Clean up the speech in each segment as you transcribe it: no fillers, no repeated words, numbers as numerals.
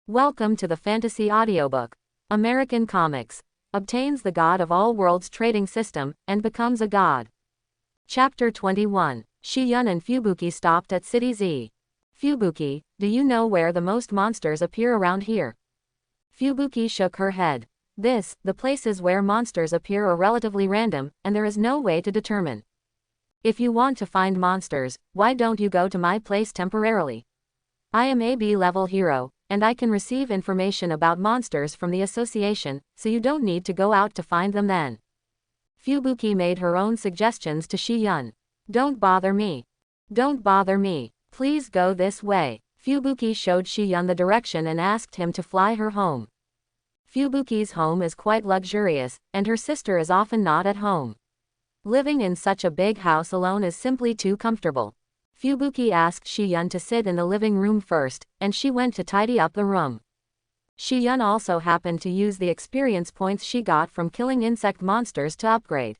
Welcome to the Fantasy Audiobook. American Comics. Obtains the God of all worlds trading system, and becomes a god. Chapter 21. Shi-yun and Fubuki stopped at City Z. Fubuki, do you know where the most monsters appear around here? Fubuki shook her head. The places where monsters appear are relatively random, and there is no way to determine. If you want to find monsters, why don't you go to my place temporarily? I am a B-level hero, and I can receive information about monsters from the association, so you don't need to go out to find them then. Fubuki made her own suggestions to Shi-yun. Don't bother me. Don't bother me. Please go this way. Fubuki showed Shi-yun the direction and asked him to fly her home. Fubuki's home is quite luxurious, and her sister is often not at home. Living in such a big house alone is simply too comfortable. Fubuki asked Shi-yun to sit in the living room first, and she went to tidy up the room. Shi-yun also happened to use the experience points she got from killing insect monsters to upgrade.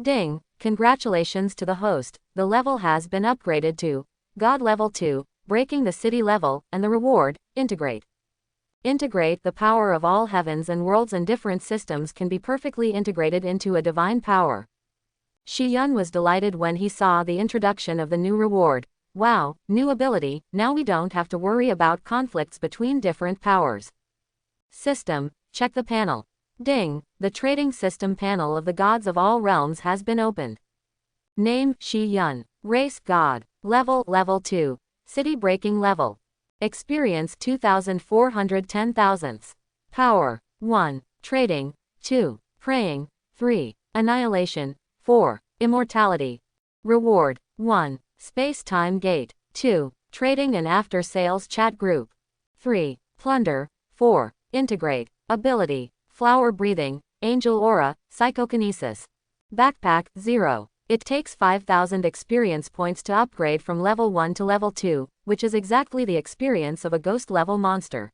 Ding! Congratulations to the host, the level has been upgraded to God Level 2, breaking the city level, and the reward, Integrate. Integrate the power of all heavens and worlds and different systems can be perfectly integrated into a divine power. Shi-yun was delighted when he saw the introduction of the new reward. Wow, new ability, now we don't have to worry about conflicts between different powers. System, check the panel. Ding, the trading system panel of the gods of all realms has been opened. Name, Shi-yun. Race, God. Level 2. City breaking level. Experience 2,410 thousandths. Power, 1. Trading, 2. Praying, 3. Annihilation, 4. Immortality. Reward, 1. Space-time gate, 2. Trading and after-sales chat group. 3. Plunder, 4. Integrate. Ability, flower breathing, angel aura, psychokinesis. Backpack, 0. It takes 5,000 experience points to upgrade from level 1 to level 2, which is exactly the experience of a ghost-level monster.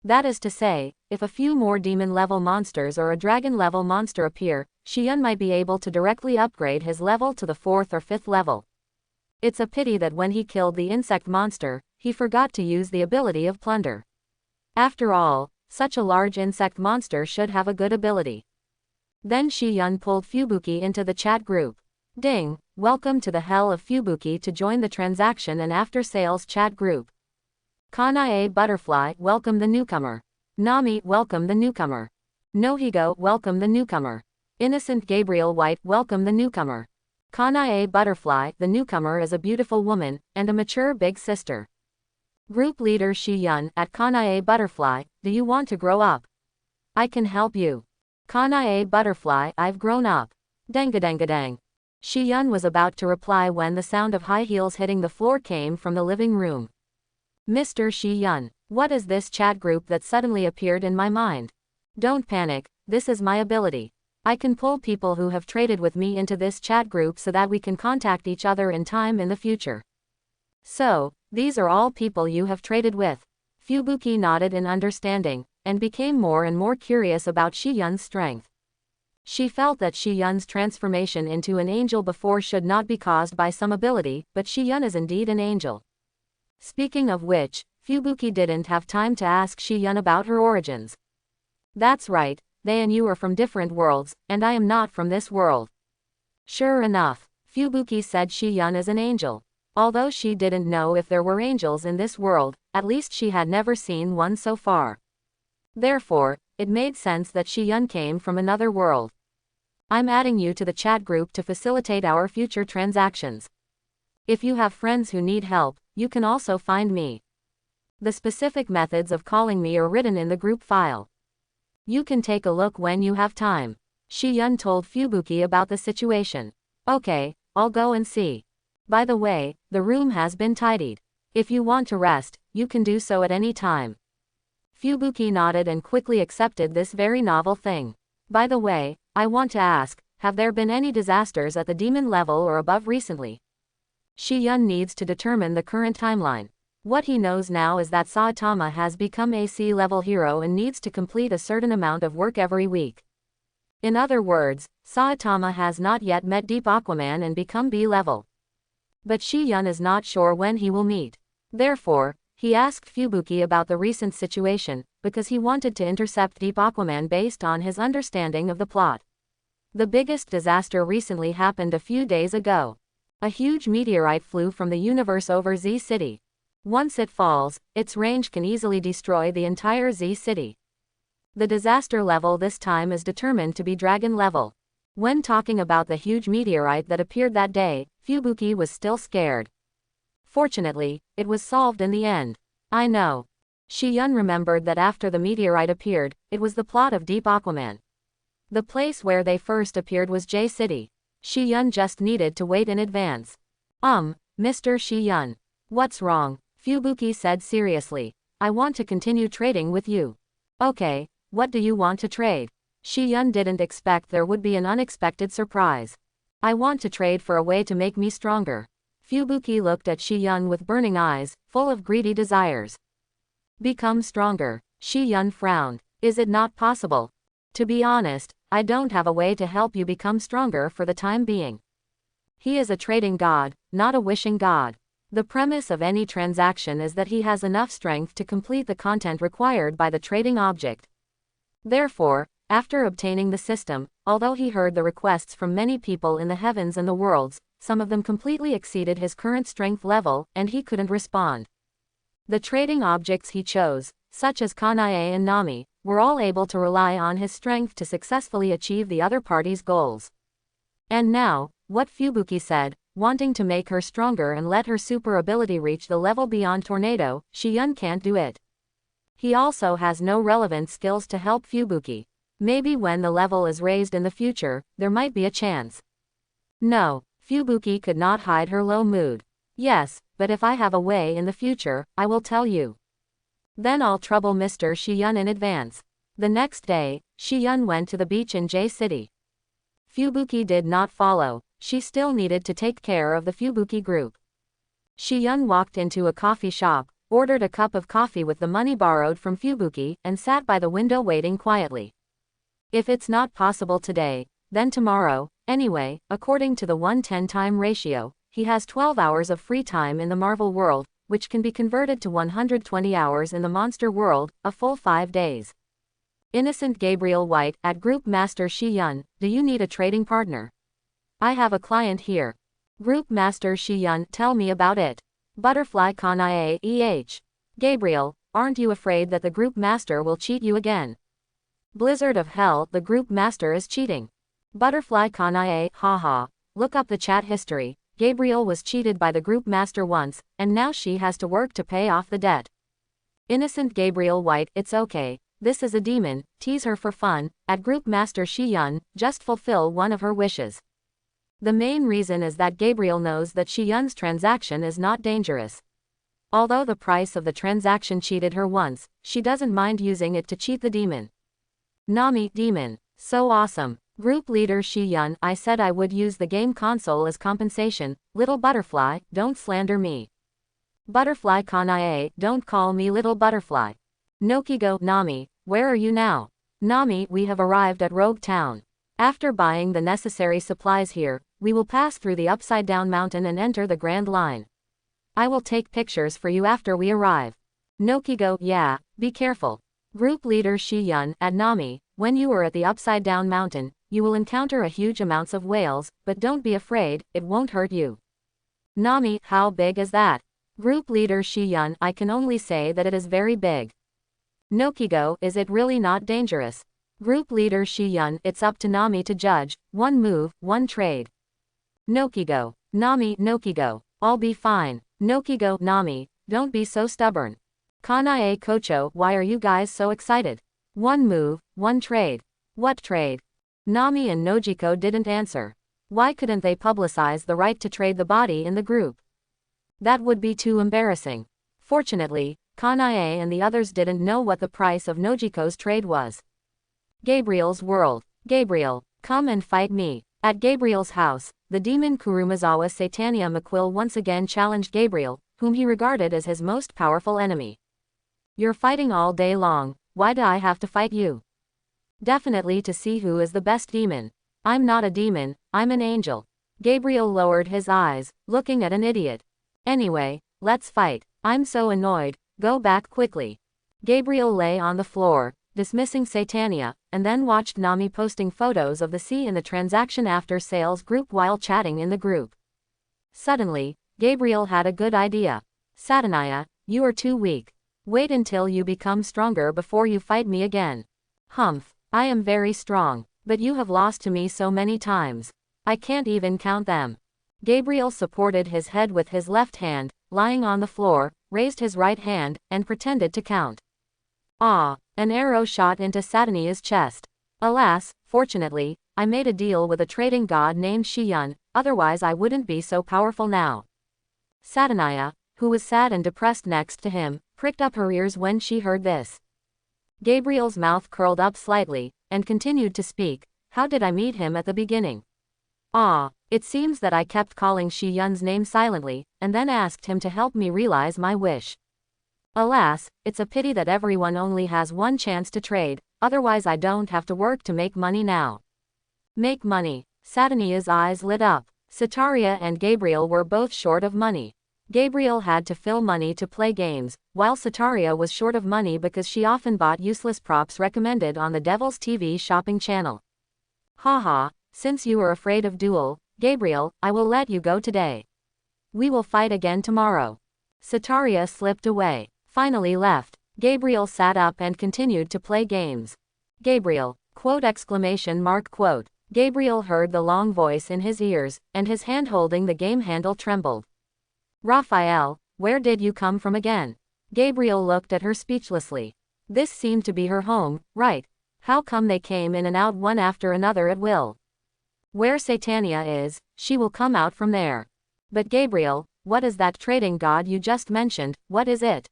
That is to say, if a few more demon-level monsters or a dragon-level monster appear, Shi-yun might be able to directly upgrade his level to the 4th or 5th level. It's a pity that when he killed the insect monster, he forgot to use the ability of Plunder. After all, such a large insect monster should have a good ability. Then Shi-yun pulled Fubuki into the chat group. Ding, welcome to the hell of Fubuki to join the transaction and after-sales chat group. Kanae Butterfly, welcome the newcomer. Nami, welcome the newcomer. Nohigo, welcome the newcomer. Innocent Gabriel White, welcome the newcomer. Kanae Butterfly, the newcomer is a beautiful woman, and a mature big sister. Group leader Shi-yun, at Kanae Butterfly, do you want to grow up? I can help you. Kanae Butterfly, I've grown up. Dang. Shi-yun was about to reply when the sound of high heels hitting the floor came from the living room. Mr. Shi-yun, what is this chat group that suddenly appeared in my mind? Don't panic, this is my ability. I can pull people who have traded with me into this chat group so that we can contact each other in time in the future. So, these are all people you have traded with. Fubuki nodded in understanding, and became more and more curious about Shi-yun's strength. She felt that Shi-yun's transformation into an angel before should not be caused by some ability, but Shi-yun is indeed an angel. Speaking of which, Fubuki didn't have time to ask Shi-yun about her origins. That's right, they and you are from different worlds, and I am not from this world. Sure enough, Fubuki said Shi-yun is an angel. Although she didn't know if there were angels in this world, at least she had never seen one so far. Therefore, it made sense that Shi-yun came from another world. I'm adding you to the chat group to facilitate our future transactions. If you have friends who need help, you can also find me. The specific methods of calling me are written in the group file. You can take a look when you have time. Shi-yun told Fubuki about the situation. Okay, I'll go and see. By the way, the room has been tidied. If you want to rest, you can do so at any time. Fubuki nodded and quickly accepted this very novel thing. By the way, I want to ask, have there been any disasters at the demon level or above recently? Shi-yun needs to determine the current timeline. What he knows now is that Saitama has become a C-level hero and needs to complete a certain amount of work every week. In other words, Saitama has not yet met Deep Aquaman and become B-level. But Shi-yun is not sure when he will meet. Therefore, He asked Fubuki about the recent situation, because he wanted to intercept Deep Aquaman based on his understanding of the plot. The biggest disaster recently happened a few days ago. A huge meteorite flew from the universe over Z City. Once it falls, its range can easily destroy the entire Z City. The disaster level this time is determined to be dragon level. When talking about the huge meteorite that appeared that day, Fubuki was still scared. Fortunately, it was solved in the end. I know. Shi-yun remembered that after the meteorite appeared, it was the plot of Deep Aquaman. The place where they first appeared was J City. Shi-yun just needed to wait in advance. Mr. Shi-yun. What's wrong? Fubuki said seriously. I want to continue trading with you. Okay, what do you want to trade? Shi-yun didn't expect there would be an unexpected surprise. I want to trade for a way to make me stronger. Fubuki looked at Shi-yun with burning eyes, full of greedy desires. Become stronger. Shi-yun frowned. Is it not possible? To be honest, I don't have a way to help you become stronger for the time being. He is a trading god, not a wishing god. The premise of any transaction is that he has enough strength to complete the content required by the trading object. Therefore, after obtaining the system, although he heard the requests from many people in the heavens and the worlds, some of them completely exceeded his current strength level, and he couldn't respond. The trading objects he chose, such as Kanae and Nami, were all able to rely on his strength to successfully achieve the other party's goals. And now, what Fubuki said, wanting to make her stronger and let her super ability reach the level beyond Tornado, Shi-yun can't do it. He also has no relevant skills to help Fubuki. Maybe when the level is raised in the future, there might be a chance. No, Fubuki could not hide her low mood. Yes, but if I have a way in the future, I will tell you. Then I'll trouble Mr. Shi-yun in advance. The next day, Shi-yun went to the beach in J City. Fubuki did not follow. She still needed to take care of the Fubuki group. Shi-yun walked into a coffee shop, ordered a cup of coffee with the money borrowed from Fubuki, and sat by the window waiting quietly. If it's not possible today, then tomorrow. Anyway, according to the 1:10 time ratio, he has 12 hours of free time in the Marvel world, which can be converted to 120 hours in the monster world, a full 5 days. Innocent Gabriel White, at Group Master Shi-yun, do you need a trading partner? I have a client here. Group Master Shi-yun, tell me about it. Butterfly Kanae Gabriel, aren't you afraid that the Group Master will cheat you again? Blizzard of hell, the Group Master is cheating. Butterfly Kanae, haha. Look up the chat history. Gabriel was cheated by the Group Master once, and now she has to work to pay off the debt. Innocent Gabriel White, it's okay. This is a demon, tease her for fun. At Group Master Shi-yun, just fulfill one of her wishes. The main reason is that Gabriel knows that Shi-yun's transaction is not dangerous. Although the price of the transaction cheated her once, she doesn't mind using it to cheat the demon. Nami, demon. So awesome. Group leader Shi-yun, I said I would use the game console as compensation. Little butterfly, don't slander me. Butterfly Kanae, don't call me little butterfly. Nokigo, Nami, where are you now? Nami, we have arrived at Rogue Town. After buying the necessary supplies here, we will pass through the Upside Down Mountain and enter the Grand Line. I will take pictures for you after we arrive. Nokigo, yeah, be careful. Group leader Shi-yun, at Nami, when you are at the Upside Down Mountain, you will encounter a huge amounts of whales, but don't be afraid, it won't hurt you. Nami, how big is that? Group leader Shi-yun, I can only say that it is very big. Nokigo, is it really not dangerous? Group leader Shi-yun, it's up to Nami to judge. One move, one trade. Nokigo, Nami, Nokigo, I'll be fine. Nokigo, Nami, don't be so stubborn. Kanae Kocho, why are you guys so excited? One move, one trade. What trade? Nami and Nojiko didn't answer. Why couldn't they publicize the right to trade the body in the group? That would be too embarrassing. Fortunately, Kanae and the others didn't know what the price of Nojiko's trade was. Gabriel's world. Gabriel, come and fight me. At Gabriel's house, the demon Kurumazawa Satania McQuill once again challenged Gabriel, whom he regarded as his most powerful enemy. You're fighting all day long, why do I have to fight you? Definitely to see who is the best demon. I'm not a demon, I'm an angel. Gabriel lowered his eyes, looking at an idiot. Anyway, let's fight. I'm so annoyed. Go back quickly. Gabriel lay on the floor, dismissing Satania, and then watched Nami posting photos of the sea in the transaction after sales group while chatting in the group. Suddenly, Gabriel had a good idea. Satania, you are too weak. Wait until you become stronger before you fight me again. Humph, I am very strong, but you have lost to me so many times. I can't even count them. Gabriel supported his head with his left hand, lying on the floor, raised his right hand, and pretended to count. Ah, an arrow shot into Satania's chest. Alas, fortunately, I made a deal with a trading god named Shiyun, otherwise I wouldn't be so powerful now. Satania, who was sad and depressed next to him, pricked up her ears when she heard this. Gabriel's mouth curled up slightly, and continued to speak. How did I meet him at the beginning? Ah, it seems that I kept calling Shiyun's name silently, and then asked him to help me realize my wish. Alas, it's a pity that everyone only has one chance to trade, otherwise I don't have to work to make money now. Make money. Satania's eyes lit up. Sataria and Gabriel were both short of money. Gabriel had to fill money to play games, while Sataria was short of money because she often bought useless props recommended on the Devil's TV shopping channel. Haha, since you are afraid of duel, Gabriel, I will let you go today. We will fight again tomorrow. Sataria slipped away, finally left. Gabriel sat up and continued to play games. Gabriel, quote exclamation mark quote. Gabriel heard the long voice in his ears, and his hand holding the game handle trembled. Raphael, where did you come from again? Gabriel looked at her speechlessly. This seemed to be her home, right? How come they came in and out one after another at will? Where Satania is, she will come out from there. But Gabriel, what is that trading god you just mentioned, what is it?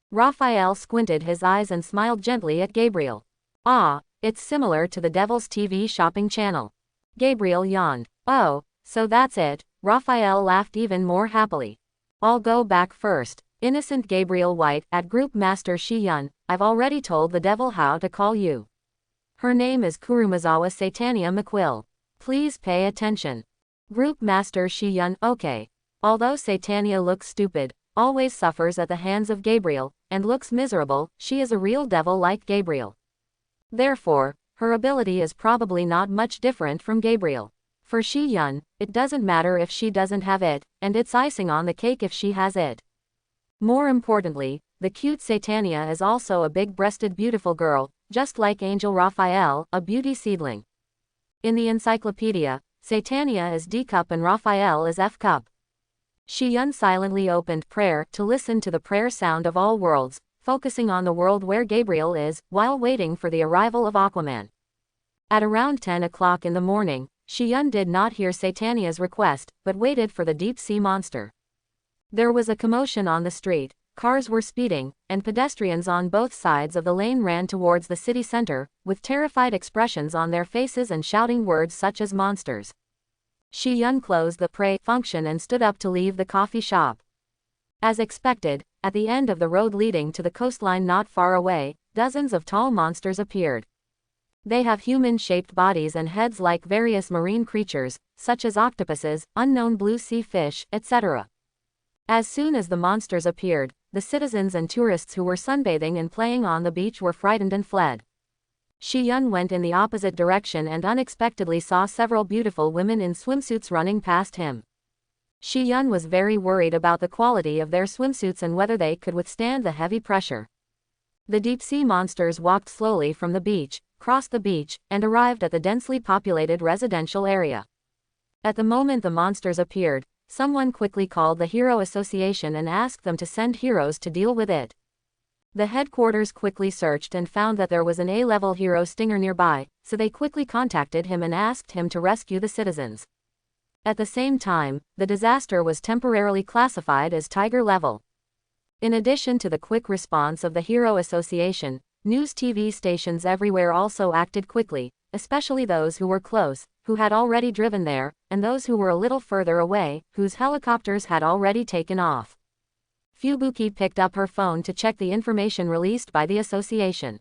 Raphael squinted his eyes and smiled gently at Gabriel. Ah, it's similar to the Devil's TV shopping channel. Gabriel yawned. Oh, so that's it. Raphael laughed even more happily. I'll go back first. Innocent Gabriel White, at Group Master Shiyun, I've already told the devil how to call you. Her name is Kurumazawa Satania McQuill. Please pay attention. Group Master Shiyun, okay. Although Satania looks stupid, always suffers at the hands of Gabriel, and looks miserable, she is a real devil like Gabriel. Therefore, her ability is probably not much different from Gabriel. For Shiyun, it doesn't matter if she doesn't have it, and it's icing on the cake if she has it. More importantly, the cute Satania is also a big-breasted beautiful girl, just like Angel Raphael, a beauty seedling. In the encyclopedia, Satania is D cup and Raphael is F cup. Shiyun silently opened prayer to listen to the prayer sound of all worlds, focusing on the world where Gabriel is, while waiting for the arrival of Aquaman. At around 10 o'clock in the morning, Shiyun did not hear Satania's request, but waited for the deep-sea monster. There was a commotion on the street, cars were speeding, and pedestrians on both sides of the lane ran towards the city center, with terrified expressions on their faces and shouting words such as monsters. Shiyun closed the pray function and stood up to leave the coffee shop. As expected, at the end of the road leading to the coastline not far away, dozens of tall monsters appeared. They have human-shaped bodies and heads like various marine creatures, such as octopuses, unknown blue sea fish, etc. As soon as the monsters appeared, the citizens and tourists who were sunbathing and playing on the beach were frightened and fled. Shiyun went in the opposite direction and unexpectedly saw several beautiful women in swimsuits running past him. Shiyun was very worried about the quality of their swimsuits and whether they could withstand the heavy pressure. The deep-sea monsters walked slowly from the beach, crossed the beach, and arrived at the densely populated residential area. At the moment the monsters appeared, someone quickly called the Hero Association and asked them to send heroes to deal with it. The headquarters quickly searched and found that there was an A-level hero Stinger nearby, so they quickly contacted him and asked him to rescue the citizens. At the same time, the disaster was temporarily classified as Tiger level. In addition to the quick response of the Hero Association, news TV stations everywhere also acted quickly, especially those who were close, who had already driven there, and those who were a little further away, whose helicopters had already taken off. Fubuki picked up her phone to check the information released by the association.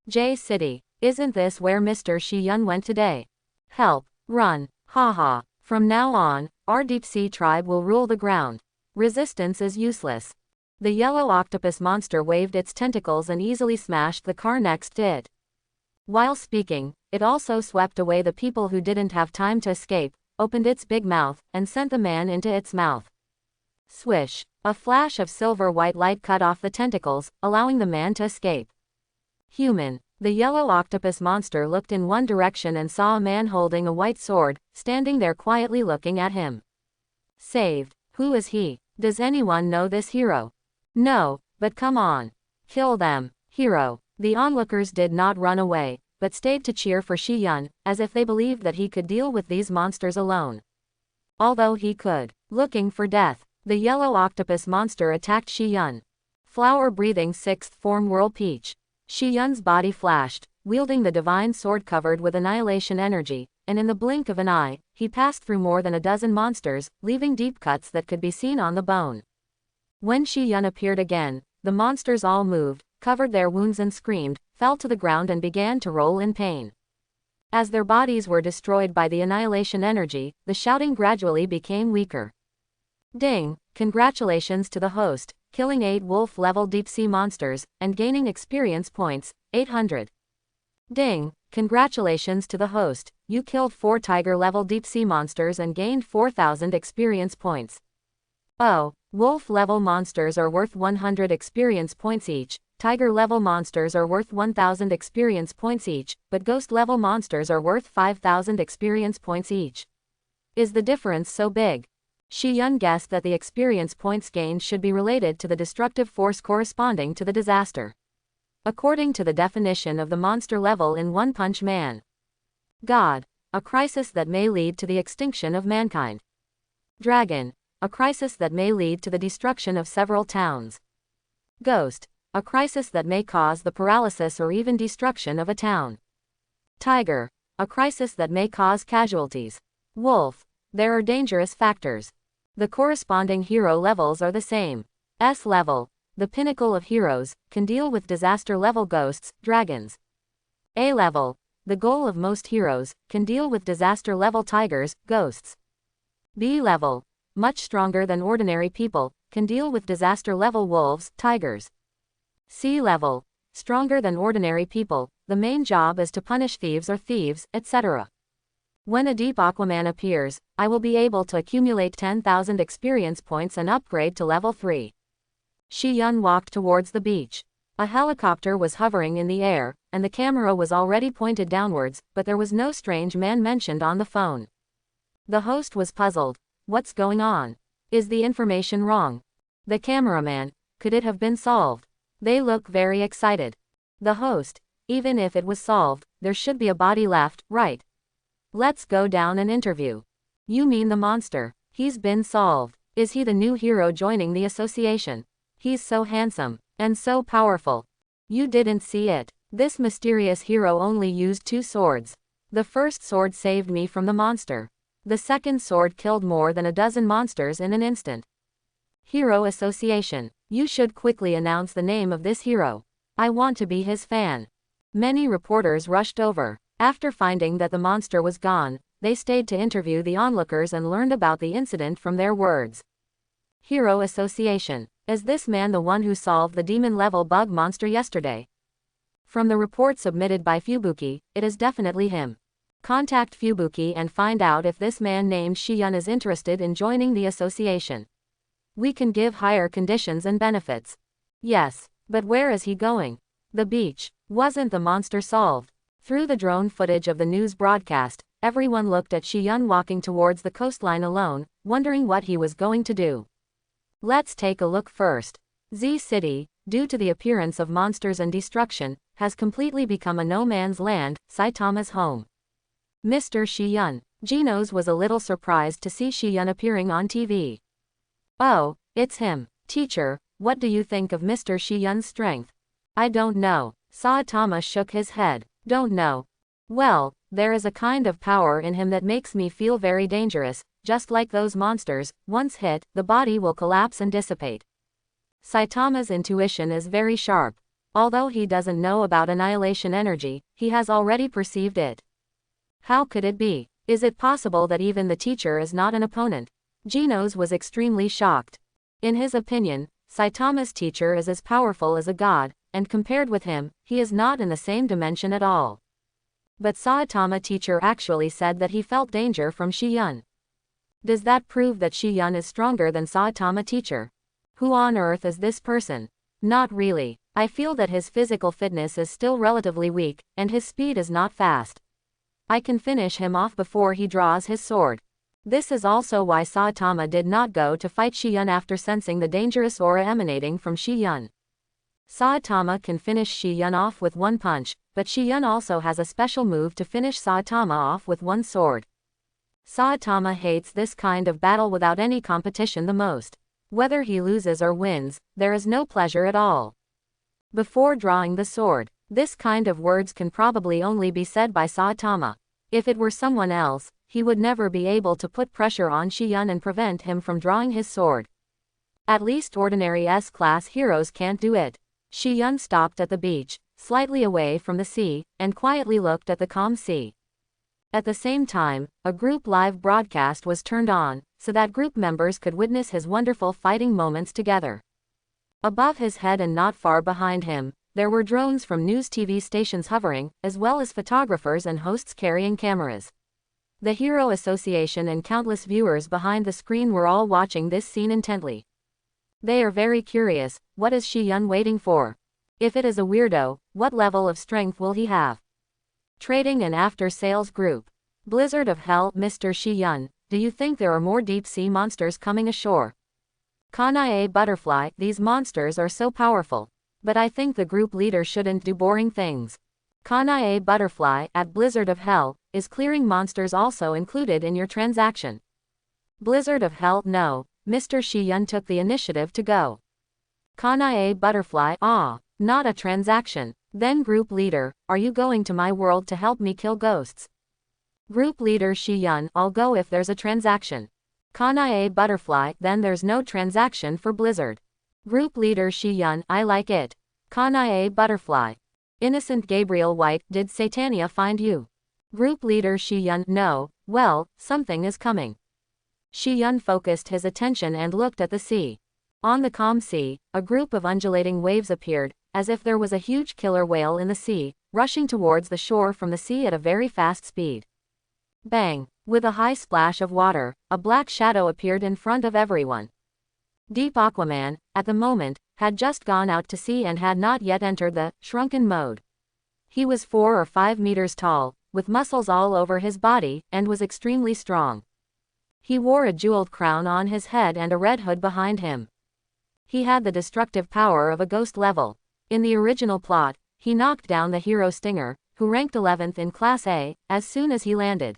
J City, isn't this where Mr. Shiyun went today? Help, run, haha, from now on, our deep-sea tribe will rule the ground. Resistance is useless. The yellow octopus monster waved its tentacles and easily smashed the car next to it. While speaking, it also swept away the people who didn't have time to escape, opened its big mouth, and sent the man into its mouth. Swish! A flash of silver-white light cut off the tentacles, allowing the man to escape. Human. The yellow octopus monster looked in one direction and saw a man holding a white sword, standing there quietly looking at him. Saved. Who is he? Does anyone know this hero? No, but come on. Kill them. Hero. The onlookers did not run away, but stayed to cheer for Shi Yun, as if they believed that he could deal with these monsters alone. Although he could. Looking for death. The yellow octopus monster attacked Shi Yun. Flower-breathing sixth form Whirl Peach. Shi Yun's body flashed, wielding the divine sword covered with annihilation energy, and in the blink of an eye, he passed through more than a dozen monsters, leaving deep cuts that could be seen on the bone. When Shi Yun appeared again, the monsters all moved, covered their wounds and screamed, fell to the ground and began to roll in pain. As their bodies were destroyed by the annihilation energy, the shouting gradually became weaker. Ding! Congratulations to the host, killing 8 wolf-level deep-sea monsters, and gaining experience points, 800. Ding! Congratulations to the host, you killed 4 tiger-level deep-sea monsters and gained 4,000 experience points. Oh, wolf-level monsters are worth 100 experience points each, tiger-level monsters are worth 1,000 experience points each, but ghost-level monsters are worth 5,000 experience points each. Is the difference so big? Shi Yun guessed that the experience points gained should be related to the destructive force corresponding to the disaster. According to the definition of the monster level in One Punch Man. God. A crisis that may lead to the extinction of mankind. Dragon. A crisis that may lead to the destruction of several towns. Ghost. A crisis that may cause the paralysis or even destruction of a town. Tiger. A crisis that may cause casualties. Wolf. There are dangerous factors. The corresponding hero levels are the same. S level, the pinnacle of heroes, can deal with disaster level ghosts, dragons. A level, the goal of most heroes, can deal with disaster level tigers, ghosts. B level, much stronger than ordinary people, can deal with disaster level wolves, tigers. C level, stronger than ordinary people, the main job is to punish thieves or thieves, etc. When a deep Aquaman appears, I will be able to accumulate 10,000 experience points and upgrade to level 3. Shi Yun walked towards the beach. A helicopter was hovering in the air, and the camera was already pointed downwards, but there was no strange man mentioned on the phone. The host was puzzled. What's going on? Is the information wrong? The cameraman, could it have been solved? They look very excited. The host, even if it was solved, there should be a body left, right? Let's go down and interview. You mean the monster? He's been solved. Is he the new hero joining the association? He's so handsome, and so powerful. You didn't see it. This mysterious hero only used 2 swords. The first sword saved me from the monster. The second sword killed more than a dozen monsters in an instant. Hero Association. You should quickly announce the name of this hero. I want to be his fan. Many reporters rushed over. After finding that the monster was gone, they stayed to interview the onlookers and learned about the incident from their words. Hero Association. Is this man the one who solved the demon-level bug monster yesterday? From the report submitted by Fubuki, it is definitely him. Contact Fubuki and find out if this man named Shi Yun is interested in joining the association. We can give higher conditions and benefits. Yes, but where is he going? The beach. Wasn't the monster solved? Through the drone footage of the news broadcast, everyone looked at Shi Yun walking towards the coastline alone, wondering what he was going to do. Let's take a look first. Z City, due to the appearance of monsters and destruction, has completely become a no-man's land, Saitama's home. Mr. Shi Yun. Genos was a little surprised to see Shi Yun appearing on TV. Oh, it's him. Teacher, what do you think of Mr. Shi Yun's strength? I don't know. Saitama shook his head. Don't know. Well, there is a kind of power in him that makes me feel very dangerous, just like those monsters. Once hit, the body will collapse and dissipate. Saitama's intuition is very sharp. Although he doesn't know about annihilation energy, he has already perceived it. How could it be? Is it possible that even the teacher is not an opponent? Genos was extremely shocked. In his opinion, Saitama's teacher is as powerful as a god, and compared with him, he is not in the same dimension at all. But Saitama teacher actually said that he felt danger from Shiyun. Does that prove that Shiyun is stronger than Saitama teacher? Who on earth is this person? Not really. I feel that his physical fitness is still relatively weak, and his speed is not fast. I can finish him off before he draws his sword. This is also why Saitama did not go to fight Shiyun after sensing the dangerous aura emanating from Shiyun. Saitama can finish Shiyun off with one punch, but Shiyun also has a special move to finish Saitama off with one sword. Saitama hates this kind of battle without any competition the most. Whether he loses or wins, there is no pleasure at all. Before drawing the sword, this kind of words can probably only be said by Saitama. If it were someone else, he would never be able to put pressure on Shiyun and prevent him from drawing his sword. At least ordinary S-class heroes can't do it. Shiyun stopped at the beach, slightly away from the sea, and quietly looked at the calm sea. At the same time, a group live broadcast was turned on, so that group members could witness his wonderful fighting moments together. Above his head and not far behind him, there were drones from news TV stations hovering, as well as photographers and hosts carrying cameras. The Hero Association and countless viewers behind the screen were all watching this scene intently. They are very curious, what is Shiyun waiting for? If it is a weirdo, what level of strength will he have? Trading and after-sales group. Blizzard of Hell. Mr. Shiyun, do you think there are more deep-sea monsters coming ashore? Kanae Butterfly. These monsters are so powerful. But I think the group leader shouldn't do boring things. Kanae Butterfly. At Blizzard of Hell, is clearing monsters also included in your transaction? Blizzard of Hell. No, Mr. Shiyun took the initiative to go. Kanae Butterfly. Ah, not a transaction. Then group leader, are you going to my world to help me kill ghosts? Group leader Shiyun. I'll go if there's a transaction. Kanae Butterfly. Then there's no transaction for Blizzard. Group leader Shiyun. I like it. Kanae Butterfly. Innocent Gabriel White. Did Satania find you? Group leader Shiyun. No, well, something is coming. Shiyun focused his attention and looked at the sea. On the calm sea, a group of undulating waves appeared, as if there was a huge killer whale in the sea, rushing towards the shore from the sea at a very fast speed. Bang! With a high splash of water, a black shadow appeared in front of everyone. Deep Aquaman, at the moment, had just gone out to sea and had not yet entered the shrunken mode. He was 4 or 5 meters tall, with muscles all over his body, and was extremely strong. He wore a jeweled crown on his head and a red hood behind him. He had the destructive power of a ghost level. In the original plot, he knocked down the hero Stinger, who ranked 11th in Class A, as soon as he landed.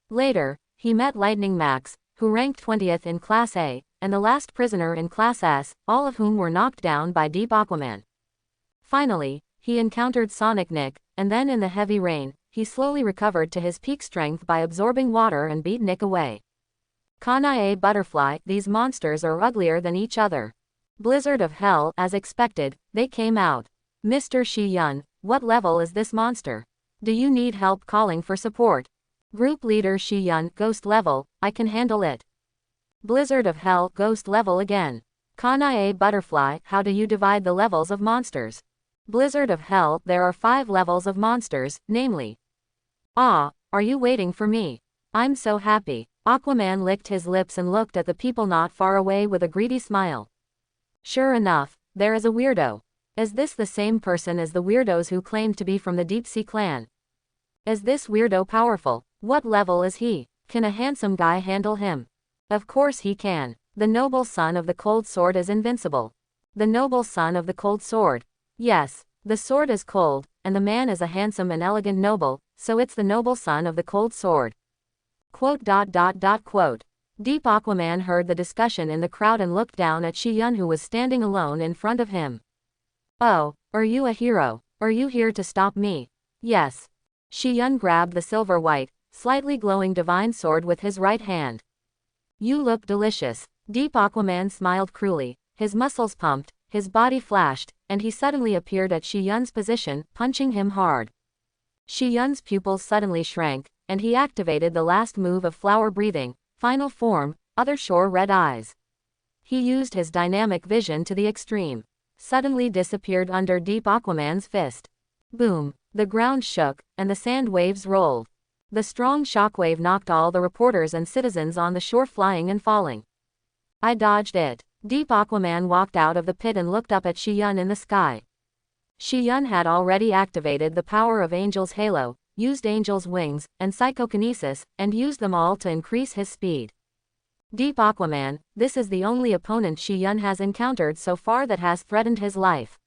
Later, he met Lightning Max, who ranked 20th in Class A, and the last prisoner in Class S, all of whom were knocked down by Deep Aquaman. Finally, he encountered Sonic Nick, and then in the heavy rain, he slowly recovered to his peak strength by absorbing water and beat Nick away. Kanae Butterfly. These monsters are uglier than each other. Blizzard of Hell. As expected, they came out. Mr. Shiyun, what level is this monster? Do you need help calling for support? Group leader Shiyun. Ghost level, I can handle it. Blizzard of Hell. Ghost level again. Kanae Butterfly. How do you divide the levels of monsters? Blizzard of Hell. There are 5 levels of monsters, namely. Ah, are you waiting for me? I'm so happy. Aquaman licked his lips and looked at the people not far away with a greedy smile. Sure enough, there is a weirdo. Is this the same person as the weirdos who claimed to be from the Deep Sea Clan? Is this weirdo powerful? What level is he? Can a handsome guy handle him? Of course he can. The noble son of the cold sword is invincible. The noble son of the cold sword. Yes, the sword is cold, and the man is a handsome and elegant noble, so it's the noble son of the cold sword. Quote. Deep Aquaman heard the discussion in the crowd and looked down at Shiyun, who was standing alone in front of him. Oh, are you a hero? Are you here to stop me? Yes. Shiyun grabbed the silver white, slightly glowing divine sword with his right hand. You look delicious. Deep Aquaman smiled cruelly, his muscles pumped, his body flashed, and he suddenly appeared at Shiyun's position, punching him hard. Shiyun's pupils suddenly shrank, and he activated the last move of flower breathing, final form, other shore red eyes. He used his dynamic vision to the extreme. Suddenly disappeared under Deep Aquaman's fist. Boom! The ground shook, and the sand waves rolled. The strong shockwave knocked all the reporters and citizens on the shore flying and falling. I dodged it. Deep Aquaman walked out of the pit and looked up at Shi-Yun in the sky. Shi-Yun had already activated the power of Angel's halo, used Angel's wings, and psychokinesis, and used them all to increase his speed. Deep Aquaman, this is the only opponent Shi-Yun has encountered so far that has threatened his life.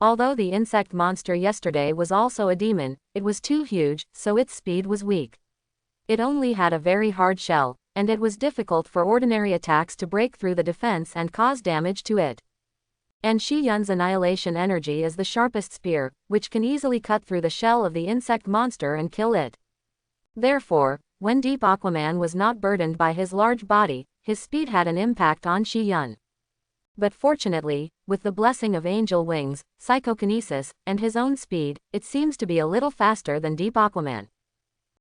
Although the insect monster yesterday was also a demon, it was too huge, so its speed was weak. It only had a very hard shell, and it was difficult for ordinary attacks to break through the defense and cause damage to it. And Shi-Yun's annihilation energy is the sharpest spear, which can easily cut through the shell of the insect monster and kill it. Therefore, when Deep Aquaman was not burdened by his large body, his speed had an impact on Shi-Yun. But fortunately, with the blessing of angel wings, psychokinesis, and his own speed, it seems to be a little faster than Deep Aquaman.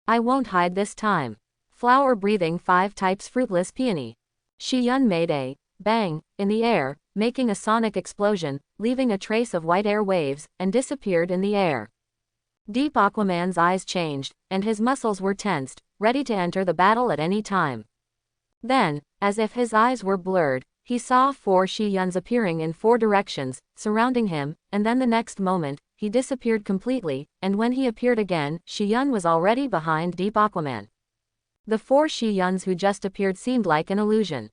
I won't hide this time. Flower breathing 5 types fruitless peony. Shi-Yun made a bang in the air, making a sonic explosion, leaving a trace of white air waves, and disappeared in the air. Deep Aquaman's eyes changed, and his muscles were tensed, ready to enter the battle at any time. Then, as if his eyes were blurred, he saw 4 Shi-Yuns appearing in 4 directions, surrounding him, and then the next moment, he disappeared completely, and when he appeared again, Shi-Yun was already behind Deep Aquaman. The 4 Shi-Yuns who just appeared seemed like an illusion.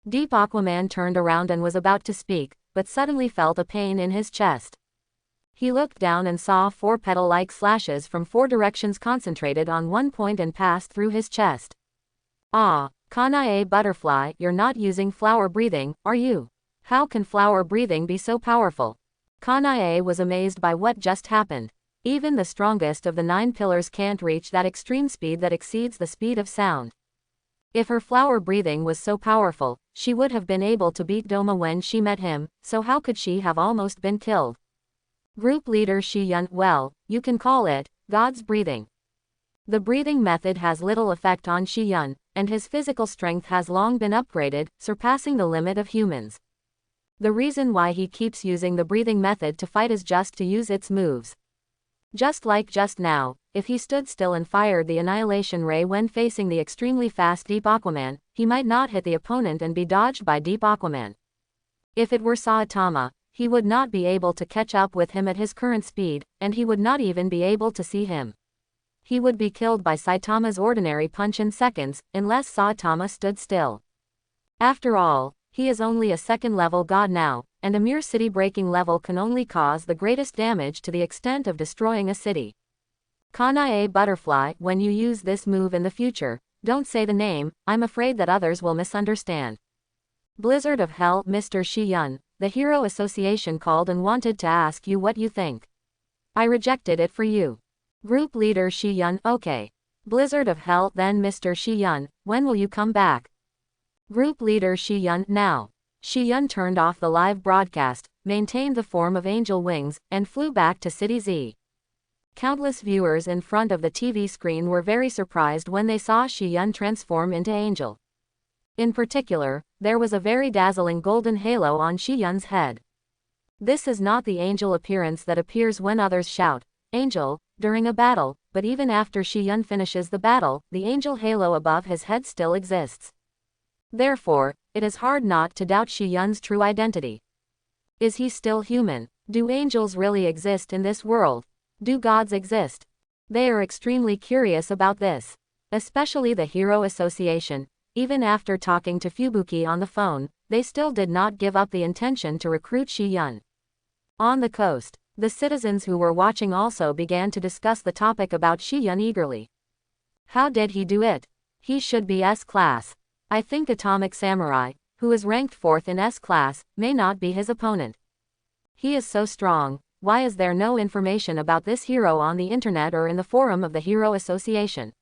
Deep Aquaman turned around and was about to speak, but suddenly felt a pain in his chest. He looked down and saw 4 petal-like slashes from 4 directions concentrated on one point and passed through his chest. Ah, Kanae butterfly, you're not using flower breathing, are you? How can flower breathing be so powerful? Kanae was amazed by what just happened. Even the strongest of the 9 pillars can't reach that extreme speed that exceeds the speed of sound. If her flower breathing was so powerful, she would have been able to beat Doma when she met him, so how could she have almost been killed? Group leader Shi-Yun, well, you can call it God's breathing. The breathing method has little effect on Shi-Yun, and his physical strength has long been upgraded, surpassing the limit of humans. The reason why he keeps using the breathing method to fight is just to use its moves. Just like just now, if he stood still and fired the annihilation ray when facing the extremely fast Deep Aquaman, he might not hit the opponent and be dodged by Deep Aquaman. If it were Saitama, he would not be able to catch up with him at his current speed, and he would not even be able to see him. He would be killed by Saitama's ordinary punch in seconds, unless Saitama stood still. After all, he is only a second-level god now, and a mere city-breaking level can only cause the greatest damage to the extent of destroying a city. Kanae butterfly, when you use this move in the future, don't say the name, I'm afraid that others will misunderstand. Blizzard of Hell, Mr. Shi-Yun, the Hero Association called and wanted to ask you what you think. I rejected it for you. Group leader Shi-Yun, okay. Blizzard of Hell, then Mr. Shi-Yun, when will you come back? Group leader Shi-Yun, now. Shi-Yun turned off the live broadcast, maintained the form of angel wings, and flew back to City Z. Countless viewers in front of the TV screen were very surprised when they saw Shi-Yun transform into angel. In particular, there was a very dazzling golden halo on Shi-Yun's head. This is not the angel appearance that appears when others shout, "Angel," during a battle, but even after Shi-Yun finishes the battle, the angel halo above his head still exists. Therefore, it is hard not to doubt Shi-Yun's true identity. Is he still human? Do angels really exist in this world? Do gods exist? They are extremely curious about this. Especially the Hero Association. Even after talking to Fubuki on the phone, they still did not give up the intention to recruit Shi-Yun. On the coast, the citizens who were watching also began to discuss the topic about Shi-Yun eagerly. How did he do it? He should be S-class. I think Atomic Samurai, who is ranked 4th in S-class, may not be his opponent. He is so strong, why is there no information about this hero on the internet or in the forum of the Hero Association?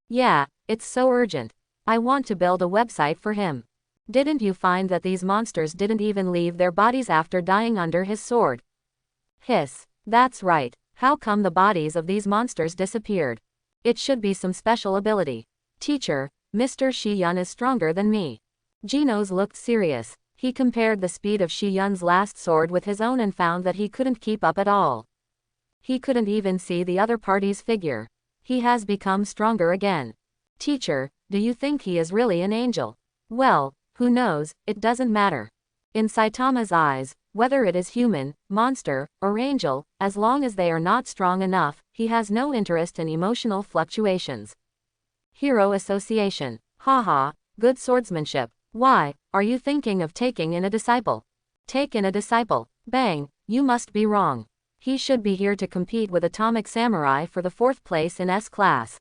Yeah, it's so urgent. I want to build a website for him. Didn't you find that these monsters didn't even leave their bodies after dying under his sword? Hiss. That's right. How come the bodies of these monsters disappeared? It should be some special ability. Teacher, Mr. Shi-Yun is stronger than me. Genos looked serious. He compared the speed of Shi Yun's last sword with his own and found that he couldn't keep up at all. He couldn't even see the other party's figure. He has become stronger again. Teacher, do you think he is really an angel? Well, who knows, it doesn't matter. In Saitama's eyes, whether it is human, monster, or angel, as long as they are not strong enough, he has no interest in emotional fluctuations. Hero Association. Haha, good swordsmanship. Why, are you thinking of taking in a disciple? Take in a disciple. Bang, you must be wrong. He should be here to compete with Atomic Samurai for the 4th place in S class.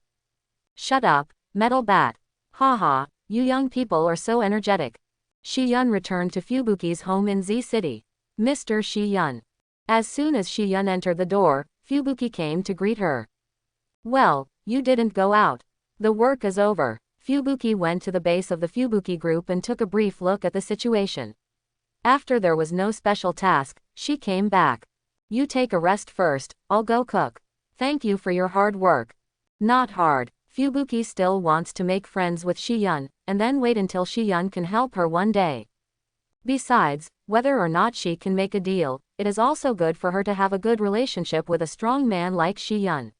Shut up, Metal Bat. Haha, you young people are so energetic. Shi Yun returned to Fubuki's home in Z City. Mr. Shi Yun. As soon as Shi Yun entered the door, Fubuki came to greet her. Well, you didn't go out. The work is over. Fubuki went to the base of the Fubuki group and took a brief look at the situation. After there was no special task, she came back. You take a rest first, I'll go cook. Thank you for your hard work. Not hard. Fubuki still wants to make friends with Shi Yun, and then wait until Shi Yun can help her one day. Besides, whether or not she can make a deal, it is also good for her to have a good relationship with a strong man like Shi Yun.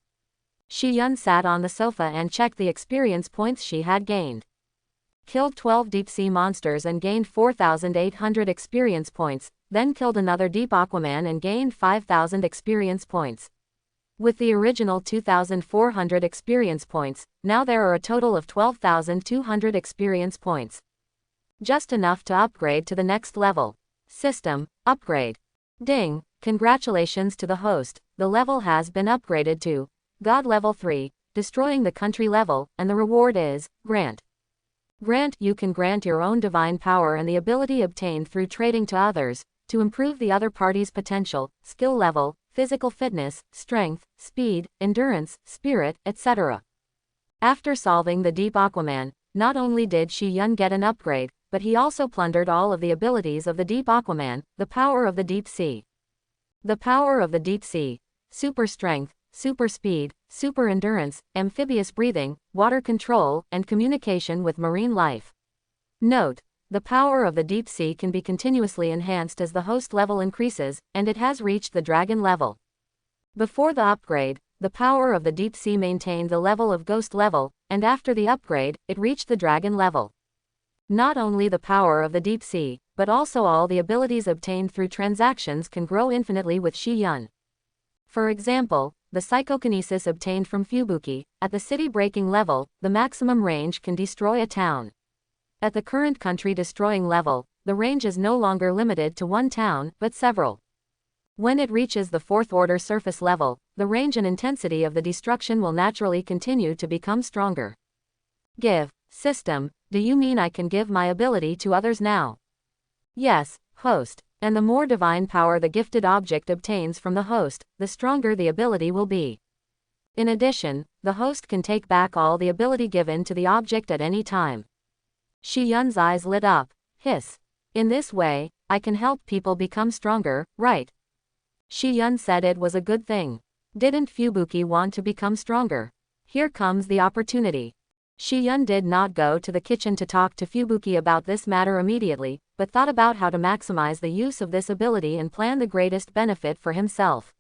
Shi Yun sat on the sofa and checked the experience points she had gained. Killed 12 deep sea monsters and gained 4,800 experience points, then killed another deep Aquaman and gained 5,000 experience points. With the original 2,400 experience points, now there are a total of 12,200 experience points. Just enough to upgrade to the next level. System, upgrade. Ding, congratulations to the host, the level has been upgraded to God level 3, destroying the country level, and the reward is grant. Grant, you can grant your own divine power and the ability obtained through trading to others, to improve the other party's potential, skill level, physical fitness, strength, speed, endurance, spirit, etc. After solving the Deep Aquaman, not only did Shi Yun get an upgrade, but he also plundered all of the abilities of the Deep Aquaman, the power of the deep sea. The power of the deep sea, super strength, super speed, super endurance, amphibious breathing, water control, and communication with marine life. Note, the power of the deep sea can be continuously enhanced as the host level increases, and it has reached the dragon level. Before the upgrade, the power of the deep sea maintained the level of ghost level, and after the upgrade, it reached the dragon level. Not only the power of the deep sea, but also all the abilities obtained through transactions can grow infinitely with Shi Yun. For example, the psychokinesis obtained from Fubuki, at the city-breaking level, the maximum range can destroy a town. At the current country-destroying level, the range is no longer limited to one town, but several. When it reaches the 4th-order surface level, the range and intensity of the destruction will naturally continue to become stronger. Give. System, do you mean I can give my ability to others now? Yes, host. And the more divine power the gifted object obtains from the host, the stronger the ability will be. In addition, the host can take back all the ability given to the object at any time. Shi Yun's eyes lit up. Hiss. In this way, I can help people become stronger, right? Shi Yun said it was a good thing. Didn't Fubuki want to become stronger? Here comes the opportunity. Shi Yun did not go to the kitchen to talk to Fubuki about this matter immediately, but thought about how to maximize the use of this ability and plan the greatest benefit for himself.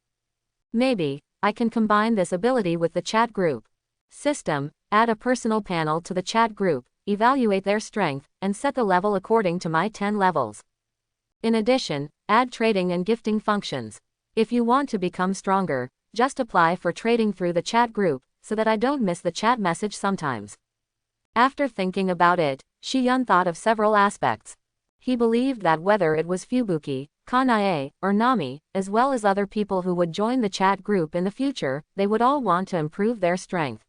Maybe, I can combine this ability with the chat group. System, add a personal panel to the chat group, evaluate their strength, and set the level according to my 10 levels. In addition, add trading and gifting functions. If you want to become stronger, just apply for trading through the chat group, so that I don't miss the chat message sometimes. After thinking about it, Shi Yun thought of several aspects. He believed that whether it was Fubuki, Kanae, or Nami, as well as other people who would join the chat group in the future, they would all want to improve their strength.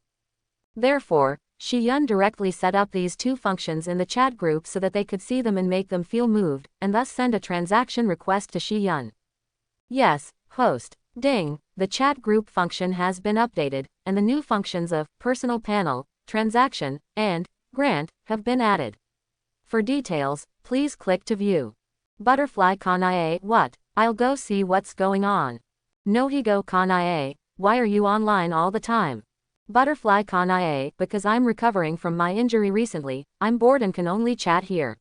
Therefore, Shi Yun directly set up these two functions in the chat group so that they could see them and make them feel moved, and thus send a transaction request to Shi Yun. Yes, host. Ding, the chat group function has been updated, and the new functions of personal panel, transaction, and grant have been added. For details, please click to view. Butterfly Kanae, what? I'll go see what's going on. Nohigo Kanae, why are you online all the time? Butterfly Kanae, because I'm recovering from my injury recently, I'm bored and can only chat here.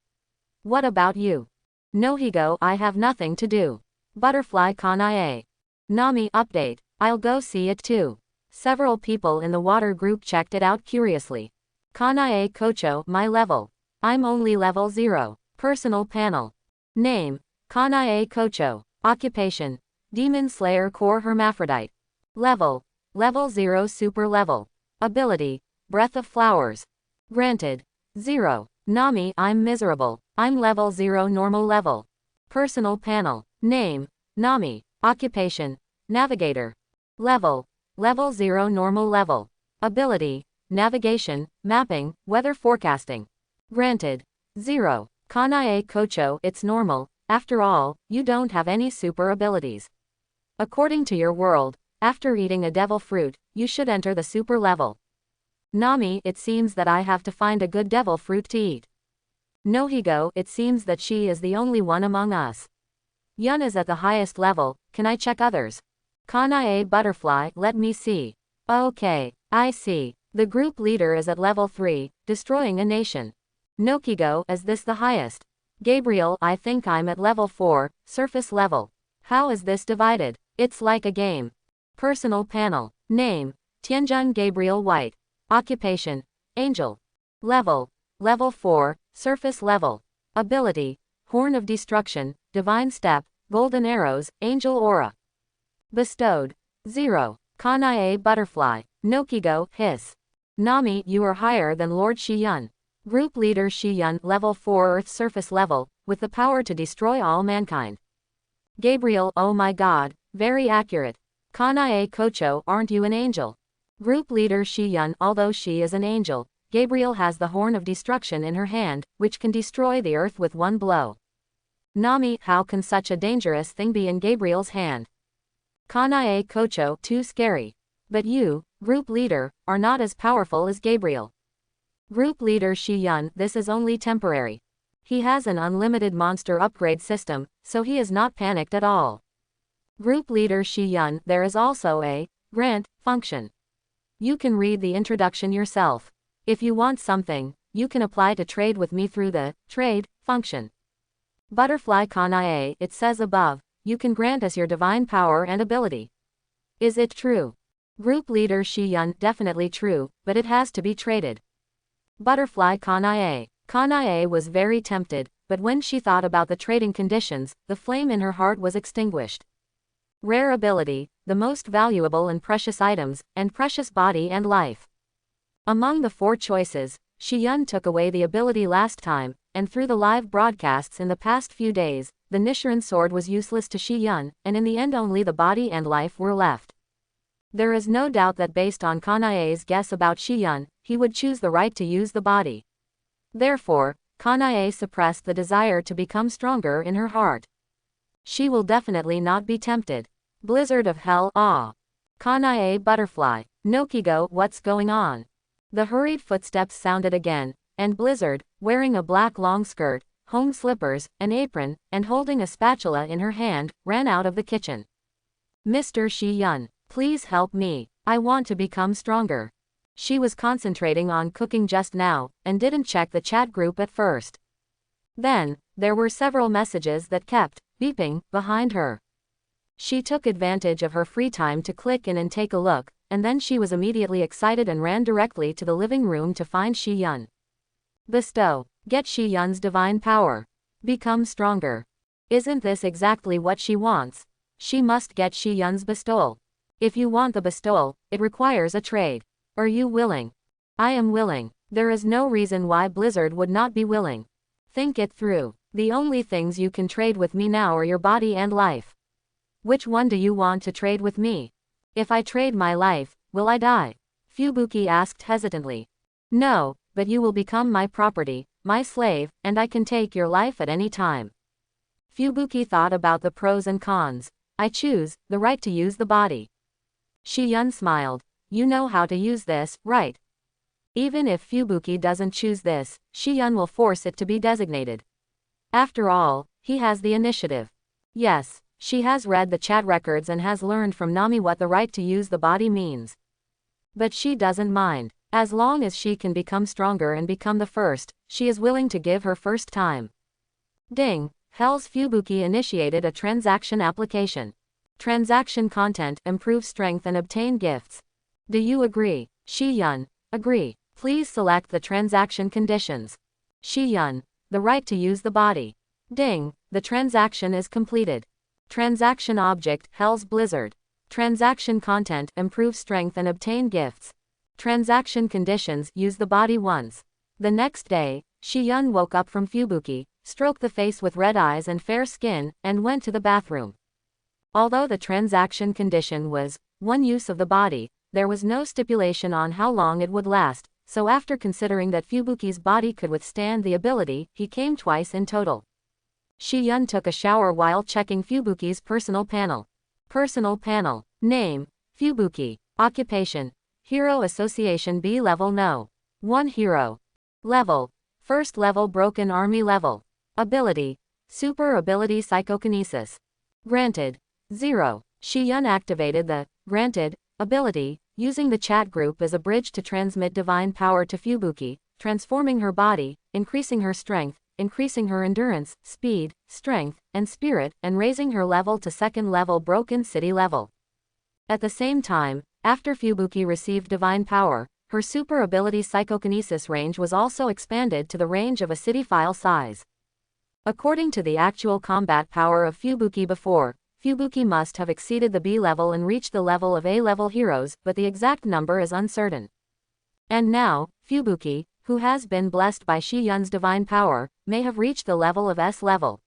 What about you? No Higo, I have nothing to do. Butterfly Kanae. Nami update. I'll go see it too. Several people in the water group checked it out curiously. Kanae Kocho, my level. I'm only level 0. Personal panel. Name. Kanae Kocho. Occupation. Demon Slayer Core Hermaphrodite. Level. Level 0 Super Level. Ability. Breath of Flowers. Granted. 0. Nami, I'm miserable. I'm level 0 normal level. Personal panel. Name. Nami. Occupation. Navigator. Level. Level 0 normal level. Ability. Navigation, mapping, weather forecasting. Granted. 0. Kanae Kocho, it's normal. After all, you don't have any super abilities. According to your world, after eating a devil fruit, you should enter the super level. Nami, it seems that I have to find a good devil fruit to eat. No Higo, it seems that she is the only one among us. Yun is at the highest level, can I check others? Kanae Butterfly, let me see. Okay, I see. The group leader is at level 3, destroying a nation. Nokigo, is this the highest? Gabriel, I think I'm at level 4, surface level. How is this divided? It's like a game. Personal panel. Name. Tianjun Gabriel White. Occupation. Angel. Level. Level 4, surface level. Ability. Horn of Destruction, Divine Step, Golden Arrows, Angel Aura. Bestowed. 0. Kanae Butterfly. Nokigo, Hiss. Nami, you are higher than Lord Shiyun. Group Leader Shiyun, level 4 Earth surface level, with the power to destroy all mankind. Gabriel, oh my god, very accurate. Kanae Kocho, aren't you an angel? Group Leader Shiyun, although she is an angel, Gabriel has the Horn of Destruction in her hand, which can destroy the earth with one blow. Nami, how can such a dangerous thing be in Gabriel's hand? Kanae Kocho, too scary. But you, Group Leader, are not as powerful as Gabriel. Group Leader Shiyun, this is only temporary. He has an unlimited monster upgrade system, so he is not panicked at all. Group Leader Shiyun, there is also a grant function. You can read the introduction yourself. If you want something, you can apply to trade with me through the trade function. Butterfly Kanae, it says above, you can grant us your divine power and ability. Is it true? Group Leader Shiyun, definitely true, but it has to be traded. Butterfly Kanae. Kanae was very tempted, but when she thought about the trading conditions, the flame in her heart was extinguished. Rare ability, the most valuable and precious items, and precious body and life. Among the 4 choices, Shiyun took away the ability last time, and through the live broadcasts in the past few days, the Nichiren sword was useless to Shiyun, and in the end only the body and life were left. There is no doubt that based on Kanae's guess about Shiyun, he would choose the right to use the body. Therefore, Kanae suppressed the desire to become stronger in her heart. She will definitely not be tempted. Blizzard of Hell, ah. Kanae Butterfly. Nokigo, what's going on? The hurried footsteps sounded again, and Blizzard, wearing a black long skirt, home slippers, an apron, and holding a spatula in her hand, ran out of the kitchen. Mr. Shiyun, please help me. I want to become stronger. She was concentrating on cooking just now, and didn't check the chat group at first. Then, there were several messages that kept beeping behind her. She took advantage of her free time to click in and take a look, and then she was immediately excited and ran directly to the living room to find Shiyun. Bestow. Get Shiyun's divine power. Become stronger. Isn't this exactly what she wants? She must get Shiyun's bestowal. If you want the bestowal, it requires a trade. Are you willing? I am willing. There is no reason why Blizzard would not be willing. Think it through. The only things you can trade with me now are your body and life. Which one do you want to trade with me? If I trade my life, will I die? Fubuki asked hesitantly. No, but you will become my property, my slave, and I can take your life at any time. Fubuki thought about the pros and cons. I choose the right to use the body. Shiyun smiled. You know how to use this, right? Even if Fubuki doesn't choose this, Shiyun will force it to be designated. After all, he has the initiative. Yes, she has read the chat records and has learned from Nami what the right to use the body means. But she doesn't mind. As long as she can become stronger and become the first, she is willing to give her first time. Ding! Hell's Fubuki initiated a transaction application. Transaction content: improve strength and obtain gifts. Do you agree? Shi-yun: agree. Please select the transaction conditions. Shi-yun: the right to use the body. Ding, the transaction is completed. Transaction object: Hell's Blizzard. Transaction content: improve strength and obtain gifts. Transaction conditions: use the body once. The next day, Shi-yun woke up from Fubuki, stroked the face with red eyes and fair skin, and went to the bathroom. Although the transaction condition was one use of the body, there was no stipulation on how long it would last, so after considering that Fubuki's body could withstand the ability, he came twice in total. Shi-yun took a shower while checking Fubuki's personal panel. Personal panel. Name: Fubuki. Occupation: Hero Association B level no. 1 hero. Level: First level Broken Army level. Ability: Super ability Psychokinesis. Granted: 0. Shi-yun activated the granted ability, using the chat group as a bridge to transmit divine power to Fubuki, transforming her body, increasing her strength, increasing her endurance, speed, strength, and spirit, and raising her level to second level Broken City level. At the same time, after Fubuki received divine power, her super ability Psychokinesis range was also expanded to the range of a city file size. According to the actual combat power of Fubuki before, Fubuki must have exceeded the B level and reached the level of A-level heroes, but the exact number is uncertain. And now, Fubuki, who has been blessed by Shi-yun's divine power, may have reached the level of S level.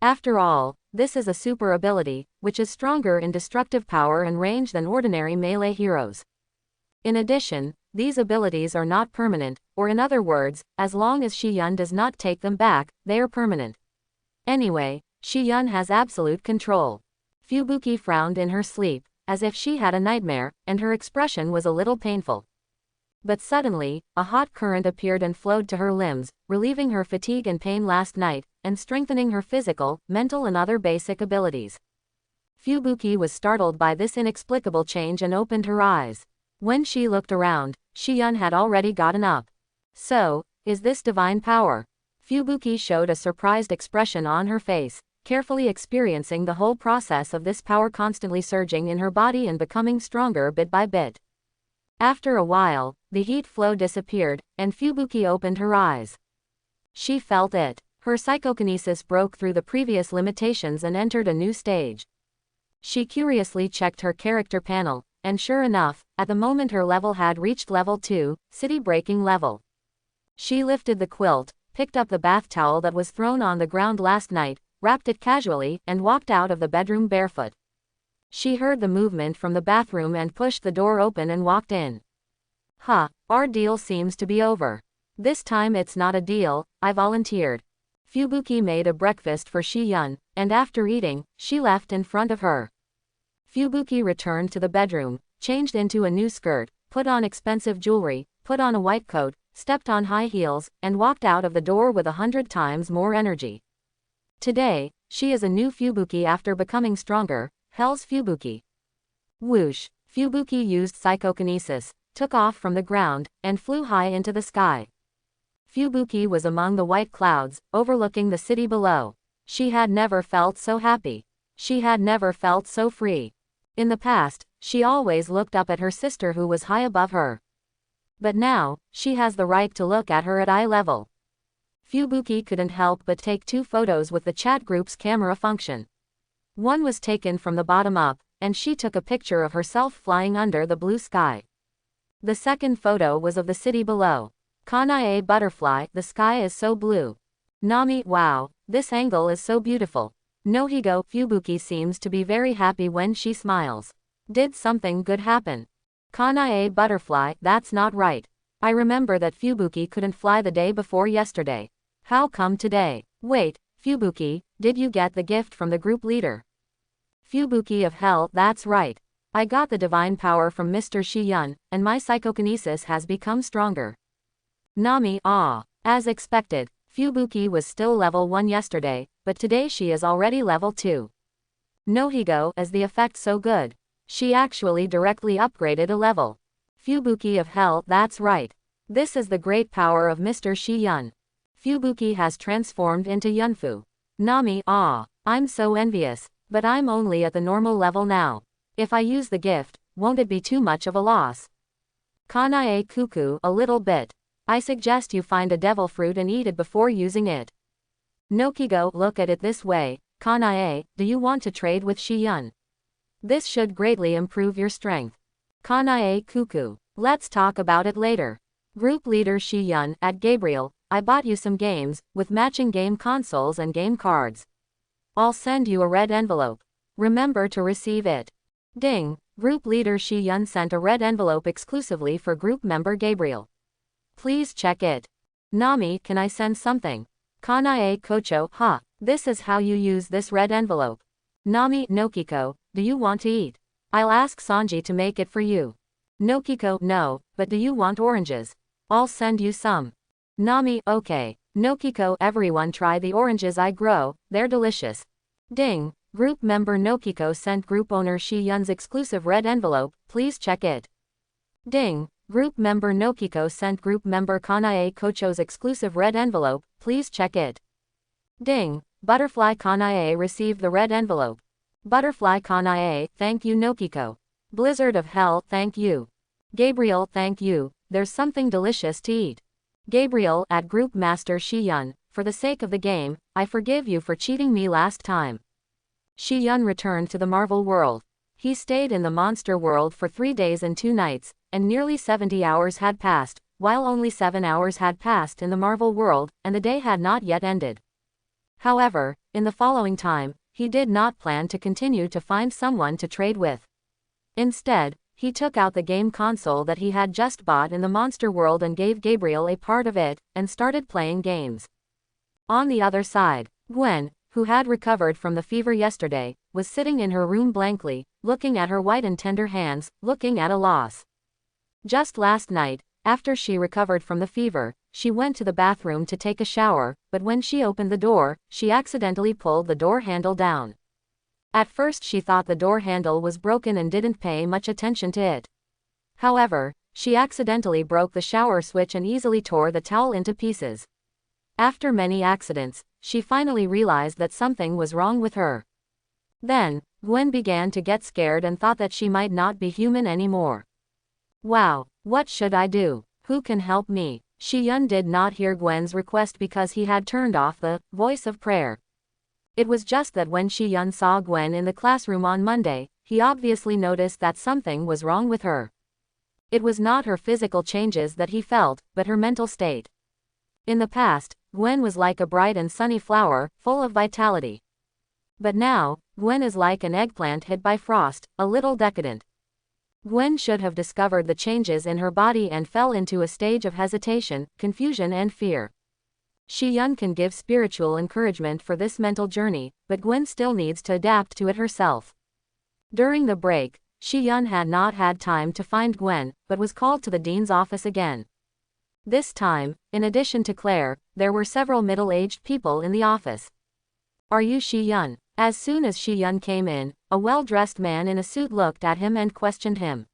After all, this is a super ability, which is stronger in destructive power and range than ordinary melee heroes. In addition, these abilities are not permanent, or in other words, as long as Shi-yun does not take them back, they are permanent. Anyway, Shi-yun has absolute control. Fubuki frowned in her sleep, as if she had a nightmare, and her expression was a little painful. But suddenly, a hot current appeared and flowed to her limbs, relieving her fatigue and pain last night, and strengthening her physical, mental and other basic abilities. Fubuki was startled by this inexplicable change and opened her eyes. When she looked around, Shi-yun had already gotten up. So, is this divine power? Fubuki showed a surprised expression on her face, carefully experiencing the whole process of this power constantly surging in her body and becoming stronger bit by bit. After a while, the heat flow disappeared, and Fubuki opened her eyes. She felt it. Her psychokinesis broke through the previous limitations and entered a new stage. She curiously checked her character panel, and sure enough, at the moment her level had reached level 2, city-breaking level. She lifted the quilt, picked up the bath towel that was thrown on the ground last night, wrapped it casually, and walked out of the bedroom barefoot. She heard the movement from the bathroom and pushed the door open and walked in. Our deal seems to be over. This time it's not a deal, I volunteered. Fubuki made a breakfast for Shi-yun, and after eating, she left in front of her. Fubuki returned to the bedroom, changed into a new skirt, put on expensive jewelry, put on a white coat, stepped on high heels, and walked out of the door with 100 times more energy. Today, she is a new Fubuki after becoming stronger, Hell's Fubuki. Whoosh! Fubuki used psychokinesis, took off from the ground, and flew high into the sky. Fubuki was among the white clouds, overlooking the city below. She had never felt so happy. She had never felt so free. In the past, she always looked up at her sister who was high above her. But now, she has the right to look at her at eye level. Fubuki couldn't help but take 2 photos with the chat group's camera function. One was taken from the bottom up, and she took a picture of herself flying under the blue sky. The second photo was of the city below. Kanae butterfly, the sky is so blue. Nami, wow, this angle is so beautiful. Nohigo, Fubuki seems to be very happy when she smiles. Did something good happen? Kanae butterfly, that's not right. I remember that Fubuki couldn't fly the day before yesterday. How come today? Wait, Fubuki, did you get the gift from the group leader? Fubuki of hell, that's right. I got the divine power from Mr. Shi-yun, and my psychokinesis has become stronger. Nami, as expected, Fubuki was still level 1 yesterday, but today she is already level 2. Nohigo, is the effect so good? She actually directly upgraded a level. Fubuki of hell, that's right. This is the great power of Mr. Shi-yun. Fubuki has transformed into Yunfu. Nami, I'm so envious, but I'm only at the normal level now. If I use the gift, won't it be too much of a loss? Kanae Cuckoo, a little bit. I suggest you find a devil fruit and eat it before using it. Nokigo, look at it this way, Kanae, do you want to trade with Shiyun? This should greatly improve your strength. Kanae Cuckoo, let's talk about it later. Group leader Shiyun, at Gabriel, I bought you some games, with matching game consoles and game cards. I'll send you a red envelope. Remember to receive it. Ding, group leader Shiyun sent a red envelope exclusively for group member Gabriel. Please check it. Nami, can I send something? Kanae Kocho, this is how you use this red envelope. Nami, Nokiko, do you want to eat? I'll ask Sanji to make it for you. Nokiko, no, but do you want oranges? I'll send you some. Nami, okay. Nokiko, everyone try the oranges I grow, they're delicious. Ding, group member Nokiko sent group owner Shiyun's exclusive red envelope, please check it. Ding, group member Nokiko sent group member Kanae Kocho's exclusive red envelope, please check it. Ding, butterfly Kanae received the red envelope. Butterfly Kanae, thank you Nokiko. Blizzard of hell, thank you. Gabriel, thank you, there's something delicious to eat. Gabriel, at Group Master Shiyun, for the sake of the game, I forgive you for cheating me last time. Shiyun returned to the Marvel world. He stayed in the monster world for 3 days and 2 nights, and nearly 70 hours had passed, while only 7 hours had passed in the Marvel world, and the day had not yet ended. However, in the following time, he did not plan to continue to find someone to trade with. Instead, he took out the game console that he had just bought in the monster world and gave Gabriel a part of it, and started playing games. On the other side, Gwen, who had recovered from the fever yesterday, was sitting in her room blankly, looking at her white and tender hands, looking at a loss. Just last night, after she recovered from the fever, she went to the bathroom to take a shower, but when she opened the door, she accidentally pulled the door handle down. At first she thought the door handle was broken and didn't pay much attention to it. However, she accidentally broke the shower switch and easily tore the towel into pieces. After many accidents, she finally realized that something was wrong with her. Then, Gwen began to get scared and thought that she might not be human anymore. Wow, what should I do? Who can help me? Shiyun did not hear Gwen's request because he had turned off the voice of prayer. It was just that when Shiyun saw Gwen in the classroom on Monday, he obviously noticed that something was wrong with her. It was not her physical changes that he felt, but her mental state. In the past, Gwen was like a bright and sunny flower, full of vitality. But now, Gwen is like an eggplant hit by frost, a little decadent. Gwen should have discovered the changes in her body and fell into a stage of hesitation, confusion and fear. Shiyun can give spiritual encouragement for this mental journey, but Gwen still needs to adapt to it herself. During the break, Shiyun had not had time to find Gwen, but was called to the dean's office again. This time, in addition to Claire, there were several middle-aged people in the office. Are you Shiyun? As soon as Shiyun came in, a well-dressed man in a suit looked at him and questioned him.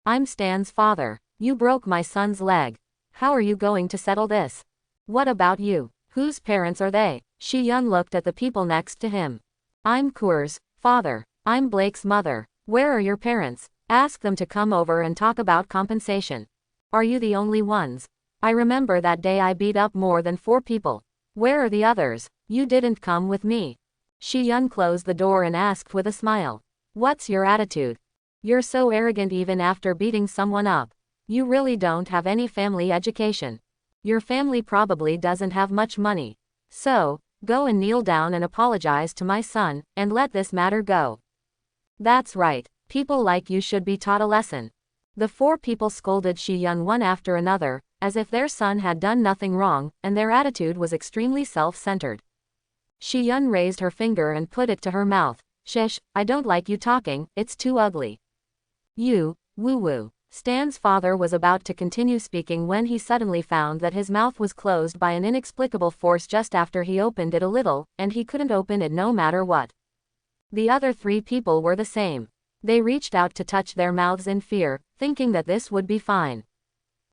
I'm Stan's father. You broke my son's leg. How are you going to settle this? What about you? Whose parents are they? Shiyun looked at the people next to him. I'm Kur's father. I'm Blake's mother. Where are your parents? Ask them to come over and talk about compensation. Are you the only ones? I remember that day I beat up more than 4 people. Where are the others? You didn't come with me. Shiyun closed the door and asked with a smile. What's your attitude? You're so arrogant even after beating someone up. You really don't have any family education. Your family probably doesn't have much money. So, go and kneel down and apologize to my son, and let this matter go. That's right, people like you should be taught a lesson. The 4 people scolded Shiyun one after another, as if their son had done nothing wrong, and their attitude was extremely self-centered. Shiyun raised her finger and put it to her mouth. Shish, I don't like you talking, it's too ugly. You, woo-woo. Stan's father was about to continue speaking when he suddenly found that his mouth was closed by an inexplicable force just after he opened it a little, and he couldn't open it no matter what. The other 3 people were the same. They reached out to touch their mouths in fear, thinking that this would be fine.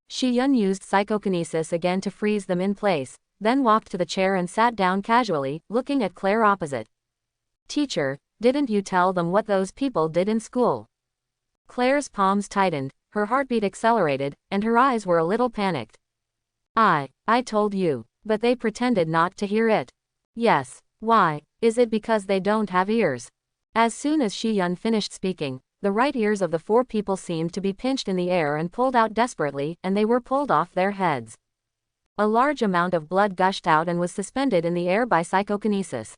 Shiyun used psychokinesis again to freeze them in place, then walked to the chair and sat down casually, looking at Claire opposite. Teacher, didn't you tell them what those people did in school? Claire's palms tightened, her heartbeat accelerated, and her eyes were a little panicked. I told you, but they pretended not to hear it. Yes, why, is it because they don't have ears? As soon as Shi-yun finished speaking, the right ears of the 4 people seemed to be pinched in the air and pulled out desperately, and they were pulled off their heads. A large amount of blood gushed out and was suspended in the air by psychokinesis.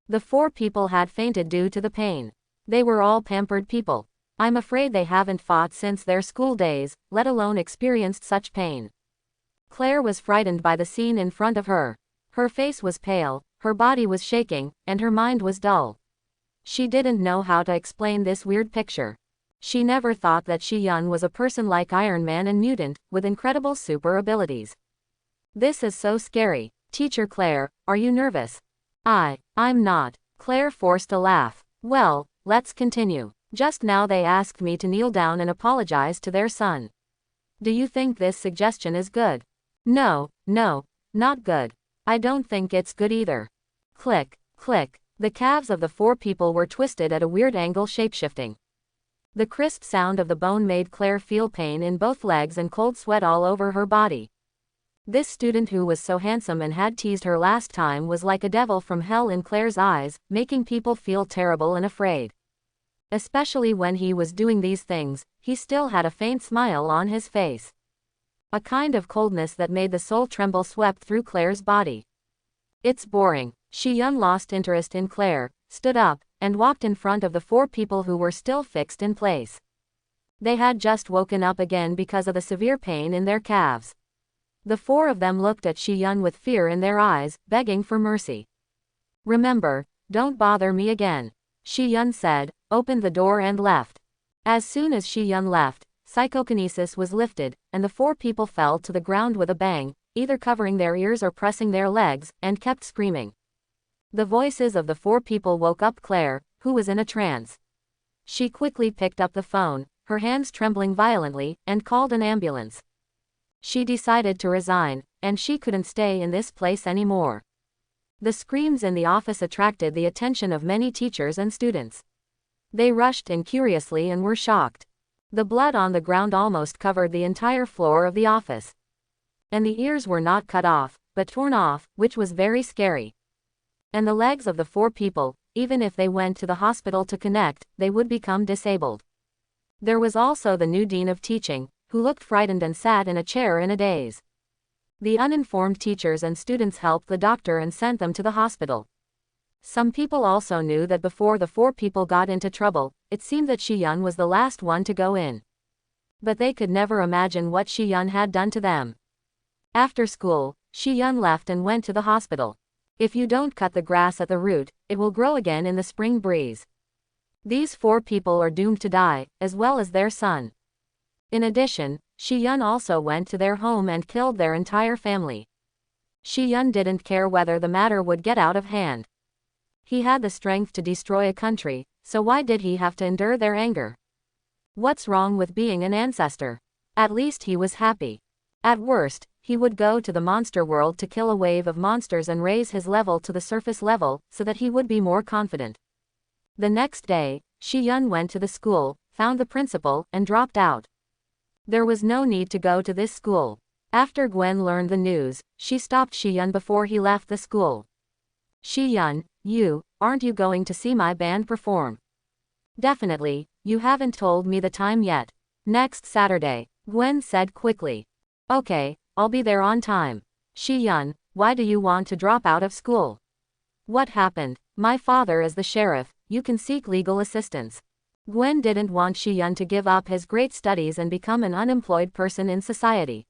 The 4 people had fainted due to the pain. They were all pampered people. I'm afraid they haven't fought since their school days, let alone experienced such pain. Claire was frightened by the scene in front of her. Her face was pale, her body was shaking, and her mind was dull. She didn't know how to explain this weird picture. She never thought that Shi-yun was a person like Iron Man and mutant, with incredible super abilities. This is so scary. Teacher Claire, are you nervous? I'm not. Claire forced a laugh. Well, let's continue. Just now they asked me to kneel down and apologize to their son. Do you think this suggestion is good? No, not good. I don't think it's good either. Click, click. The calves of the 4 people were twisted at a weird angle, shapeshifting. The crisp sound of the bone made Claire feel pain in both legs and cold sweat all over her body. This student who was so handsome and had teased her last time was like a devil from hell in Claire's eyes, making people feel terrible and afraid. Especially when he was doing these things, he still had a faint smile on his face. A kind of coldness that made the soul tremble swept through Claire's body. It's boring. Shi-yun lost interest in Claire, stood up, and walked in front of the 4 people who were still fixed in place. They had just woken up again because of the severe pain in their calves. The 4 of them looked at Shi-yun with fear in their eyes, begging for mercy. Remember, don't bother me again, Shi-yun said, opened the door and left. As soon as Shi-yun left, psychokinesis was lifted, and the 4 people fell to the ground with a bang, either covering their ears or pressing their legs, and kept screaming. The voices of the 4 people woke up Claire, who was in a trance. She quickly picked up the phone, her hands trembling violently, and called an ambulance. She decided to resign, and she couldn't stay in this place anymore. The screams in the office attracted the attention of many teachers and students. They rushed in curiously and were shocked. The blood on the ground almost covered the entire floor of the office. And the ears were not cut off, but torn off, which was very scary. And the legs of the 4 people, even if they went to the hospital to connect, they would become disabled. There was also the new dean of teaching, who looked frightened and sat in a chair in a daze. The uninformed teachers and students helped the doctor and sent them to the hospital. Some people also knew that before the 4 people got into trouble, it seemed that Shi-yun was the last one to go in. But they could never imagine what Shi-yun had done to them. After school, Shi-yun left and went to the hospital. If you don't cut the grass at the root, it will grow again in the spring breeze. These 4 people are doomed to die, as well as their son. In addition, Shi-yun also went to their home and killed their entire family. Shi-yun didn't care whether the matter would get out of hand. He had the strength to destroy a country, so why did he have to endure their anger? What's wrong with being an ancestor? At least he was happy. At worst, he would go to the monster world to kill a wave of monsters and raise his level to the surface level, so that he would be more confident. The next day, Shi-yun went to the school, found the principal, and dropped out. There was no need to go to this school. After Gwen learned the news, she stopped Shi-yun before he left the school. Shi-yun, aren't you going to see my band perform? Definitely, you haven't told me the time yet. Next Saturday, Gwen said quickly. Okay, I'll be there on time. Shi-yun, why do you want to drop out of school? What happened? My father is the sheriff, you can seek legal assistance. Gwen didn't want Shi-yun to give up his great studies and become an unemployed person in society.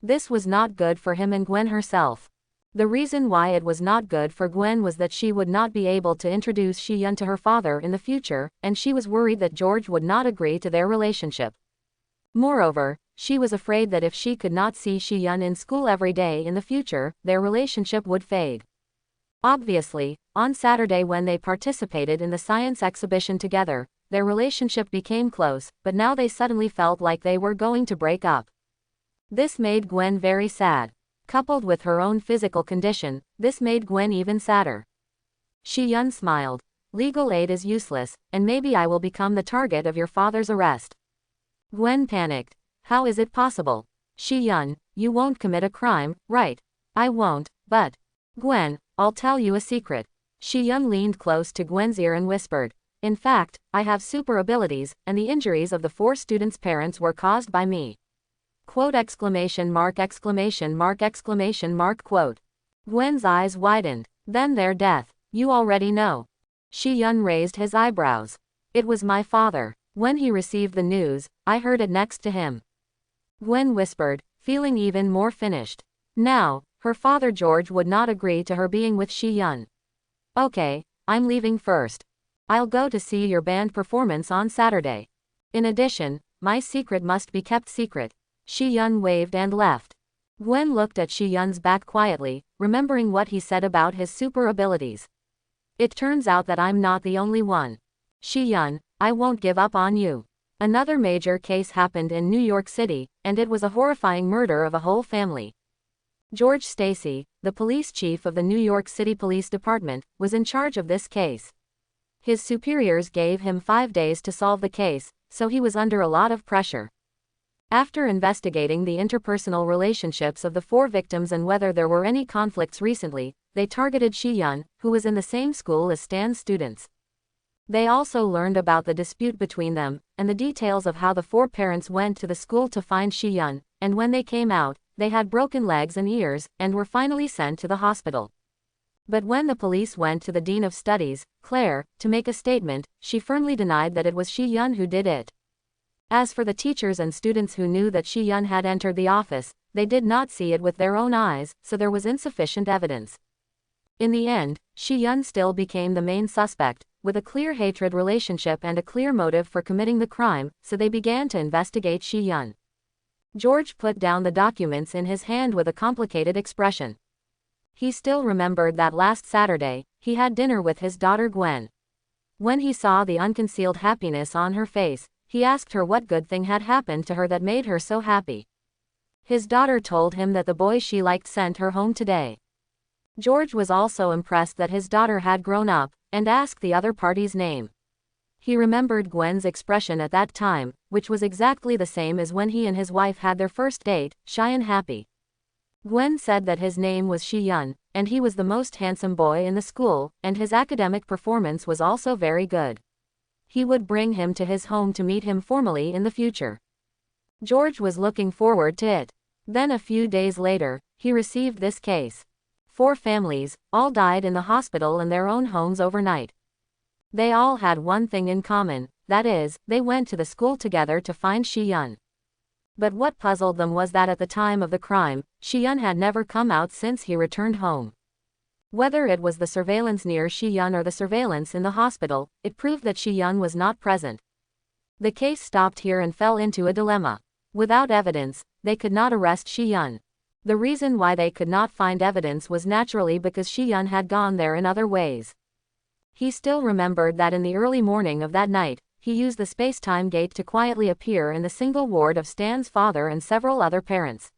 This was not good for him and Gwen herself. The reason why it was not good for Gwen was that she would not be able to introduce Shi-yun to her father in the future, and she was worried that George would not agree to their relationship. Moreover, she was afraid that if she could not see Shi-yun in school every day in the future, their relationship would fade. Obviously, on Saturday when they participated in the science exhibition together, their relationship became close, but now they suddenly felt like they were going to break up. This made Gwen very sad. Coupled with her own physical condition, this made Gwen even sadder. Shi-yun smiled. Legal aid is useless, and maybe I will become the target of your father's arrest. Gwen panicked. How is it possible? Shi-yun, you won't commit a crime, right? I won't, but... Gwen, I'll tell you a secret. Shi-yun leaned close to Gwen's ear and whispered. In fact, I have super abilities, and the injuries of the 4 students' parents were caused by me. Quote exclamation mark exclamation mark exclamation mark quote. Gwen's eyes widened. Then their death. You already know. Shi-yun raised his eyebrows. It was my father. When he received the news, I heard it next to him. Gwen whispered, feeling even more finished. Now, her father George would not agree to her being with Shi-yun. Okay, I'm leaving first. I'll go to see your band performance on Saturday. In addition, my secret must be kept secret. Shi-yun waved and left. Gwen looked at Shi-yun's back quietly, remembering what he said about his super abilities. It turns out that I'm not the only one. Shi-yun, I won't give up on you. Another major case happened in New York City, and it was a horrifying murder of a whole family. George Stacy, the police chief of the New York City Police Department, was in charge of this case. His superiors gave him 5 days to solve the case, so he was under a lot of pressure. After investigating the interpersonal relationships of the 4 victims and whether there were any conflicts recently, they targeted Shi-yun, who was in the same school as Stan's students. They also learned about the dispute between them, and the details of how the 4 parents went to the school to find Shi-yun, and when they came out, they had broken legs and ears, and were finally sent to the hospital. But when the police went to the Dean of Studies, Claire, to make a statement, she firmly denied that it was Shi-yun who did it. As for the teachers and students who knew that Shi-yun had entered the office, they did not see it with their own eyes, so there was insufficient evidence. In the end, Shi-yun still became the main suspect, with a clear hatred relationship and a clear motive for committing the crime, so they began to investigate Shi-yun. George put down the documents in his hand with a complicated expression. He still remembered that last Saturday, he had dinner with his daughter Gwen. When he saw the unconcealed happiness on her face, he asked her what good thing had happened to her that made her so happy. His daughter told him that the boy she liked sent her home today. George was also impressed that his daughter had grown up, and asked the other party's name. He remembered Gwen's expression at that time, which was exactly the same as when he and his wife had their first date, shy and happy. Gwen said that his name was Shi-yun, and he was the most handsome boy in the school, and his academic performance was also very good. He would bring him to his home to meet him formally in the future. George was looking forward to it. Then a few days later, he received this case. 4 families, all died in the hospital in their own homes overnight. They all had one thing in common, that is, they went to the school together to find Shi-yun. But what puzzled them was that at the time of the crime, Shi-yun had never come out since he returned home. Whether it was the surveillance near Shi-yun or the surveillance in the hospital, it proved that Shi-yun was not present. The case stopped here and fell into a dilemma. Without evidence, they could not arrest Shi-yun. The reason why they could not find evidence was naturally because Shi-yun had gone there in other ways. He still remembered that in the early morning of that night, he used the space-time gate to quietly appear in the single ward of Stan's father and several other parents.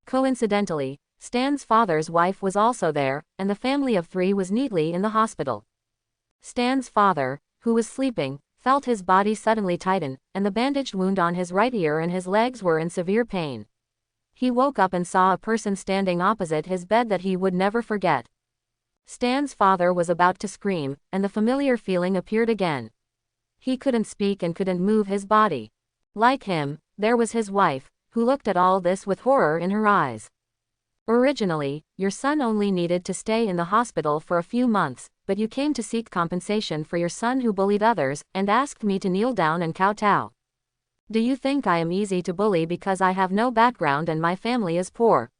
Coincidentally, Stan's father's wife was also there, and the family of 3 was neatly in the hospital. Stan's father, who was sleeping, felt his body suddenly tighten, and the bandaged wound on his right ear and his legs were in severe pain. He woke up and saw a person standing opposite his bed that he would never forget. Stan's father was about to scream, and the familiar feeling appeared again. He couldn't speak and couldn't move his body. Like him, there was his wife, who looked at all this with horror in her eyes. Originally, your son only needed to stay in the hospital for a few months, but you came to seek compensation for your son who bullied others, and asked me to kneel down and kowtow. Do you think I am easy to bully because I have no background and my family is poor?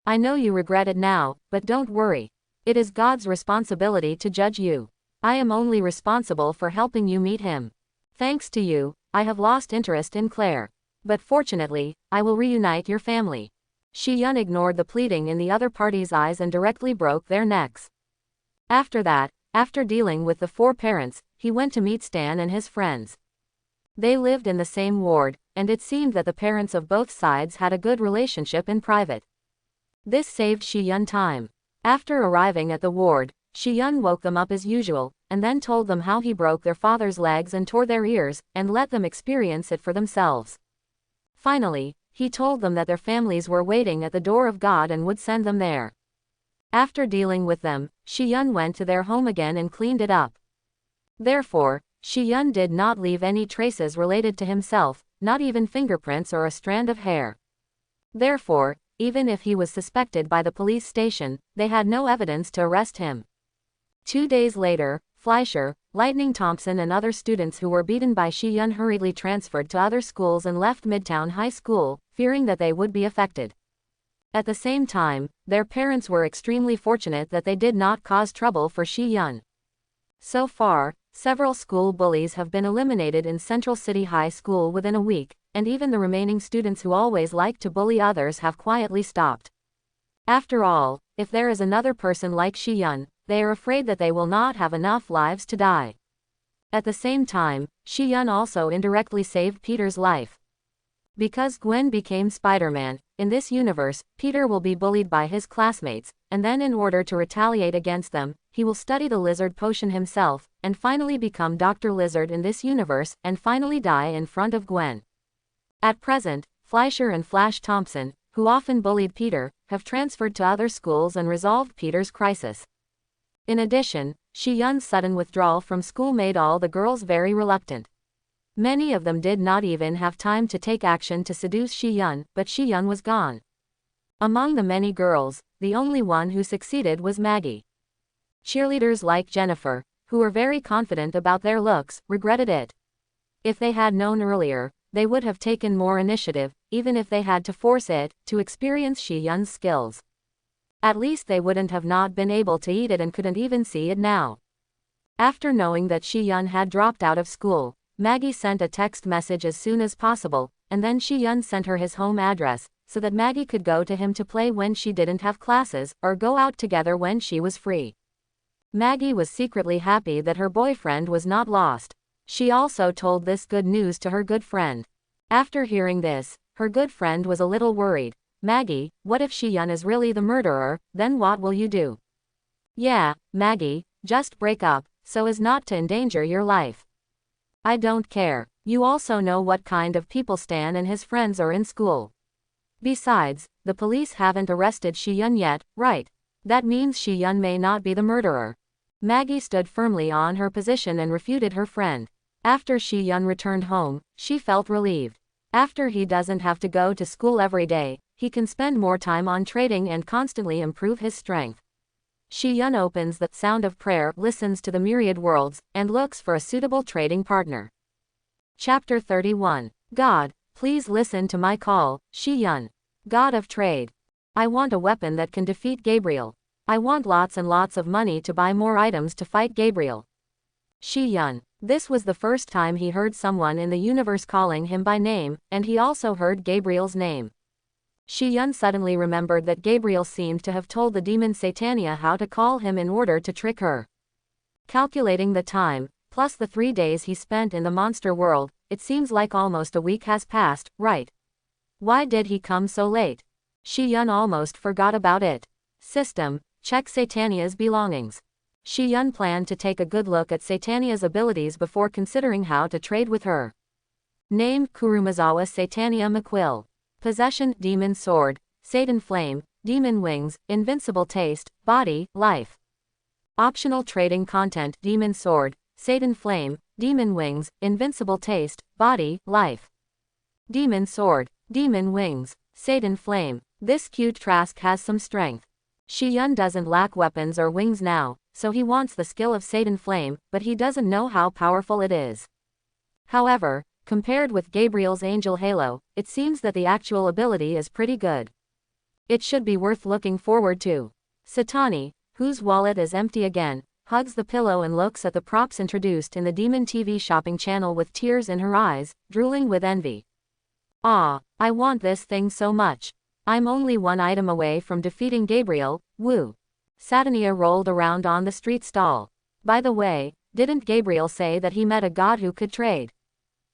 I know you regret it now, but don't worry. It is God's responsibility to judge you. I am only responsible for helping you meet him. Thanks to you, I have lost interest in Claire. But fortunately, I will reunite your family. Shi-yun ignored the pleading in the other party's eyes and directly broke their necks. After that, after dealing with the 4 parents, he went to meet Stan and his friends. They lived in the same ward, and it seemed that the parents of both sides had a good relationship in private. This saved Shi-yun time. After arriving at the ward, Shi-yun woke them up as usual, and then told them how he broke their father's legs and tore their ears, and let them experience it for themselves. Finally, he told them that their families were waiting at the door of God and would send them there. After dealing with them, Shi-yun went to their home again and cleaned it up. Therefore, Shi-yun did not leave any traces related to himself, not even fingerprints or a strand of hair. Therefore, even if he was suspected by the police station, they had no evidence to arrest him. 2 days later, Fleischer, Lightning Thompson and other students who were beaten by Shi-yun hurriedly transferred to other schools and left Midtown High School, fearing that they would be affected. At the same time, their parents were extremely fortunate that they did not cause trouble for Shi-yun. So far, several school bullies have been eliminated in Central City High School within a week, and even the remaining students who always like to bully others have quietly stopped. After all, if there is another person like Shi-yun, they are afraid that they will not have enough lives to die. At the same time, Shi-yun also indirectly saved Peter's life. Because Gwen became Spider-Man, in this universe, Peter will be bullied by his classmates, and then in order to retaliate against them, he will study the lizard potion himself, and finally become Dr. Lizard in this universe, and finally die in front of Gwen. At present, Fleischer and Flash Thompson, who often bullied Peter, have transferred to other schools and resolved Peter's crisis. In addition, Shi-yun's sudden withdrawal from school made all the girls very reluctant. Many of them did not even have time to take action to seduce Shi-yun, but Shi-yun was gone. Among the many girls, the only one who succeeded was Maggie. Cheerleaders like Jennifer, who were very confident about their looks, regretted it. If they had known earlier, they would have taken more initiative, even if they had to force it, to experience Shi-yun's skills. At least they wouldn't have not been able to eat it and couldn't even see it now. After knowing that Shi-yun had dropped out of school, Maggie sent a text message as soon as possible, and then Shi-yun sent her his home address, so that Maggie could go to him to play when she didn't have classes, or go out together when she was free. Maggie was secretly happy that her boyfriend was not lost. She also told this good news to her good friend. After hearing this, her good friend was a little worried. Maggie, what if Shi-yun is really the murderer, then what will you do? Yeah, Maggie, just break up, so as not to endanger your life. I don't care. You also know what kind of people Stan and his friends are in school. Besides, the police haven't arrested Shi-yun yet, right? That means Shi-yun may not be the murderer. Maggie stood firmly on her position and refuted her friend. After Shi-yun returned home, she felt relieved. After he doesn't have to go to school every day, he can spend more time on trading and constantly improve his strength. Shi-yun opens the Sound of Prayer, listens to the myriad worlds, and looks for a suitable trading partner. Chapter 31. God, please listen to my call, Shi-yun. God of trade. I want a weapon that can defeat Gabriel. I want lots and lots of money to buy more items to fight Gabriel. Shi-yun. This was the first time he heard someone in the universe calling him by name, and he also heard Gabriel's name. Shi-yun suddenly remembered that Gabriel seemed to have told the demon Satania how to call him in order to trick her. Calculating the time, plus the 3 days he spent in the monster world, it seems like almost a week has passed, right? Why did he come so late? Shi-yun almost forgot about it. System, check Satania's belongings. Shi-yun planned to take a good look at Satania's abilities before considering how to trade with her. Name, Kurumazawa Satania McQuill. Possession, Demon Sword, Satan Flame, Demon Wings, Invincible Taste, Body, Life. Optional trading content, Demon Sword, Satan Flame, Demon Wings, Invincible Taste, Body, Life. Demon Sword, Demon Wings, Satan Flame. This cute Trask has some strength. Shi-yun doesn't lack weapons or wings now, so he wants the skill of Satan Flame, but he doesn't know how powerful it is. However, compared with Gabriel's Angel Halo, it seems that the actual ability is pretty good. It should be worth looking forward to. Satani, whose wallet is empty again, hugs the pillow and looks at the props introduced in the Demon TV shopping channel with tears in her eyes, drooling with envy. Ah, I want this thing so much. I'm only one item away from defeating Gabriel, woo. Satania rolled around on the street stall. By the way, didn't Gabriel say that he met a god who could trade?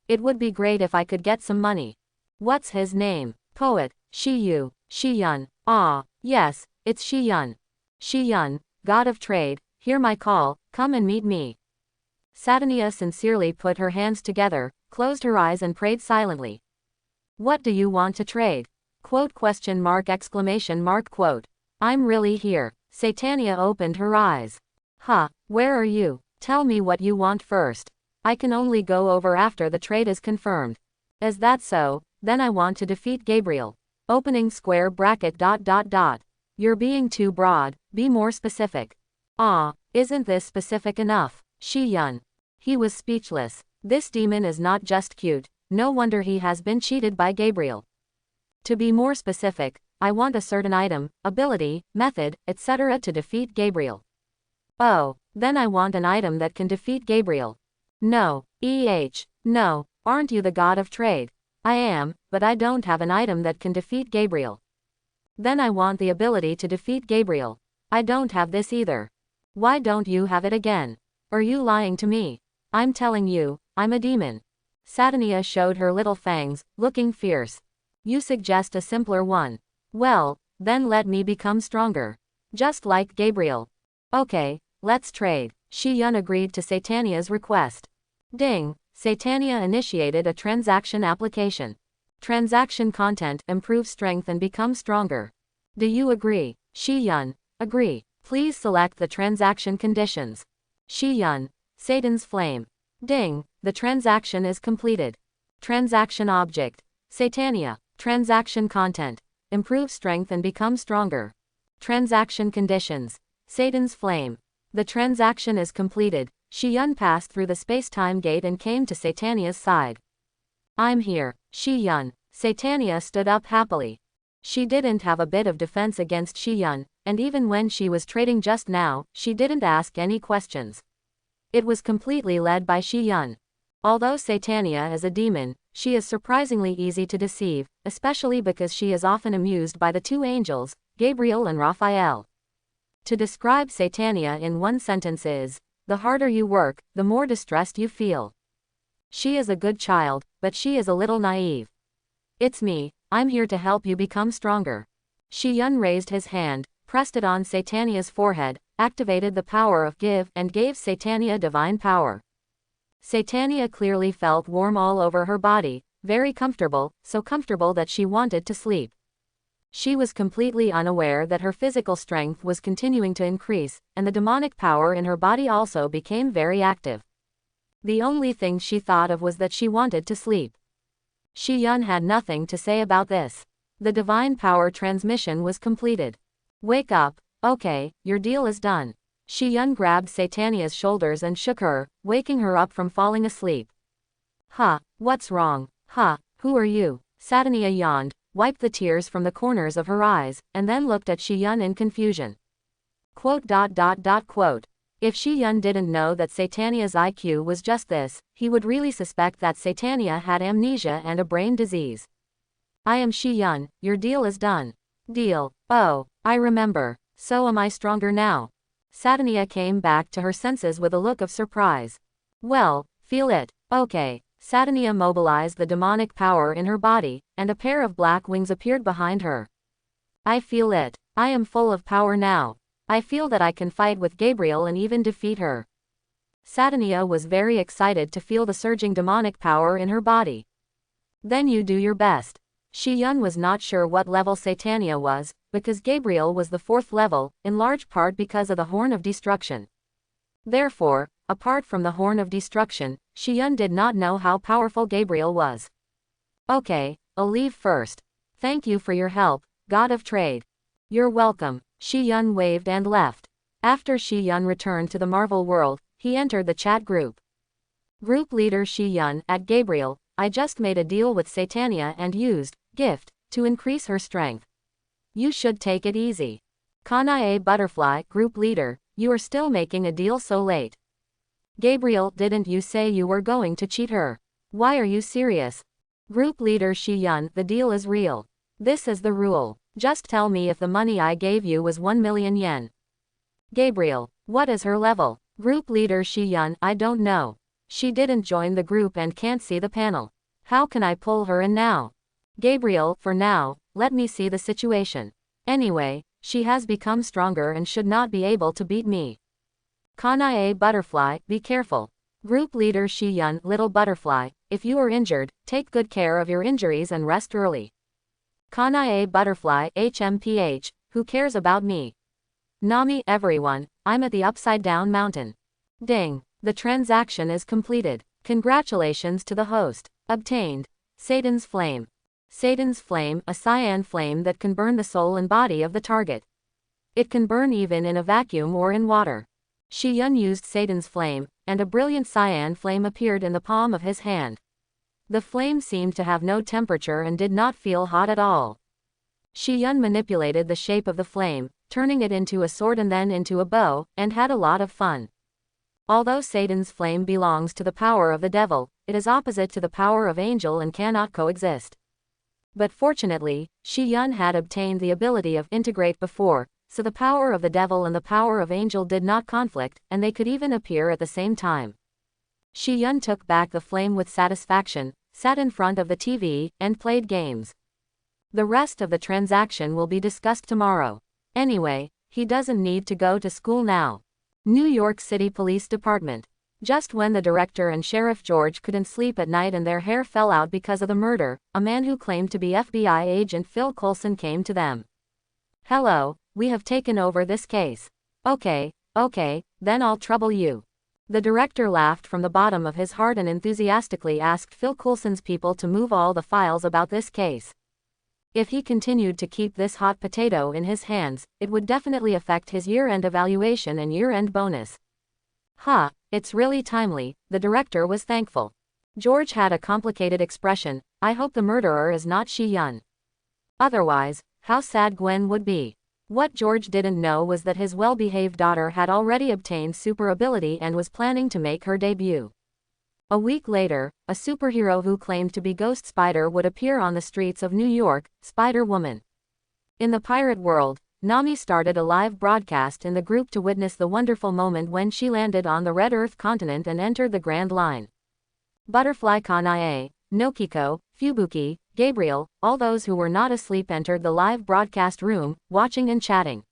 It would be great if I could get some money. What's his name? Poet, Shi-yun. Ah, Yes, it's Shi-yun. Shi-yun, god of trade, hear my call, come and meet me. Satania sincerely put her hands together, closed her eyes and prayed silently. What do you want to trade? Quote question mark exclamation mark quote. I'm really here. Satania opened her eyes. Huh, where are you? Tell me what you want first. I can only go over after the trade is confirmed. Is that so? Then I want to defeat Gabriel. Opening square bracket ... You're being too broad, be more specific. Isn't this specific enough? Shi-yun. He was speechless. This demon is not just cute, no wonder he has been cheated by Gabriel. To be more specific, I want a certain item, ability, method, etc. to defeat Gabriel. Oh, then I want an item that can defeat Gabriel. No, no, aren't you the god of trade? I am, but I don't have an item that can defeat Gabriel. Then I want the ability to defeat Gabriel. I don't have this either. Why don't you have it again? Are you lying to me? I'm telling you, I'm a demon. Satania showed her little fangs, looking fierce. You suggest a simpler one. Well, then let me become stronger. Just like Gabriel. Okay, let's trade. Shi-yun agreed to Satania's request. Ding, Satania initiated a transaction application. Transaction content, improve strength and become stronger. Do you agree? Shi-yun, agree. Please select the transaction conditions. Shi-yun, Satan's flame. Ding, the transaction is completed. Transaction object. Satania. Transaction content. Improve strength and become stronger. Transaction conditions. Satan's flame. The transaction is completed. Shi-yun passed through the space-time gate and came to Satania's side. I'm here, Shi-yun. Satania stood up happily. She didn't have a bit of defense against Shi-yun, and even when she was trading just now, she didn't ask any questions. It was completely led by Shi-yun. Although Satania is a demon, she is surprisingly easy to deceive, especially because she is often amused by the two angels, Gabriel and Raphael. To describe Satania in one sentence is, the harder you work, the more distressed you feel. She is a good child, but she is a little naive. It's me, I'm here to help you become stronger. Shi-yun raised his hand, pressed it on Satania's forehead, activated the power of give, and gave Satania divine power. Satania clearly felt warm all over her body, very comfortable, so comfortable that she wanted to sleep. She was completely unaware that her physical strength was continuing to increase, and the demonic power in her body also became very active. The only thing she thought of was that she wanted to sleep. Shi-yun had nothing to say about this. The divine power transmission was completed. Wake up, okay, your deal is done. Shi-yun grabbed Satania's shoulders and shook her, waking her up from falling asleep. What's wrong? Who are you? Satania yawned, wiped the tears from the corners of her eyes, and then looked at Shi-yun in confusion. Quote. If Shi-yun didn't know that Satania's IQ was just this, he would really suspect that Satania had amnesia and a brain disease. I am Shi-yun, your deal is done. Deal, oh, I remember, so am I stronger now? Satania came back to her senses with a look of surprise. Well, feel it, okay. Satania mobilized the demonic power in her body, and a pair of black wings appeared behind her. I feel it, I am full of power now. I feel that I can fight with Gabriel and even defeat her. Satania was very excited to feel the surging demonic power in her body. Then you do your best. Shi-yun was not sure what level Satania was, because Gabriel was the 4th level, in large part because of the Horn of Destruction. Therefore, apart from the Horn of Destruction, Shi-yun did not know how powerful Gabriel was. Okay, I'll leave first. Thank you for your help, God of Trade. You're welcome. Shi-yun waved and left. After Shi-yun returned to the Marvel world, he entered the chat group. Group leader Shi-yun, at Gabriel, I just made a deal with Satania and used, gift, to increase her strength. You should take it easy. Kanae Butterfly, group leader, you are still making a deal so late. Gabriel, didn't you say you were going to cheat her? Why are you serious? Group leader Shi-yun, the deal is real. This is the rule. Just tell me if the money I gave you was 1 million yen. Gabriel, what is her level? Group leader Shi-yun, I don't know. She didn't join the group and can't see the panel. How can I pull her in now? Gabriel, for now, let me see the situation. Anyway, she has become stronger and should not be able to beat me. Kanae Butterfly, be careful. Group leader Shiyun, little butterfly, if you are injured, take good care of your injuries and rest early. Kanae Butterfly, HMPH, who cares about me? Nami, everyone, I'm at the upside down mountain. Ding. The transaction is completed. Congratulations to the host. Obtained. Satan's Flame. Satan's Flame, a cyan flame that can burn the soul and body of the target. It can burn even in a vacuum or in water. Shiyun used Satan's Flame, and a brilliant cyan flame appeared in the palm of his hand. The flame seemed to have no temperature and did not feel hot at all. Shiyun manipulated the shape of the flame, turning it into a sword and then into a bow, and had a lot of fun. Although Satan's Flame belongs to the power of the devil, it is opposite to the power of angel and cannot coexist. But fortunately, Shiyun had obtained the ability of integrate before, so the power of the devil and the power of angel did not conflict, and they could even appear at the same time. Shiyun took back the flame with satisfaction, sat in front of the TV, and played games. The rest of the transaction will be discussed tomorrow. Anyway, he doesn't need to go to school now. New York City Police Department. Just when the director and Sheriff George couldn't sleep at night and their hair fell out because of the murder, a man who claimed to be FBI agent Phil Coulson came to them. Hello, we have taken over this case. Okay, then I'll trouble you. The director laughed from the bottom of his heart and enthusiastically asked Phil Coulson's people to move all the files about this case. If he continued to keep this hot potato in his hands, it would definitely affect his year-end evaluation and year-end bonus. It's really timely, the director was thankful. George had a complicated expression. I hope the murderer is not Shiyun. Otherwise, how sad Gwen would be. What George didn't know was that his well-behaved daughter had already obtained super ability and was planning to make her debut. A week later, a superhero who claimed to be Ghost Spider would appear on the streets of New York, Spider-Woman. In the pirate world, Nami started a live broadcast in the group to witness the wonderful moment when she landed on the Red Earth continent and entered the Grand Line. Butterfly Kanae, Nokiko, Fubuki, Gabriel, all those who were not asleep entered the live broadcast room, watching and chatting.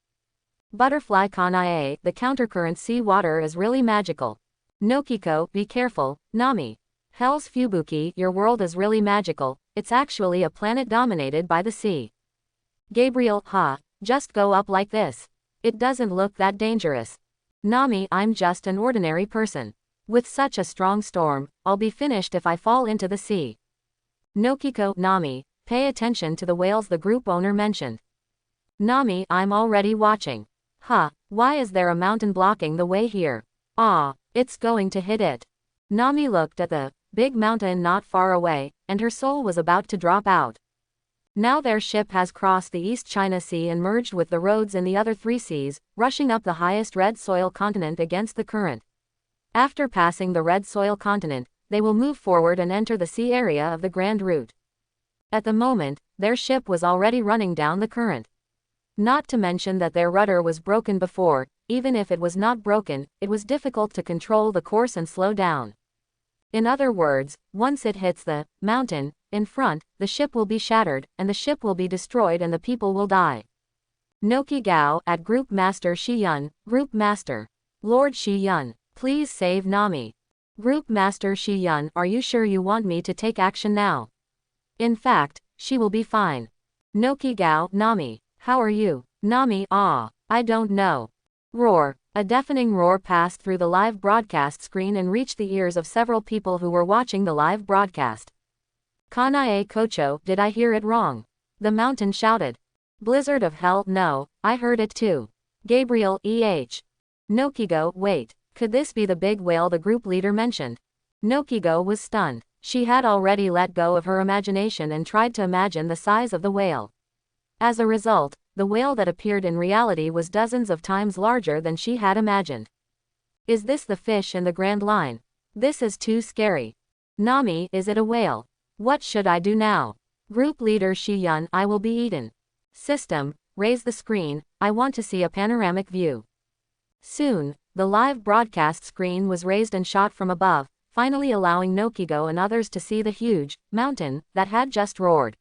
Butterfly Kanae, the countercurrent sea water is really magical. Nokiko, be careful, Nami. Hell's Fubuki, your world is really magical, it's actually a planet dominated by the sea. Gabriel, just go up like this. It doesn't look that dangerous. Nami, I'm just an ordinary person. With such a strong storm, I'll be finished if I fall into the sea. Nokiko, Nami, pay attention to the whales the group owner mentioned. Nami, I'm already watching. Why is there a mountain blocking the way here? It's going to hit it. Nami looked at the big mountain not far away, and her soul was about to drop out. Now their ship has crossed the East China Sea and merged with the roads in the other three seas, rushing up the highest red soil continent against the current. After passing the red soil continent, they will move forward and enter the sea area of the Grand Route. At the moment, their ship was already running down the current. Not to mention that their rudder was broken before. Even if it was not broken, it was difficult to control the course and slow down. In other words, once it hits the mountain in front, the ship will be shattered, and the ship will be destroyed and the people will die. Noki Gao, at Group Master Shiyun, Group Master. Lord Shiyun, please save Nami. Group Master Shiyun, are you sure you want me to take action now? In fact, she will be fine. Noki Gao, Nami, how are you? Nami, I don't know. Roar. A deafening roar passed through the live broadcast screen and reached the ears of several people who were watching the live broadcast. Kanae Kocho, did I hear it wrong? The mountain shouted. Blizzard of hell, no, I heard it too. Gabriel, Nokigo, wait, could this be the big whale the group leader mentioned? Nokigo was stunned. She had already let go of her imagination and tried to imagine the size of the whale. As a result, the whale that appeared in reality was dozens of times larger than she had imagined. Is this the fish in the Grand Line? This is too scary. Nami, is it a whale? What should I do now? Group leader Shiyun, I will be eaten. System, raise the screen, I want to see a panoramic view. Soon, the live broadcast screen was raised and shot from above, finally allowing Nokigo and others to see the huge mountain that had just roared.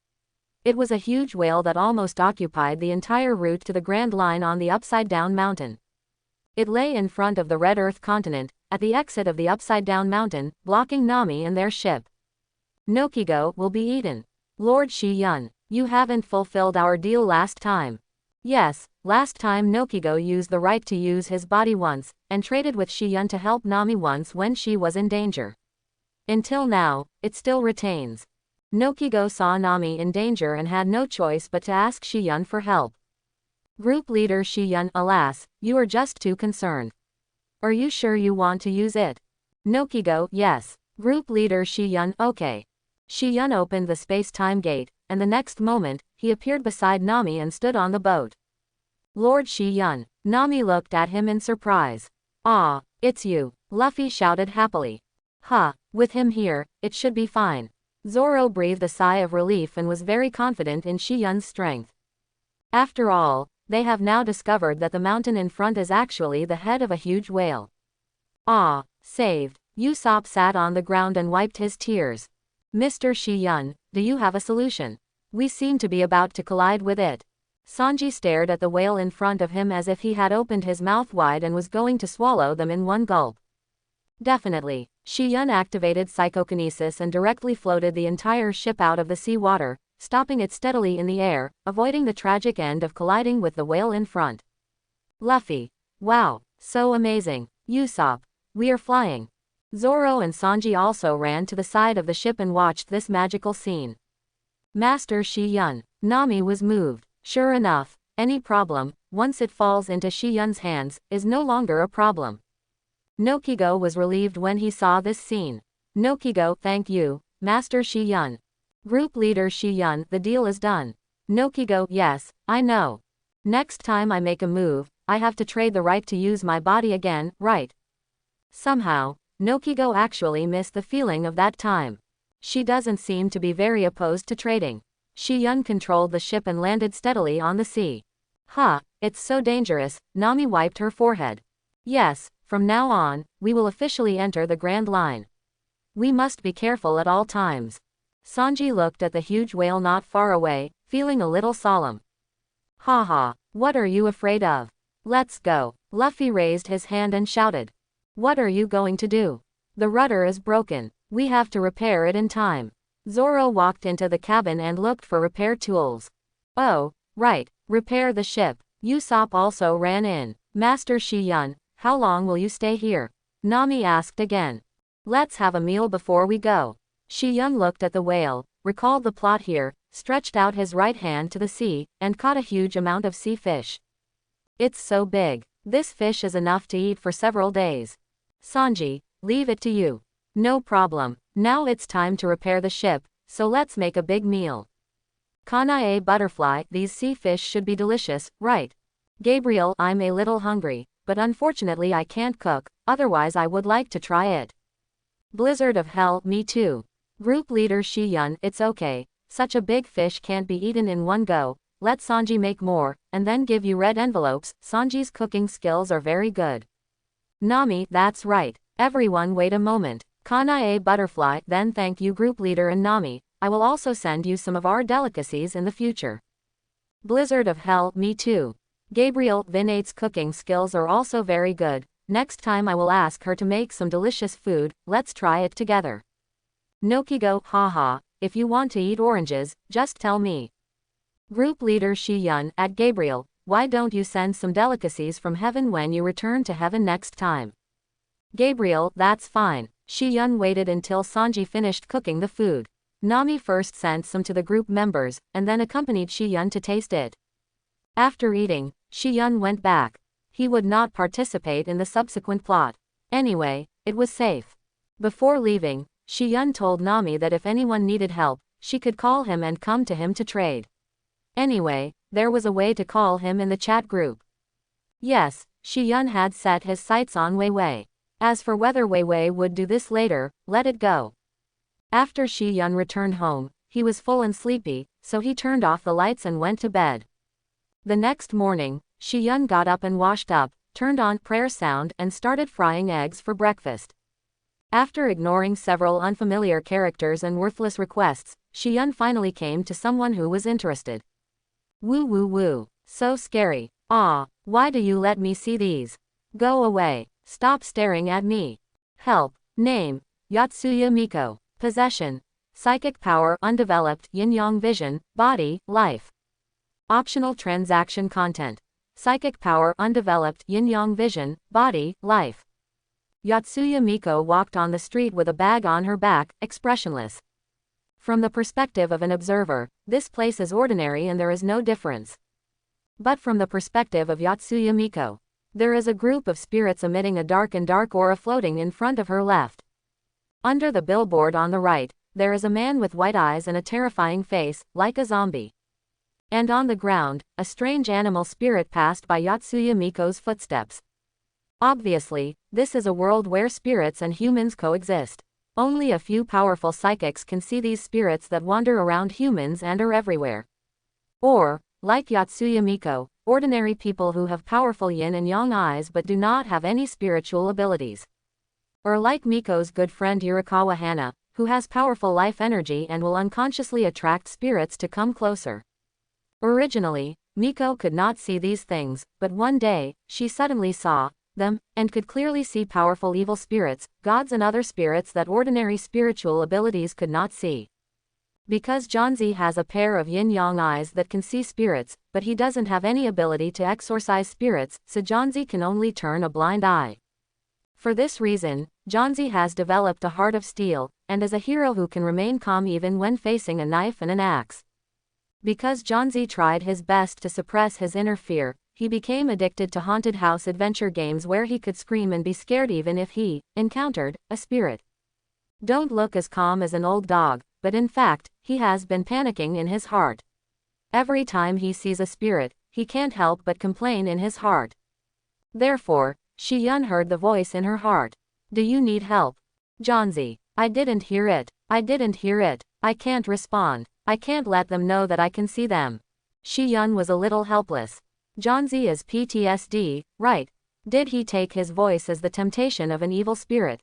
It was a huge whale that almost occupied the entire route to the Grand Line on the upside-down mountain. It lay in front of the Red Earth continent, at the exit of the upside-down mountain, blocking Nami and their ship. Nokigo will be eaten. Lord Shi-yun, you haven't fulfilled our deal last time. Yes, last time Nokigo used the right to use his body once, and traded with Shi-yun to help Nami once when she was in danger. Until now, it still retains. Nokigo saw Nami in danger and had no choice but to ask Shi-yun for help. Group leader Shi-yun, alas, you are just too concerned. Are you sure you want to use it? Nokigo, yes. Group leader Shi-yun, okay. Shi-yun opened the space-time gate, and the next moment, he appeared beside Nami and stood on the boat. Lord Shi-yun. Nami looked at him in surprise. Ah, it's you, Luffy shouted happily. Huh, with him here, it should be fine. Zoro breathed a sigh of relief and was very confident in Shi-yun's strength. After all, they have now discovered that the mountain in front is actually the head of a huge whale. Ah, saved. Usopp sat on the ground and wiped his tears. Mr. Shi-yun, do you have a solution? We seem to be about to collide with it. Sanji stared at the whale in front of him as if he had opened his mouth wide and was going to swallow them in one gulp. Definitely. Shi-yun activated psychokinesis and directly floated the entire ship out of the sea water, stopping it steadily in the air, avoiding the tragic end of colliding with the whale in front. Luffy. Wow, so amazing. Usopp. We are flying. Zoro and Sanji also ran to the side of the ship and watched this magical scene. Master Shi-yun. Nami was moved. Sure enough, any problem, once it falls into Shi-yun's hands, is no longer a problem. Nokigo was relieved when he saw this scene. Nokigo, thank you, Master Shi-yun. Group leader Shi-yun, the deal is done. Nokigo, yes, I know. Next time I make a move, I have to trade the right to use my body again, right? Somehow, Nokigo actually missed the feeling of that time. She doesn't seem to be very opposed to trading. Shi-yun controlled the ship and landed steadily on the sea. Huh, it's so dangerous, Nami wiped her forehead. Yes, from now on, we will officially enter the Grand Line. We must be careful at all times. Sanji looked at the huge whale not far away, feeling a little solemn. Haha, what are you afraid of? Let's go. Luffy raised his hand and shouted. What are you going to do? The rudder is broken. We have to repair it in time. Zoro walked into the cabin and looked for repair tools. Oh, right, repair the ship. Usopp also ran in. Master Shi-yun, how long will you stay here? Nami asked again. Let's have a meal before we go. Shi-yun looked at the whale, recalled the plot here, stretched out his right hand to the sea, and caught a huge amount of sea fish. It's so big. This fish is enough to eat for several days. Sanji, leave it to you. No problem. Now it's time to repair the ship, so let's make a big meal. Kanae butterfly, these sea fish should be delicious, right? Gabriel, I'm a little hungry, but unfortunately I can't cook, otherwise I would like to try it. Blizzard of hell, me too. Group leader Shi-yun, it's okay, such a big fish can't be eaten in one go, let Sanji make more, and then give you red envelopes. Sanji's cooking skills are very good. Nami, that's right. Everyone wait a moment. Kanae butterfly, then thank you group leader and Nami, I will also send you some of our delicacies in the future. Blizzard of hell, me too. Gabriel, Vinate's cooking skills are also very good, next time I will ask her to make some delicious food, let's try it together. Nokigo, haha, if you want to eat oranges, just tell me. Group leader Shi-yun, at Gabriel, why don't you send some delicacies from heaven when you return to heaven next time? Gabriel, that's fine. Shi-yun waited until Sanji finished cooking the food. Nami first sent some to the group members, and then accompanied Shi-yun to taste it. After eating, Shi-yun went back. He would not participate in the subsequent plot. Anyway, it was safe. Before leaving, Shi-yun told Nami that if anyone needed help, she could call him and come to him to trade. Anyway, there was a way to call him in the chat group. Yes, Shi-yun had set his sights on Wei Wei. As for whether Wei Wei would do this later, let it go. After Shi-yun returned home, he was full and sleepy, so he turned off the lights and went to bed. The next morning, Shi-yun got up and washed up, turned on prayer sound and started frying eggs for breakfast. After ignoring several unfamiliar characters and worthless requests, Shiyun finally came to someone who was interested. Woo woo woo. So scary. Ah, why do you let me see these? Go away. Stop staring at me. Help. Name. Yotsuya Miko. Possession. Psychic power, undeveloped, yin-yang vision, body, life. Optional transaction content. Psychic power, undeveloped, yin-yang vision, body, life. Yotsuya Miko walked on the street with a bag on her back, expressionless. From the perspective of an observer, this place is ordinary and there is no difference. But from the perspective of Yotsuya Miko, there is a group of spirits emitting a dark aura floating in front of her left. Under the billboard on the right, there is a man with white eyes and a terrifying face, like a zombie. And on the ground, a strange animal spirit passed by Yotsuya Miko's footsteps. Obviously, this is a world where spirits and humans coexist. Only a few powerful psychics can see these spirits that wander around humans and are everywhere. Or, like Yotsuya Miko, ordinary people who have powerful yin and yang eyes but do not have any spiritual abilities. Or like Miko's good friend Yurikawa Hana, who has powerful life energy and will unconsciously attract spirits to come closer. Originally, Miko could not see these things, but one day, she suddenly saw them, and could clearly see powerful evil spirits, gods and other spirits that ordinary spiritual abilities could not see. Because Janzi has a pair of yin-yang eyes that can see spirits, but he doesn't have any ability to exorcise spirits, so Janzi can only turn a blind eye. For this reason, Janzi has developed a heart of steel, and is a hero who can remain calm even when facing a knife and an axe. Because Janzi tried his best to suppress his inner fear, he became addicted to haunted house adventure games where he could scream and be scared even if he encountered a spirit. Don't look as calm as an old dog, but in fact, he has been panicking in his heart. Every time he sees a spirit, he can't help but complain in his heart. Therefore, Shiyun heard the voice in her heart. Do you need help? Janzi. I didn't hear it. I didn't hear it. I can't respond. I can't let them know that I can see them. Shiyun was a little helpless. Janzi is PTSD, right? Did he take his voice as the temptation of an evil spirit?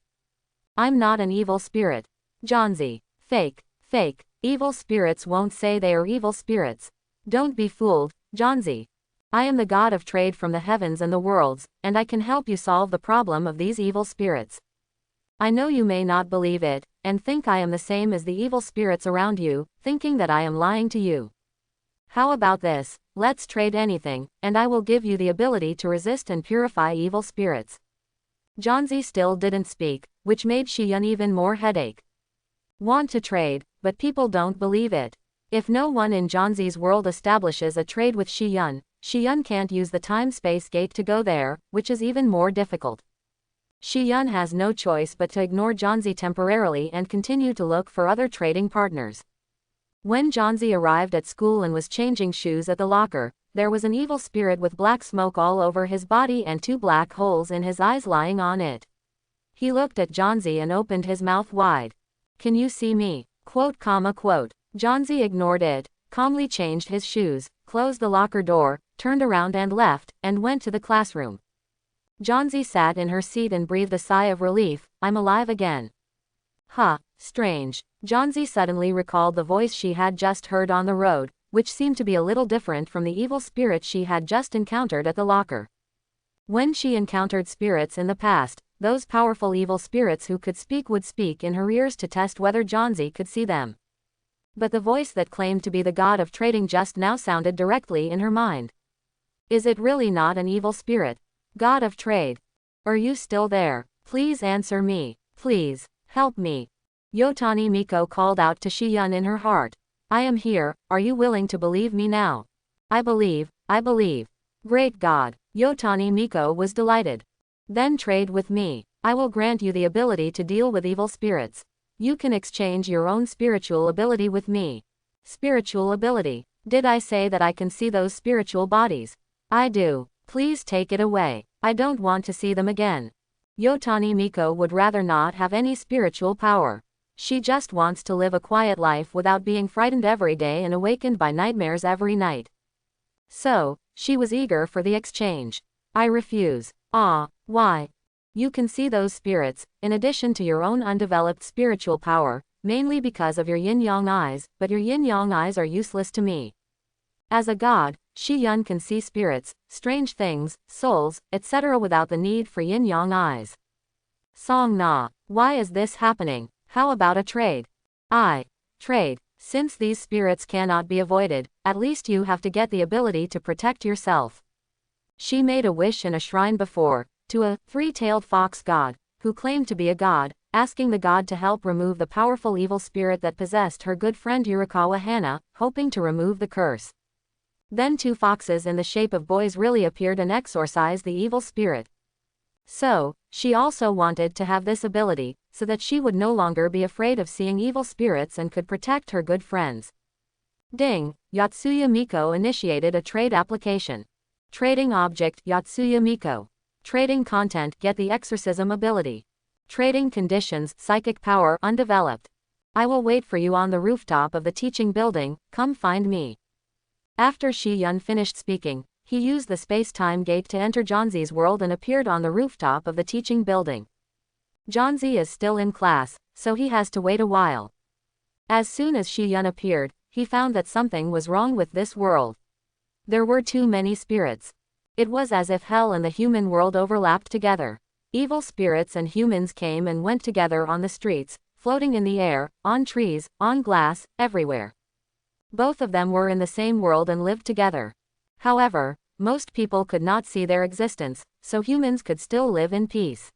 I'm not an evil spirit. Janzi. Fake. Fake. Evil spirits won't say they are evil spirits. Don't be fooled, Janzi. I am the god of trade from the heavens and the worlds, and I can help you solve the problem of these evil spirits. I know you may not believe it, and think I am the same as the evil spirits around you, thinking that I am lying to you. How about this? Let's trade anything, and I will give you the ability to resist and purify evil spirits. Janzi still didn't speak, which made Shiyun even more headache. Want to trade, but people don't believe it. If no one in Janzi's world establishes a trade with Shiyun, Shiyun can't use the time-space gate to go there, which is even more difficult. Shiyun has no choice but to ignore Janzi temporarily and continue to look for other trading partners. When Janzi arrived at school and was changing shoes at the locker, there was an evil spirit with black smoke all over his body and 2 black holes in his eyes lying on it. He looked at Janzi and opened his mouth wide. Can you see me? Quote. Janzi ignored it, calmly changed his shoes, closed the locker door, turned around and left, and went to the classroom. Janzi sat in her seat and breathed a sigh of relief. I'm alive again. Huh, strange. Janzi suddenly recalled the voice she had just heard on the road, which seemed to be a little different from the evil spirit she had just encountered at the locker. When she encountered spirits in the past, those powerful evil spirits who could speak would speak in her ears to test whether Janzi could see them. But the voice that claimed to be the god of trading just now sounded directly in her mind. Is it really not an evil spirit? God of trade. Are you still there? Please answer me. Please, help me. Yotani Miko called out to Shiyun in her heart. I am here, are you willing to believe me now? I believe. Great God. Yotani Miko was delighted. Then trade with me. I will grant you the ability to deal with evil spirits. You can exchange your own spiritual ability with me. Spiritual ability. Did I say that I can see those spiritual bodies? I do. Please take it away. I don't want to see them again. Yotani Miko would rather not have any spiritual power. She just wants to live a quiet life without being frightened every day and awakened by nightmares every night. So, she was eager for the exchange. I refuse. Ah, why? You can see those spirits, in addition to your own undeveloped spiritual power, mainly because of your yin-yang eyes, but your yin-yang eyes are useless to me. As a god, Shi Yun can see spirits, strange things, souls, etc. without the need for yin-yang eyes. Song Na. Why is this happening? How about a trade? Trade. Since these spirits cannot be avoided, at least you have to get the ability to protect yourself. She made a wish in a shrine before, to a three-tailed fox god, who claimed to be a god, asking the god to help remove the powerful evil spirit that possessed her good friend Yurikawa Hana, hoping to remove the curse. Then two foxes in the shape of boys really appeared and exorcised the evil spirit. So, she also wanted to have this ability, so that she would no longer be afraid of seeing evil spirits and could protect her good friends. Ding, Yotsuya Miko initiated a trade application. Trading object, Yotsuya Miko. Trading content, get the exorcism ability. Trading conditions, psychic power, undeveloped. I will wait for you on the rooftop of the teaching building, come find me. After Shi Yun finished speaking, he used the space-time gate to enter Janzi's world and appeared on the rooftop of the teaching building. Janzi is still in class, so he has to wait a while. As soon as Shi Yun appeared, he found that something was wrong with this world. There were too many spirits. It was as if hell and the human world overlapped together. Evil spirits and humans came and went together on the streets, floating in the air, on trees, on glass, everywhere. Both of them were in the same world and lived together. However, most people could not see their existence, so humans could still live in peace.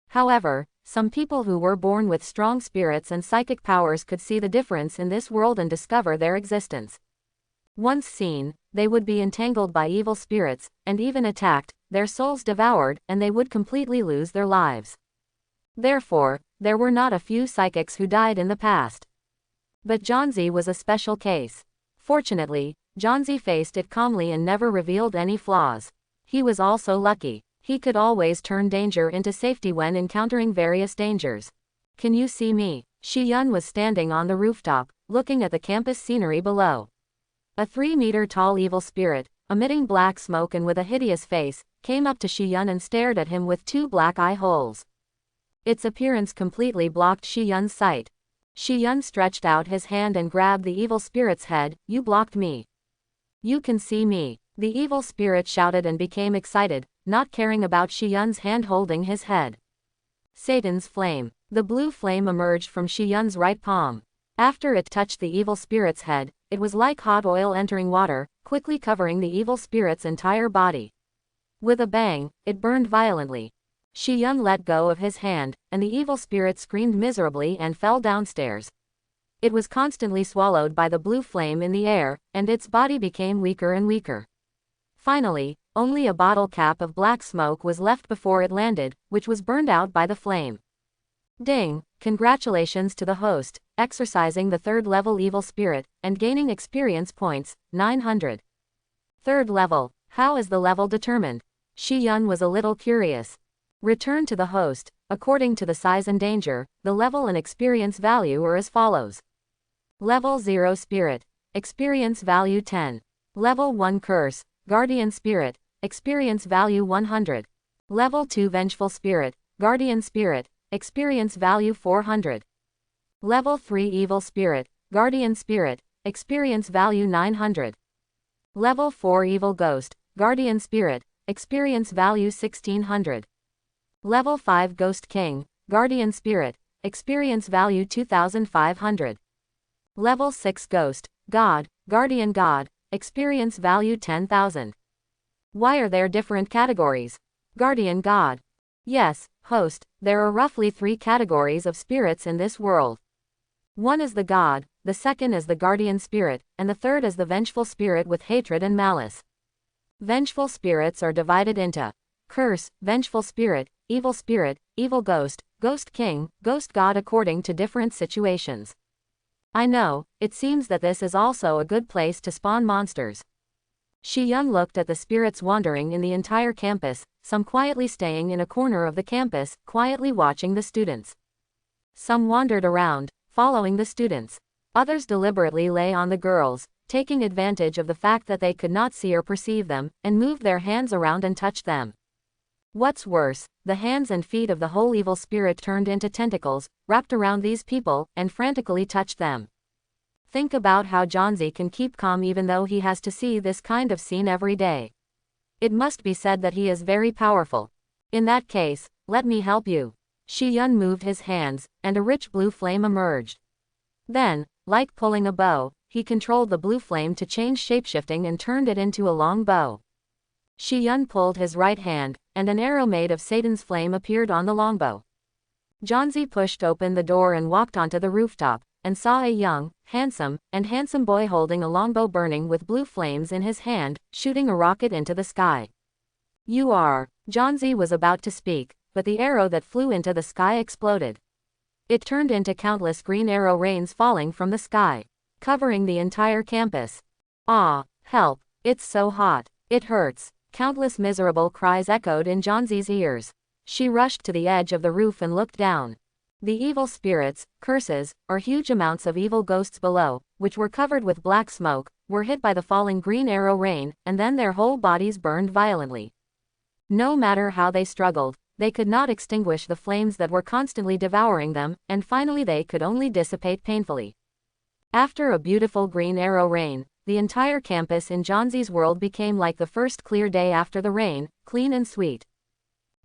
However, some people who were born with strong spirits and psychic powers could see the difference in this world and discover their existence. Once seen, they would be entangled by evil spirits, and even attacked, their souls devoured, and they would completely lose their lives. Therefore, there were not a few psychics who died in the past. But Janzi was a special case. Fortunately, Janzi faced it calmly and never revealed any flaws. He was also lucky. He could always turn danger into safety when encountering various dangers. Can you see me? Shi Yun was standing on the rooftop, looking at the campus scenery below. A 3-meter-tall evil spirit, emitting black smoke and with a hideous face, came up to Shi Yun and stared at him with 2 black eye holes. Its appearance completely blocked Shi Yun's sight. Shi Yun stretched out his hand and grabbed the evil spirit's head. You blocked me. You can see me. The evil spirit shouted and became excited, not caring about Shi Yun's hand holding his head. Satan's flame. The blue flame emerged from Shi Yun's right palm. After it touched the evil spirit's head, it was like hot oil entering water, quickly covering the evil spirit's entire body. With a bang, it burned violently. Shi Yun let go of his hand, and the evil spirit screamed miserably and fell downstairs. It was constantly swallowed by the blue flame in the air, and its body became weaker and weaker. Finally, only a bottle cap of black smoke was left before it landed, which was burned out by the flame. Ding! Congratulations to the host, exorcising the 3rd level evil spirit, and gaining experience points, 900. 3rd level. How is the level determined? Shi Yun was a little curious. Return to the host. According to the size and danger, the level and experience value are as follows. Level 0 Spirit. Experience value 10. Level 1 Curse, Guardian Spirit. Experience value 100. Level 2 Vengeful Spirit, Guardian Spirit. Experience value 400. Level 3 Evil Spirit, Guardian Spirit. Experience value 900. Level 4 Evil Ghost, Guardian Spirit. Experience value 1600. Level 5 Ghost King, Guardian Spirit. Experience value 2500. Level 6 Ghost, God, Guardian God. Experience value 10,000. Why are there different categories? Guardian God. Yes, host, there are roughly 3 categories of spirits in this world. One is the God, the second is the Guardian Spirit, and the third is the Vengeful Spirit with hatred and malice. Vengeful spirits are divided into Curse, Vengeful Spirit, Evil Ghost, Ghost King, Ghost God according to different situations. I know, it seems that this is also a good place to spawn monsters. Shi Yun looked at the spirits wandering in the entire campus, some quietly staying in a corner of the campus, quietly watching the students. Some wandered around, following the students. Others deliberately lay on the girls, taking advantage of the fact that they could not see or perceive them, and moved their hands around and touched them. What's worse, the hands and feet of the whole evil spirit turned into tentacles, wrapped around these people, and frantically touched them. Think about how Johnsy can keep calm even though he has to see this kind of scene every day. It must be said that he is very powerful. In that case, let me help you. Shi Yun moved his hands, and a rich blue flame emerged. Then, like pulling a bow, he controlled the blue flame to change shapeshifting and turned it into a long bow. Shi Yun pulled his right hand, and an arrow made of Satan's flame appeared on the longbow. Johnsy pushed open the door and walked onto the rooftop, and saw a young, handsome boy holding a longbow burning with blue flames in his hand, shooting a rocket into the sky. You are. Johnsy was about to speak, but the arrow that flew into the sky exploded. It turned into countless green arrow rains falling from the sky, covering the entire campus. Ah, help, it's so hot, it hurts. Countless miserable cries echoed in Johnsy's ears. She rushed to the edge of the roof and looked down. The evil spirits, curses, or huge amounts of evil ghosts below, which were covered with black smoke, were hit by the falling green arrow rain, and then their whole bodies burned violently. No matter how they struggled, they could not extinguish the flames that were constantly devouring them, and finally they could only dissipate painfully. After a beautiful green arrow rain, the entire campus in Johnsy's world became like the first clear day after the rain, clean and sweet.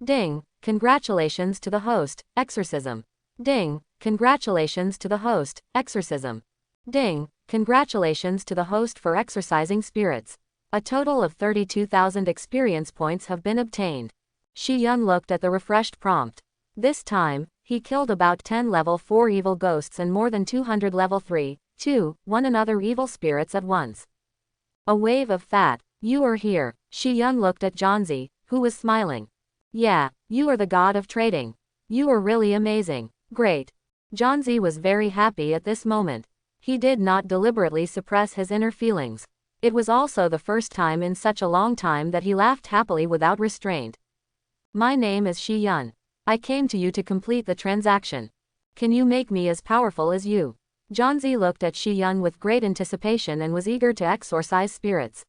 Ding! Congratulations to the host, exorcism. Ding! Congratulations to the host, exorcism. Ding! Congratulations to the host for exorcising spirits. A total of 32,000 experience points have been obtained. Shi Yun looked at the refreshed prompt. This time, he killed about 10 level 4 evil ghosts and more than 200 level 3, 2, 1 another evil spirits at once. A wave of fat. You are here. Shi Yun looked at Johnsy, who was smiling. Yeah, you are the god of trading. You are really amazing. Great. Johnsy was very happy at this moment. He did not deliberately suppress his inner feelings. It was also the first time in such a long time that he laughed happily without restraint. My name is Shi Yun. I came to you to complete the transaction. Can you make me as powerful as you? Johnsy looked at Shi Yun with great anticipation and was eager to exorcise spirits.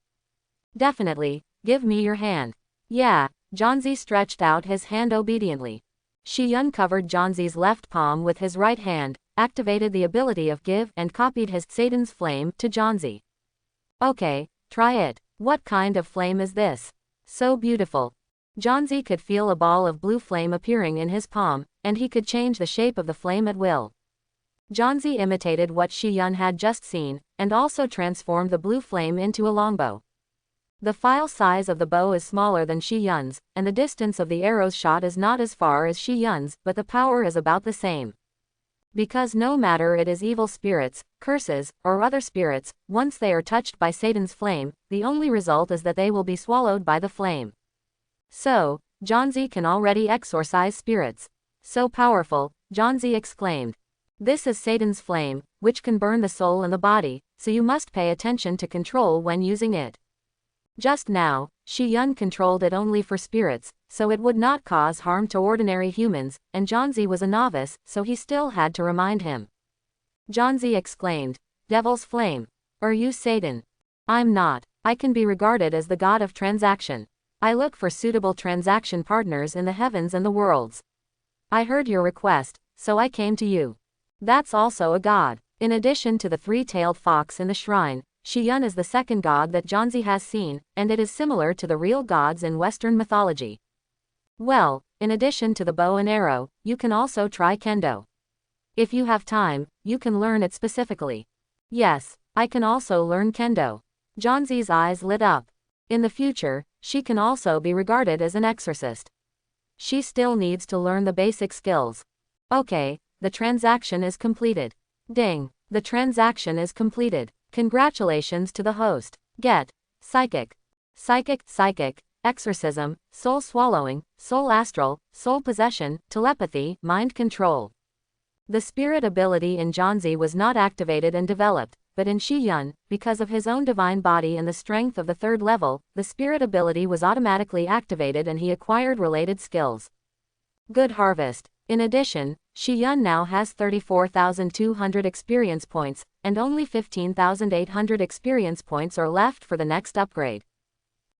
Definitely, give me your hand. Yeah, Johnsy stretched out his hand obediently. Shi Yun covered Johnsy's left palm with his right hand, activated the ability of Give, and copied his Satan's flame to Johnsy. Okay, try it. What kind of flame is this? So beautiful. Johnsy could feel a ball of blue flame appearing in his palm, and he could change the shape of the flame at will. Johnsy imitated what Shi Yun had just seen, and also transformed the blue flame into a longbow. The file size of the bow is smaller than Shi Yun's, and the distance of the arrow's shot is not as far as Shi Yun's, but the power is about the same. Because no matter it is evil spirits, curses, or other spirits, once they are touched by Satan's flame, the only result is that they will be swallowed by the flame. So, Johnsy can already exorcise spirits. So powerful, Johnsy exclaimed. This is Satan's flame, which can burn the soul and the body, so you must pay attention to control when using it. Just now, Shi Yun controlled it only for spirits, so it would not cause harm to ordinary humans, and Johnsy was a novice, so he still had to remind him. Johnsy exclaimed, Devil's flame. Are you Satan? I'm not. I can be regarded as the god of transaction. I look for suitable transaction partners in the heavens and the worlds. I heard your request, so I came to you. That's also a god. In addition to the three-tailed fox in the shrine, Shi Yun is the second god that Johnsy has seen, and it is similar to the real gods in Western mythology. Well, in addition to the bow and arrow, you can also try kendo. If you have time, you can learn it specifically. Yes, I can also learn kendo. Johnsy's eyes lit up. In the future, she can also be regarded as an exorcist. She still needs to learn the basic skills. Okay, the transaction is completed. Ding, the transaction is completed. Congratulations to the host. Get. Psychic. Psychic, exorcism, soul swallowing, soul astral, soul possession, telepathy, mind control. The spirit ability in Johnsy was not activated and developed, but in Shi Yun, because of his own divine body and the strength of the third level, the spirit ability was automatically activated and he acquired related skills. Good harvest. In addition, Shi Yun now has 34,200 experience points, and only 15,800 experience points are left for the next upgrade.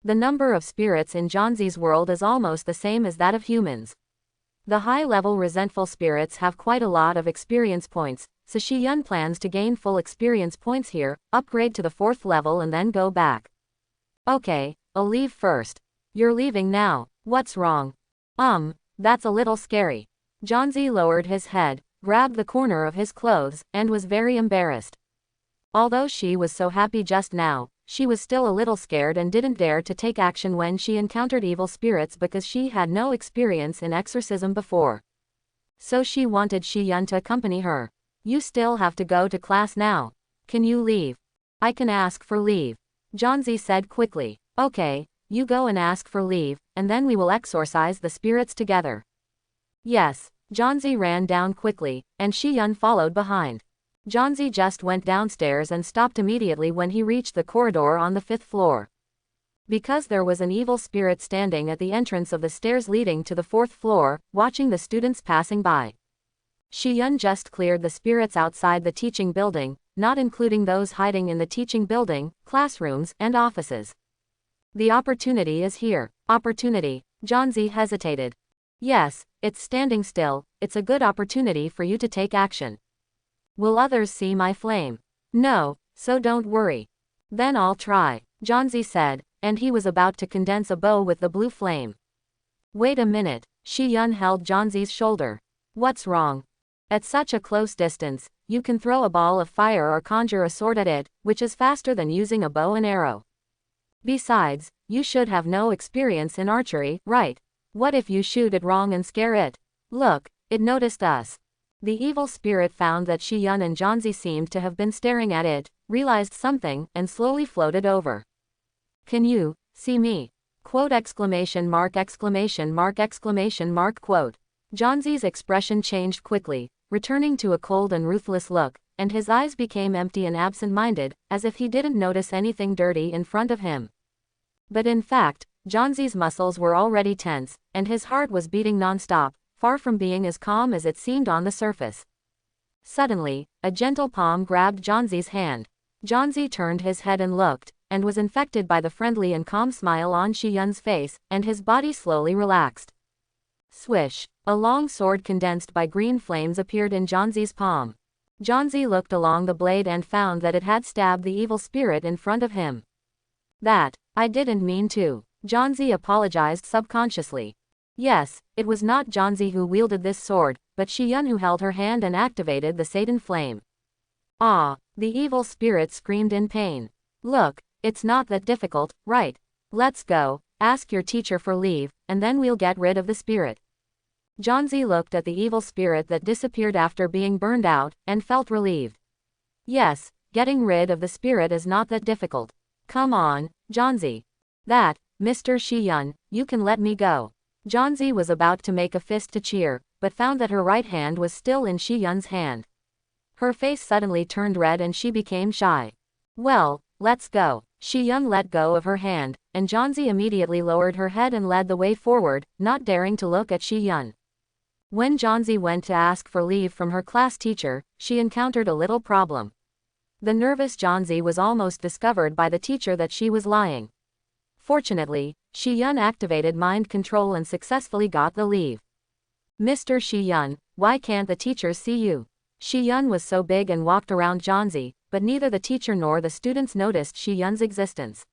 The number of spirits in Johnsie's world is almost the same as that of humans. The high-level resentful spirits have quite a lot of experience points, so Shi-yun plans to gain full experience points here, upgrade to the 4th level and then go back. Okay, I'll leave first. You're leaving now. What's wrong? That's a little scary. Johnsy lowered his head, grabbed the corner of his clothes, and was very embarrassed. Although she was so happy just now, she was still a little scared and didn't dare to take action when she encountered evil spirits because she had no experience in exorcism before. So she wanted Shi-yun to accompany her. You still have to go to class now. Can you leave? I can ask for leave. Johnsy said quickly. Okay, you go and ask for leave, and then we will exorcise the spirits together. Yes. Johnsy ran down quickly, and Shi-yun followed behind. Johnsy just went downstairs and stopped immediately when he reached the corridor on the 5th floor. Because there was an evil spirit standing at the entrance of the stairs leading to the 4th floor, watching the students passing by. Shi-yun just cleared the spirits outside the teaching building, not including those hiding in the teaching building, classrooms, and offices. The opportunity is here. Opportunity. Johnsy hesitated. Yes, it's standing still, it's a good opportunity for you to take action. Will others see my flame? No, so don't worry. Then I'll try, Johnsy said, and he was about to condense a bow with the blue flame. Wait a minute, Shi-yun held Johnsy's shoulder. What's wrong? At such a close distance, you can throw a ball of fire or conjure a sword at it, which is faster than using a bow and arrow. Besides, you should have no experience in archery, right? What if you shoot it wrong and scare it? Look, it noticed us. The evil spirit found that Shi-yun and Johnsy seemed to have been staring at it, realized something, and slowly floated over. Can you see me? Quote exclamation mark exclamation mark exclamation mark quote. Johnsy's expression changed quickly, returning to a cold and ruthless look, and his eyes became empty and absent-minded, as if he didn't notice anything dirty in front of him. But in fact, Johnsy's muscles were already tense, and his heart was beating non-stop, far from being as calm as it seemed on the surface. Suddenly, a gentle palm grabbed Johnsy's hand. Johnsy turned his head and looked, and was infected by the friendly and calm smile on Shi-yun's face, and his body slowly relaxed. Swish! A long sword condensed by green flames appeared in Johnsy's palm. Johnsy looked along the blade and found that it had stabbed the evil spirit in front of him. I didn't mean to. Johnsy apologized subconsciously. Yes, it was not Johnsy who wielded this sword, but Shi-yun who held her hand and activated the Satan flame. Ah! The evil spirit screamed in pain. Look, it's not that difficult, right? Let's go, ask your teacher for leave, and then we'll get rid of the spirit. Johnsy looked at the evil spirit that disappeared after being burned out, and felt relieved. Yes, getting rid of the spirit is not that difficult. Come on, Johnsy. Mr. Shi-yun, you can let me go. Johnsy was about to make a fist to cheer, but found that her right hand was still in Shi-yun's hand. Her face suddenly turned red and she became shy. Well, let's go. Shi-yun let go of her hand, and Johnsy immediately lowered her head and led the way forward, not daring to look at Shi-yun. When Johnsy went to ask for leave from her class teacher, she encountered a little problem. The nervous Johnsy was almost discovered by the teacher that she was lying. Fortunately, Shi-yun activated mind control and successfully got the leave. Mr. Shi-yun, why can't the teachers see you? Shi-yun was so big and walked around Johnsy, but neither the teacher nor the students noticed Shi-yun's existence.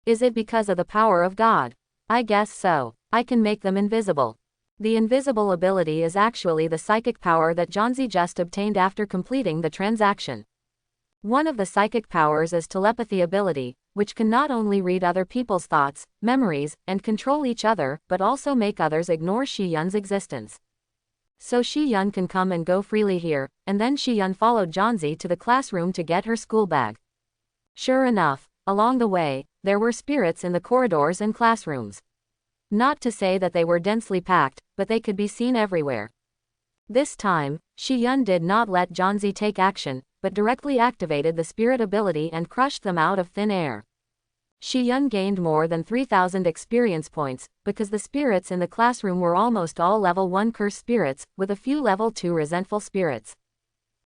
Is it because of the power of God? I guess so. I can make them invisible. The invisible ability is actually the psychic power that Johnsy just obtained after completing the transaction. One of the psychic powers is telepathy ability, which can not only read other people's thoughts, memories, and control each other, but also make others ignore Shi-yun's existence. So Shi-yun can come and go freely here, and then Shi-yun followed Johnsy to the classroom to get her school bag. Sure enough, along the way, there were spirits in the corridors and classrooms. Not to say that they were densely packed, but they could be seen everywhere. This time, Shi-yun did not let Johnsy take action, but directly activated the spirit ability and crushed them out of thin air. Shi-yun gained more than 3,000 experience points, because the spirits in the classroom were almost all level 1 curse spirits, with a few level 2 resentful spirits.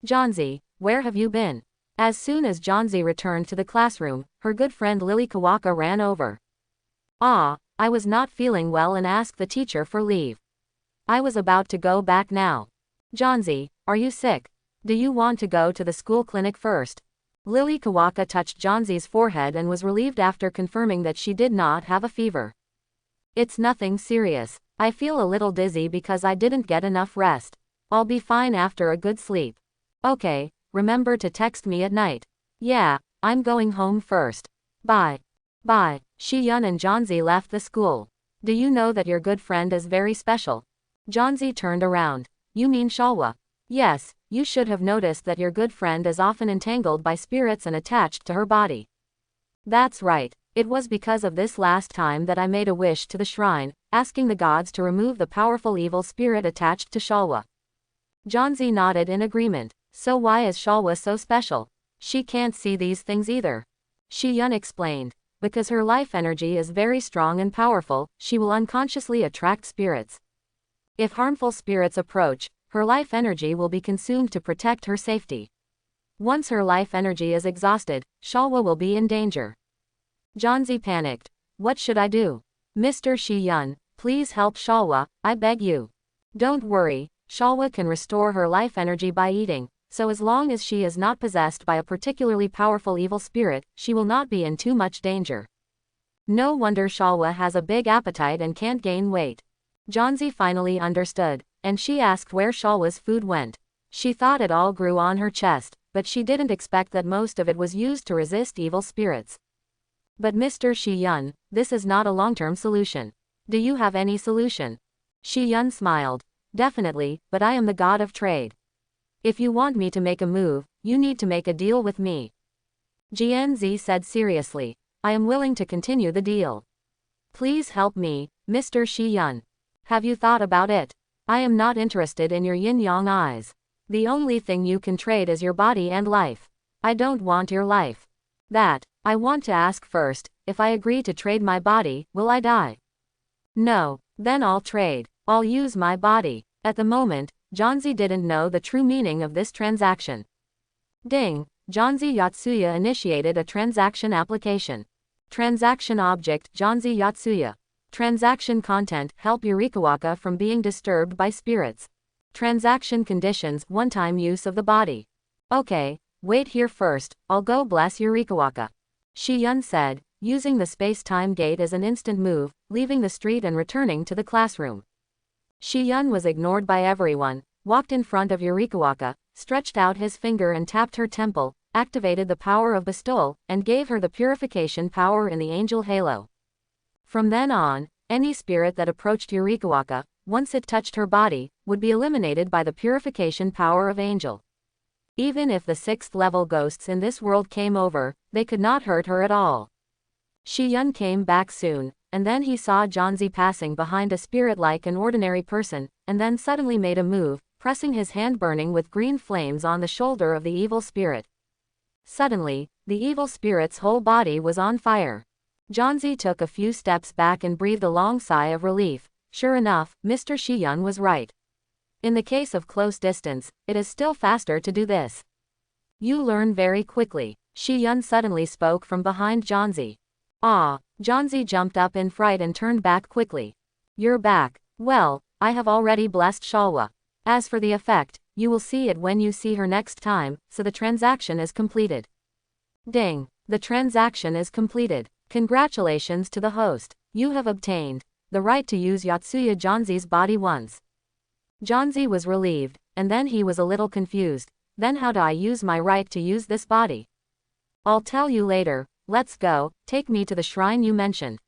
Johnsy, where have you been? As soon as Johnsy returned to the classroom, her good friend Lily Kawaka ran over. I was not feeling well and asked the teacher for leave. I was about to go back now. Johnsy, are you sick? Do you want to go to the school clinic first? Lily Kawaka touched Johnsy's forehead and was relieved after confirming that she did not have a fever. It's nothing serious. I feel a little dizzy because I didn't get enough rest. I'll be fine after a good sleep. Okay, remember to text me at night. Yeah, I'm going home first. Bye. Bye. Shi-yun and Johnsy left the school. Do you know that your good friend is very special? Johnsy turned around. You mean Shalwa? Yes, you should have noticed that your good friend is often entangled by spirits and attached to her body. That's right. It was because of this last time that I made a wish to the shrine, asking the gods to remove the powerful evil spirit attached to Shalwa. Johnsy nodded in agreement. So why is Shalwa so special? She can't see these things either. Shi-yun explained. Because her life energy is very strong and powerful, she will unconsciously attract spirits. If harmful spirits approach, her life energy will be consumed to protect her safety. Once her life energy is exhausted, Shalwa will be in danger. Johnsy panicked. What should I do? Mr. Shi-yun, please help Shalwa, I beg you. Don't worry, Shalwa can restore her life energy by eating, so as long as she is not possessed by a particularly powerful evil spirit, she will not be in too much danger. No wonder Shalwa has a big appetite and can't gain weight. Johnsy finally understood, and she asked where Shalwa's food went. She thought it all grew on her chest, but she didn't expect that most of it was used to resist evil spirits. But Mr. Shi-yun, this is not a long-term solution. Do you have any solution? Shi-yun smiled. Definitely, but I am the god of trade. If you want me to make a move, you need to make a deal with me. GNZ said seriously. I am willing to continue the deal. Please help me, Mr. Shi-yun. Have you thought about it? I am not interested in your yin-yang eyes. The only thing you can trade is your body and life. I don't want your life. I want to ask first, if I agree to trade my body, will I die? No, then I'll trade. I'll use my body. At the moment, Johnsy didn't know the true meaning of this transaction. Ding, Johnsy Yotsuya initiated a transaction application. Transaction object Johnsy Yotsuya. Transaction content help Yurikawaka from being disturbed by spirits. Transaction conditions one-time use of the body. Okay, wait here first, I'll go bless Yurikawaka. Shi-yun said, using the space-time gate as an instant move, leaving the street and returning to the classroom. Shi-yun was ignored by everyone, walked in front of Yurikawaka, stretched out his finger and tapped her temple, activated the power of bestowal, and gave her the purification power in the angel halo. From then on, any spirit that approached Yurikawaka, once it touched her body, would be eliminated by the purification power of angel. Even if the 6th level ghosts in this world came over, they could not hurt her at all. Shi-yun came back soon, and then he saw Johnsy passing behind a spirit like an ordinary person, and then suddenly made a move, pressing his hand burning with green flames on the shoulder of the evil spirit. Suddenly, the evil spirit's whole body was on fire. Johnsy took a few steps back and breathed a long sigh of relief. Sure enough, Mr. Shi-yun was right. In the case of close distance, it is still faster to do this. You learn very quickly. Shi-yun suddenly spoke from behind Johnsy. Johnsy jumped up in fright and turned back quickly. You're back. Well, I have already blessed Shalwa. As for the effect, you will see it when you see her next time, so the transaction is completed. Ding. The transaction is completed. Congratulations to the host. You have obtained the right to use Yotsuya Johnsy's body once. Johnsy was relieved, and then he was a little confused. Then how do I use my right to use this body? I'll tell you later. Let's go, take me to the shrine you mentioned.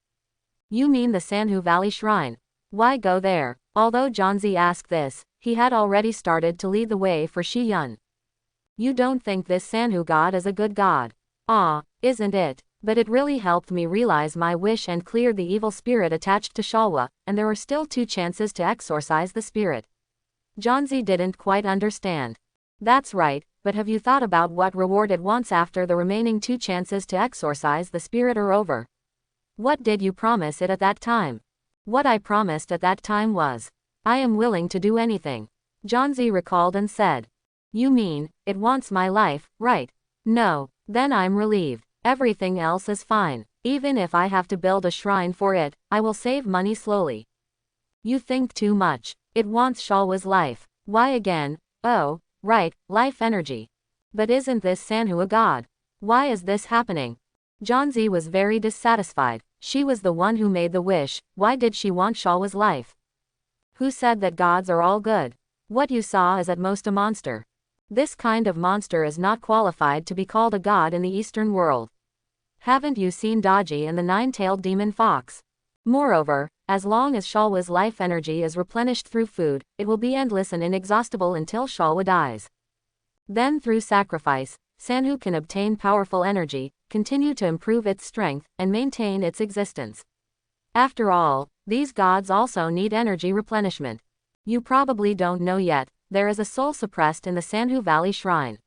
You mean the Sanhu Valley Shrine? Why go there? Although Johnsy asked this, he had already started to lead the way for Shi-yun. You don't think this Sanhu god is a good god? Isn't it? But it really helped me realize my wish and cleared the evil spirit attached to Shalwa, and there are still 2 chances to exorcise the spirit. Johnsy didn't quite understand. That's right, but have you thought about what reward it wants after the remaining 2 chances to exorcise the spirit are over? What did you promise it at that time? What I promised at that time was, I am willing to do anything. Johnsy recalled and said. You mean, it wants my life, right? No, then I'm relieved. Everything else is fine. Even if I have to build a shrine for it, I will save money slowly. You think too much. It wants Shalwa's life. Why again? Oh, right, life energy. But isn't this Sanhu a god? Why is this happening? Janzi was very dissatisfied. She was the one who made the wish. Why did she want Shalwa's life? Who said that gods are all good? What you saw is at most a monster. This kind of monster is not qualified to be called a god in the Eastern world. Haven't you seen Daji and the nine-tailed demon fox? Moreover, as long as Shalwa's life energy is replenished through food, it will be endless and inexhaustible until Shalwa dies. Then through sacrifice, Sanhu can obtain powerful energy, continue to improve its strength, and maintain its existence. After all, these gods also need energy replenishment. You probably don't know yet, there is a soul suppressed in the Sanhu Valley Shrine.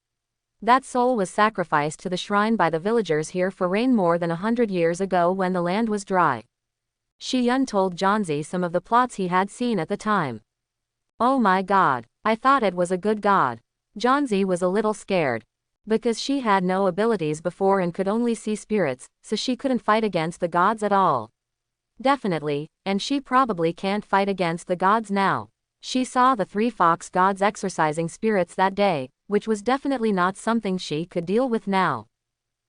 That soul was sacrificed to the shrine by the villagers here for rain more than 100 years ago when the land was dry. Shi Yun told Janzi some of the plots he had seen at the time. Oh my god, I thought it was a good god. Janzi was a little scared. Because she had no abilities before and could only see spirits, so she couldn't fight against the gods at all. Definitely, and she probably can't fight against the gods now. She saw the three fox gods exorcising spirits that day, which was definitely not something she could deal with now.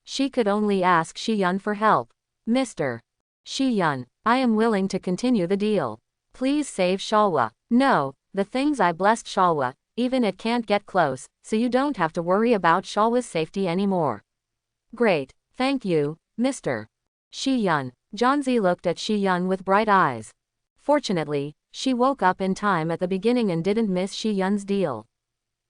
She could only ask Shi Yun for help. Mr. Shi Yun, I am willing to continue the deal. Please save Shalwa. No, the things I blessed Shalwa, even it can't get close, so you don't have to worry about Shalwa's safety anymore. Great, thank you, Mr. Shi Yun. Janzi looked at Shi Yun with bright eyes. Fortunately, she woke up in time at the beginning and didn't miss Shi Yun's deal.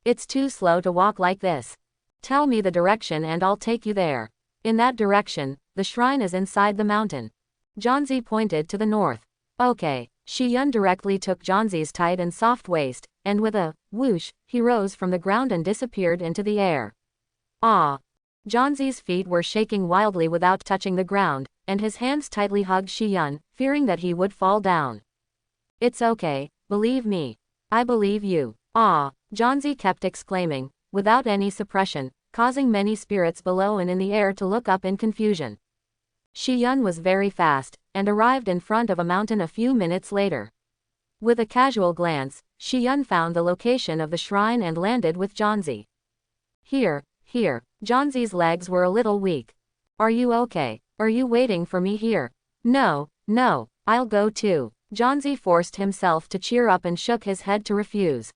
It's too slow to walk like this. Tell me the direction and I'll take you there. In that direction, the shrine is inside the mountain. Janzi pointed to the north. Okay. Shi Yun directly took Janzi's tight and soft waist, and with a whoosh, he rose from the ground and disappeared into the air. Ah! Janzi's feet were shaking wildly without touching the ground, and his hands tightly hugged Shi Yun, fearing that he would fall down. It's okay, believe me. I believe you. Ah! Janzi kept exclaiming, without any suppression, causing many spirits below and in the air to look up in confusion. Shi Yun was very fast, and arrived in front of a mountain a few minutes later. With a casual glance, Shi Yun found the location of the shrine and landed with Janzi. Here. Janzi's legs were a little weak. Are you okay? Are you waiting for me here? No, I'll go too. Janzi forced himself to cheer up and shook his head to refuse.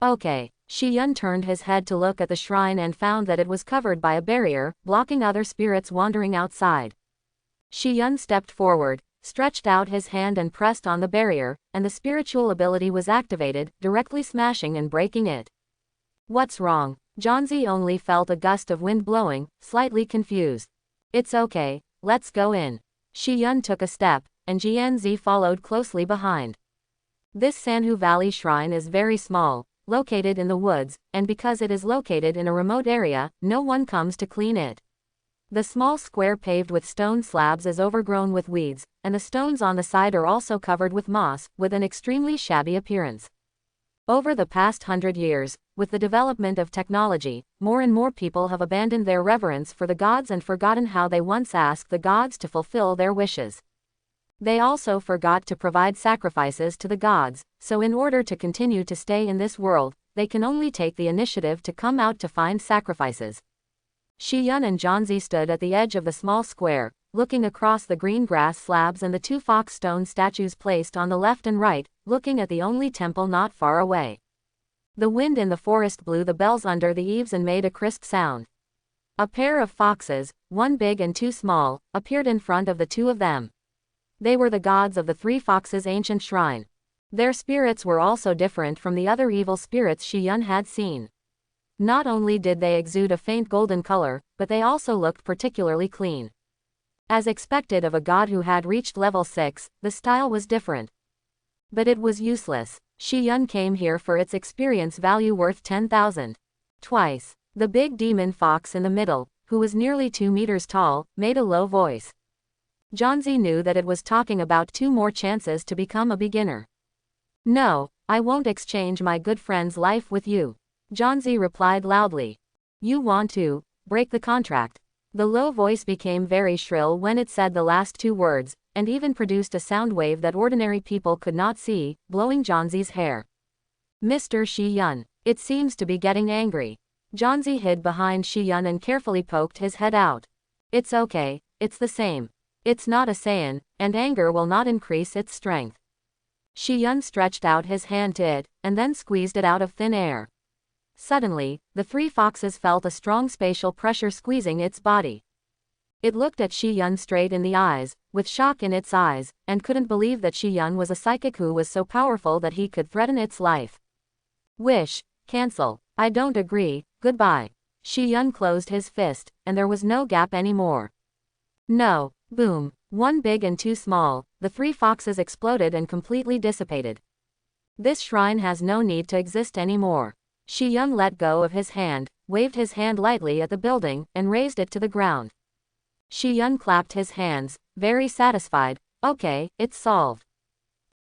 Okay. Shi Yun turned his head to look at the shrine and found that it was covered by a barrier, blocking other spirits wandering outside. Shi Yun stepped forward, stretched out his hand and pressed on the barrier, and the spiritual ability was activated, directly smashing and breaking it. What's wrong? Janzi only felt a gust of wind blowing, slightly confused. It's okay, let's go in. Shi Yun took a step, and Jianzi followed closely behind. This Sanhu Valley shrine is very small, located in the woods, and because it is located in a remote area, no one comes to clean it. The small square paved with stone slabs is overgrown with weeds, and the stones on the side are also covered with moss, with an extremely shabby appearance. Over the past 100 years, with the development of technology, more and more people have abandoned their reverence for the gods and forgotten how they once asked the gods to fulfill their wishes. They also forgot to provide sacrifices to the gods, so in order to continue to stay in this world, they can only take the initiative to come out to find sacrifices. Shi Yun and Janzi stood at the edge of the small square, looking across the green grass slabs and the two fox stone statues placed on the left and right, looking at the only temple not far away. The wind in the forest blew the bells under the eaves and made a crisp sound. A pair of foxes, one big and two small, appeared in front of the two of them. They were the gods of the three foxes' ancient shrine. Their spirits were also different from the other evil spirits Shi Yun had seen. Not only did they exude a faint golden color, but they also looked particularly clean. As expected of a god who had reached level 6, the style was different. But it was useless. Shi Yun came here for its experience value worth 10,000. Twice. The big demon fox in the middle, who was nearly 2 meters tall, made a low voice. Janzi knew that it was talking about 2 more chances to become a beginner. No, I won't exchange my good friend's life with you. Janzi replied loudly. You want to break the contract. The low voice became very shrill when it said the last two words, and even produced a sound wave that ordinary people could not see, blowing Johnsie's hair. Mr. Shi-yun, it seems to be getting angry. Johnsy hid behind Shi-yun and carefully poked his head out. It's okay, it's the same. It's not a Saiyan, and anger will not increase its strength. Shi-yun stretched out his hand to it, and then squeezed it out of thin air. Suddenly, the three foxes felt a strong spatial pressure squeezing its body. It looked at Shi-yun straight in the eyes, with shock in its eyes, and couldn't believe that Shi-yun was a psychic who was so powerful that he could threaten its life. Wish, cancel, I don't agree, goodbye. Shi-yun closed his fist, and there was no gap anymore. No, boom, one big and two small, the three foxes exploded and completely dissipated. This shrine has no need to exist anymore. Shi-yun let go of his hand, waved his hand lightly at the building, and raised it to the ground. Shi-yun clapped his hands, very satisfied. Okay, it's solved.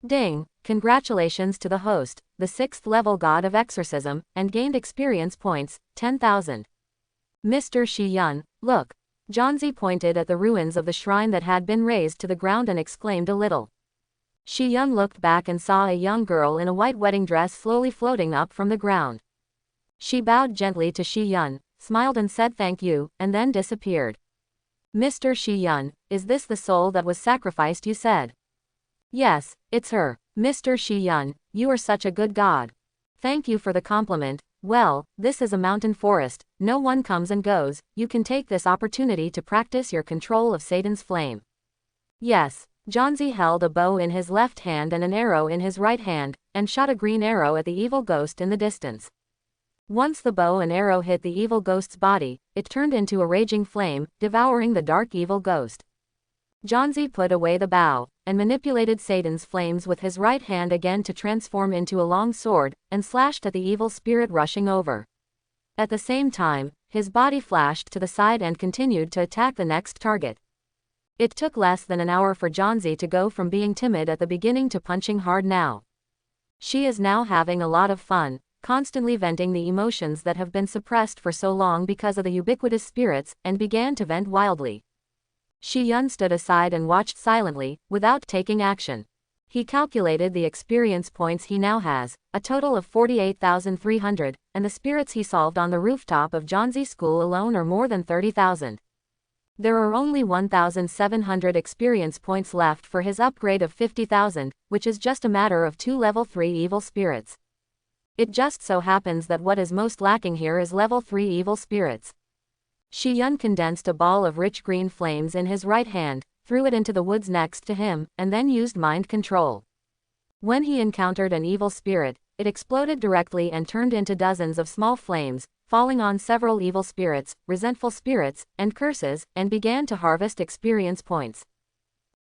Ding, congratulations to the host, the 6th level god of exorcism, and gained experience points, 10,000. Mr. Shi-yun, look. Johnsy pointed at the ruins of the shrine that had been razed to the ground and exclaimed a little. Shi-yun looked back and saw a young girl in a white wedding dress slowly floating up from the ground. She bowed gently to Shi-yun, smiled and said thank you, and then disappeared. Mr. Shi-yun, is this the soul that was sacrificed you said? Yes, it's her. Mr. Shi-yun, you are such a good god. Thank you for the compliment. Well, this is a mountain forest, no one comes and goes, you can take this opportunity to practice your control of Satan's flame. Yes, Johnsy held a bow in his left hand and an arrow in his right hand, and shot a green arrow at the evil ghost in the distance. Once the bow and arrow hit the evil ghost's body, it turned into a raging flame, devouring the dark evil ghost. Johnsy put away the bow, and manipulated Satan's flames with his right hand again to transform into a long sword, and slashed at the evil spirit rushing over. At the same time, his body flashed to the side and continued to attack the next target. It took less than an hour for Johnsy to go from being timid at the beginning to punching hard now. She is now having a lot of fun, constantly venting the emotions that have been suppressed for so long because of the ubiquitous spirits, and began to vent wildly. Shi-yun stood aside and watched silently, without taking action. He calculated the experience points he now has, a total of 48,300, and the spirits he solved on the rooftop of Johnsy School alone are more than 30,000. There are only 1,700 experience points left for his upgrade of 50,000, which is just a matter of 2 level 3 evil spirits. It just so happens that what is most lacking here is level 3 evil spirits. Shi-yun condensed a ball of rich green flames in his right hand, threw it into the woods next to him, and then used mind control. When he encountered an evil spirit, it exploded directly and turned into dozens of small flames, falling on several evil spirits, resentful spirits, and curses, and began to harvest experience points.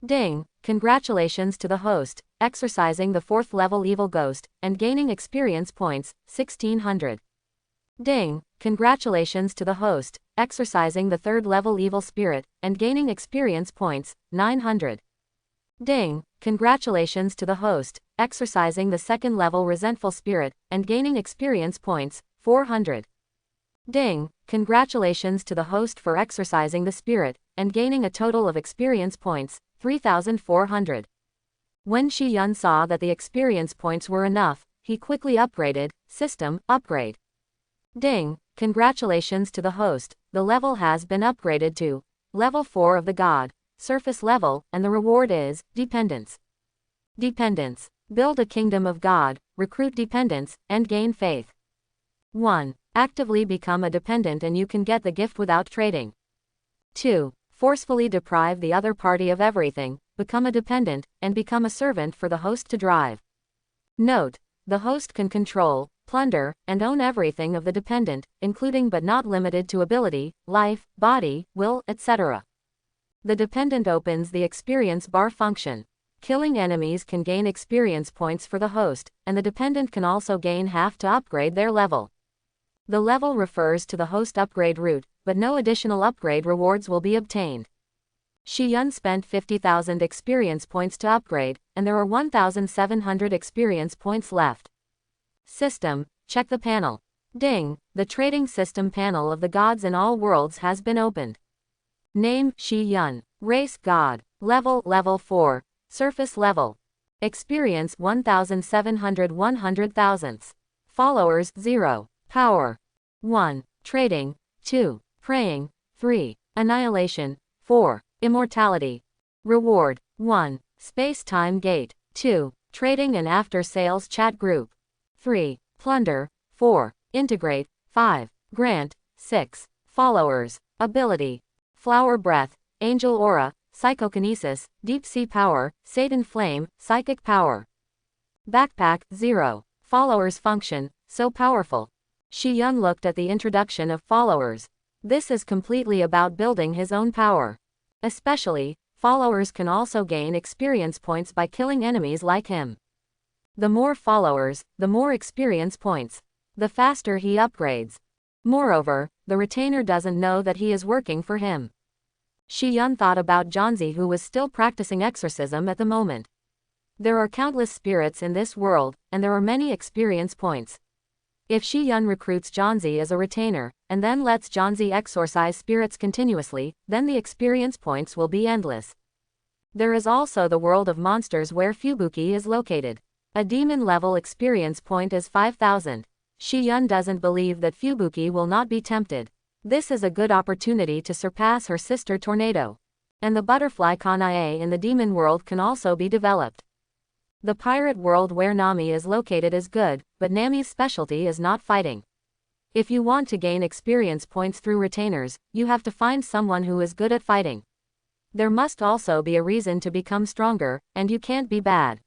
Ding, congratulations to the host, exorcising the 4th level evil ghost, and gaining experience points, 1,600. Ding, congratulations to the host, exorcising the 3rd level evil spirit, and gaining experience points, 900. Ding, congratulations to the host, exorcising the 2nd level resentful spirit, and gaining experience points, 400. Ding, congratulations to the host for exorcising the spirit, and gaining a total of experience points, 3,400. When Shi-yun saw that the experience points were enough, he quickly upgraded, system, upgrade. Ding, congratulations to the host, the level has been upgraded to level 4 of the god, surface level, and the reward is dependence. Dependence. Build a kingdom of God, recruit dependents, and gain faith. 1. Actively become a dependent and you can get the gift without trading. 2. Forcefully deprive the other party of everything, become a dependent, and become a servant for the host to drive. Note, the host can control, plunder, and own everything of the dependent, including but not limited to ability, life, body, will, etc. The dependent opens the experience bar function. Killing enemies can gain experience points for the host, and the dependent can also gain half to upgrade their level. The level refers to the host upgrade route, but no additional upgrade rewards will be obtained. Shi-yun spent 50,000 experience points to upgrade, and there are 1,700 experience points left. System, check the panel. Ding, the trading system panel of the gods in all worlds has been opened. Name, Shi Yun. Race, God. Level 4. Surface level. Experience 1,700 100,000ths. Followers, 0. Power. 1. Trading. 2. Praying. 3. Annihilation. 4. Immortality. Reward. 1. Space-time gate. 2. Trading and after-sales chat group. 3. Plunder. 4. Integrate. 5. Grant. 6. Followers. Ability. Flower breath. Angel aura. Psychokinesis. Deep sea power. Satan flame. Psychic power. Backpack. 0. Followers function. So powerful. Shi Yun looked at the introduction of followers. This is completely about building his own power. Especially, followers can also gain experience points by killing enemies like him. The more followers, the more experience points. The faster he upgrades. Moreover, the retainer doesn't know that he is working for him. Shi Yun thought about Zhanzi, who was still practicing exorcism at the moment. There are countless spirits in this world, and there are many experience points. If Shi Yun recruits Zhanzi as a retainer, and then lets Zhanzi exorcise spirits continuously, then the experience points will be endless. There is also the world of monsters where Fubuki is located. A demon level experience point is 5,000. Shi Yun doesn't believe that Fubuki will not be tempted. This is a good opportunity to surpass her sister Tornado. And the butterfly Kanae in the demon world can also be developed. The pirate world where Nami is located is good, but Nami's specialty is not fighting. If you want to gain experience points through retainers, you have to find someone who is good at fighting. There must also be a reason to become stronger, and you can't be bad.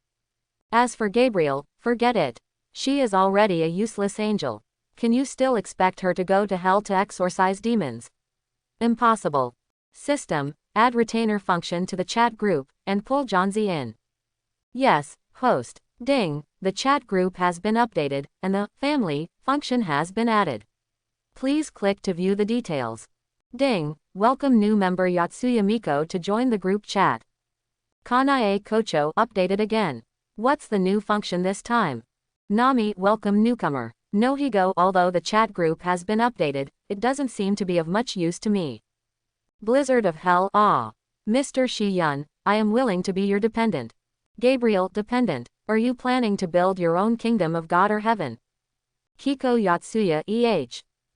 As for Gabriel, forget it. She is already a useless angel. Can you still expect her to go to hell to exorcise demons? Impossible. System, add retainer function to the chat group, and pull Zhanzi in. Yes, host. Ding, the chat group has been updated, and the family function has been added. Please click to view the details. Ding, welcome new member Yatsuya Miko to join the group chat. Kanae Kocho updated again. What's the new function this time? Nami, welcome newcomer. Nohigo, although the chat group has been updated, it doesn't seem to be of much use to me. Blizzard of Hell, ah. Mr. Shi Yun, I am willing to be your dependent. Gabriel, dependent. Are you planning to build your own kingdom of God or heaven? Kiko Yatsuya,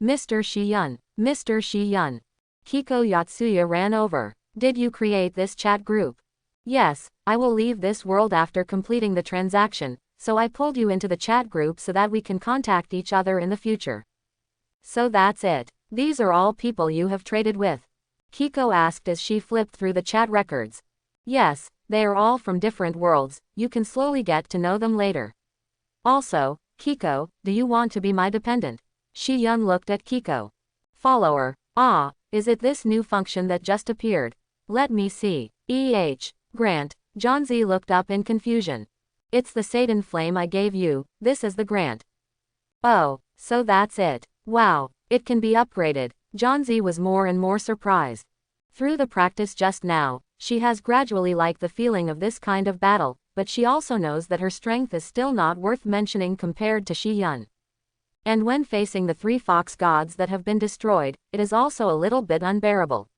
Mr. Shi Yun. Mr. Shi Yun. Kiko Yatsuya ran over. Did you create this chat group? Yes, I will leave this world after completing the transaction, so I pulled you into the chat group so that we can contact each other in the future. So that's it. These are all people you have traded with? Kiko asked as she flipped through the chat records. Yes, they are all from different worlds, you can slowly get to know them later. Also, Kiko, do you want to be my dependent? Shi Yun looked at Kiko. Follower, ah, is it this new function that just appeared? Let me see. Grant, Zhanzi looked up in confusion. It's the Satan flame I gave you, this is the grant. Oh, so that's it. Wow, it can be upgraded. Zhanzi was more and more surprised. Through the practice just now, she has gradually liked the feeling of this kind of battle, but she also knows that her strength is still not worth mentioning compared to Shi Yun. And when facing the 3 fox gods that have been destroyed, it is also a little bit unbearable.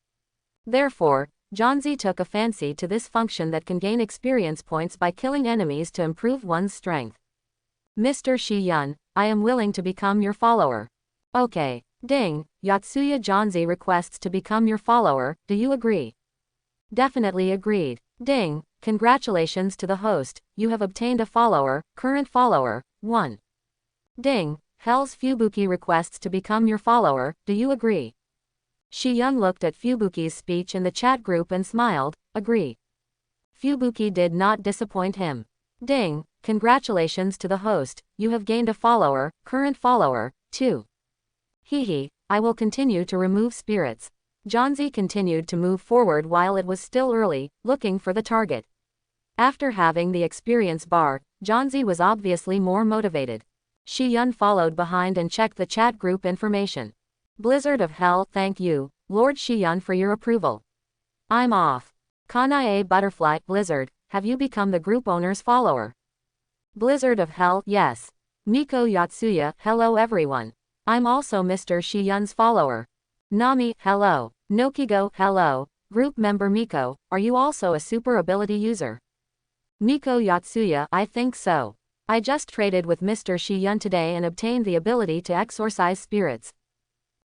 Therefore, Zhanzi took a fancy to this function that can gain experience points by killing enemies to improve one's strength. Mr. Shi Yun, I am willing to become your follower. Okay. Ding, Yatsuya Zhanzi requests to become your follower, do you agree? Definitely agreed. Ding, congratulations to the host, you have obtained a follower, current follower, 1. Ding, Hell's Fubuki requests to become your follower, do you agree? Shi Yun looked at Fubuki's speech in the chat group and smiled, agree. Fubuki did not disappoint him. Ding, congratulations to the host, you have gained a follower, current follower, 2. Hehe, I will continue to remove spirits. Zhanzi continued to move forward while it was still early, looking for the target. After having the experience bar, Zhanzi was obviously more motivated. Shi Yun followed behind and checked the chat group information. Blizzard of Hell, thank you, Lord Shi Yun, for your approval. I'm off. Kanae Butterfly, Blizzard, have you become the group owner's follower? Blizzard of Hell, yes. Miko Yatsuya, hello everyone. I'm also Mr. Shi Yun's follower. Nami, hello. Nokigo, hello. Group member Miko, are you also a super ability user? Miko Yatsuya, I think so. I just traded with Mr. Shi-yun today and obtained the ability to exorcise spirits.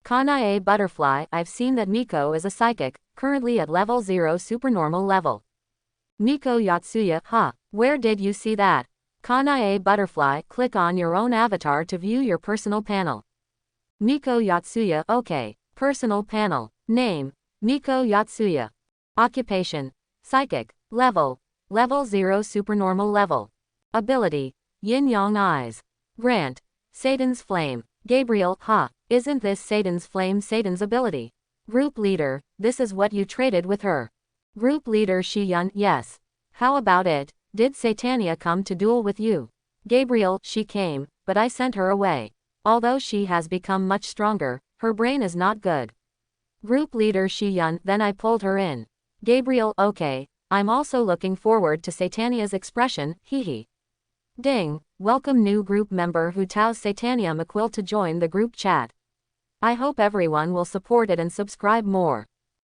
Kanae Butterfly, I've seen that Miko is a psychic, currently at level 0 supernormal level. Miko Yatsuya, huh, where did you see that? Kanae Butterfly, click on your own avatar to view your personal panel. Miko Yatsuya, okay. Personal panel. Name, Miko Yatsuya. Occupation, psychic. Level 0 supernormal level. Ability, Yin-Yang Eyes. Grant, Satan's Flame. Gabriel, huh, isn't this Satan's Flame Satan's ability? Group leader, this is what you traded with her. Group leader Shi-yun, yes. How about it, did Satania come to duel with you? Gabriel, she came, but I sent her away. Although she has become much stronger, her brain is not good. Group leader Shi-yun, then I pulled her in. Gabriel, okay, I'm also looking forward to Satania's expression, hehe. Ding, welcome new group member who tells Satania McQuill to join the group chat. I hope everyone will support it and subscribe more.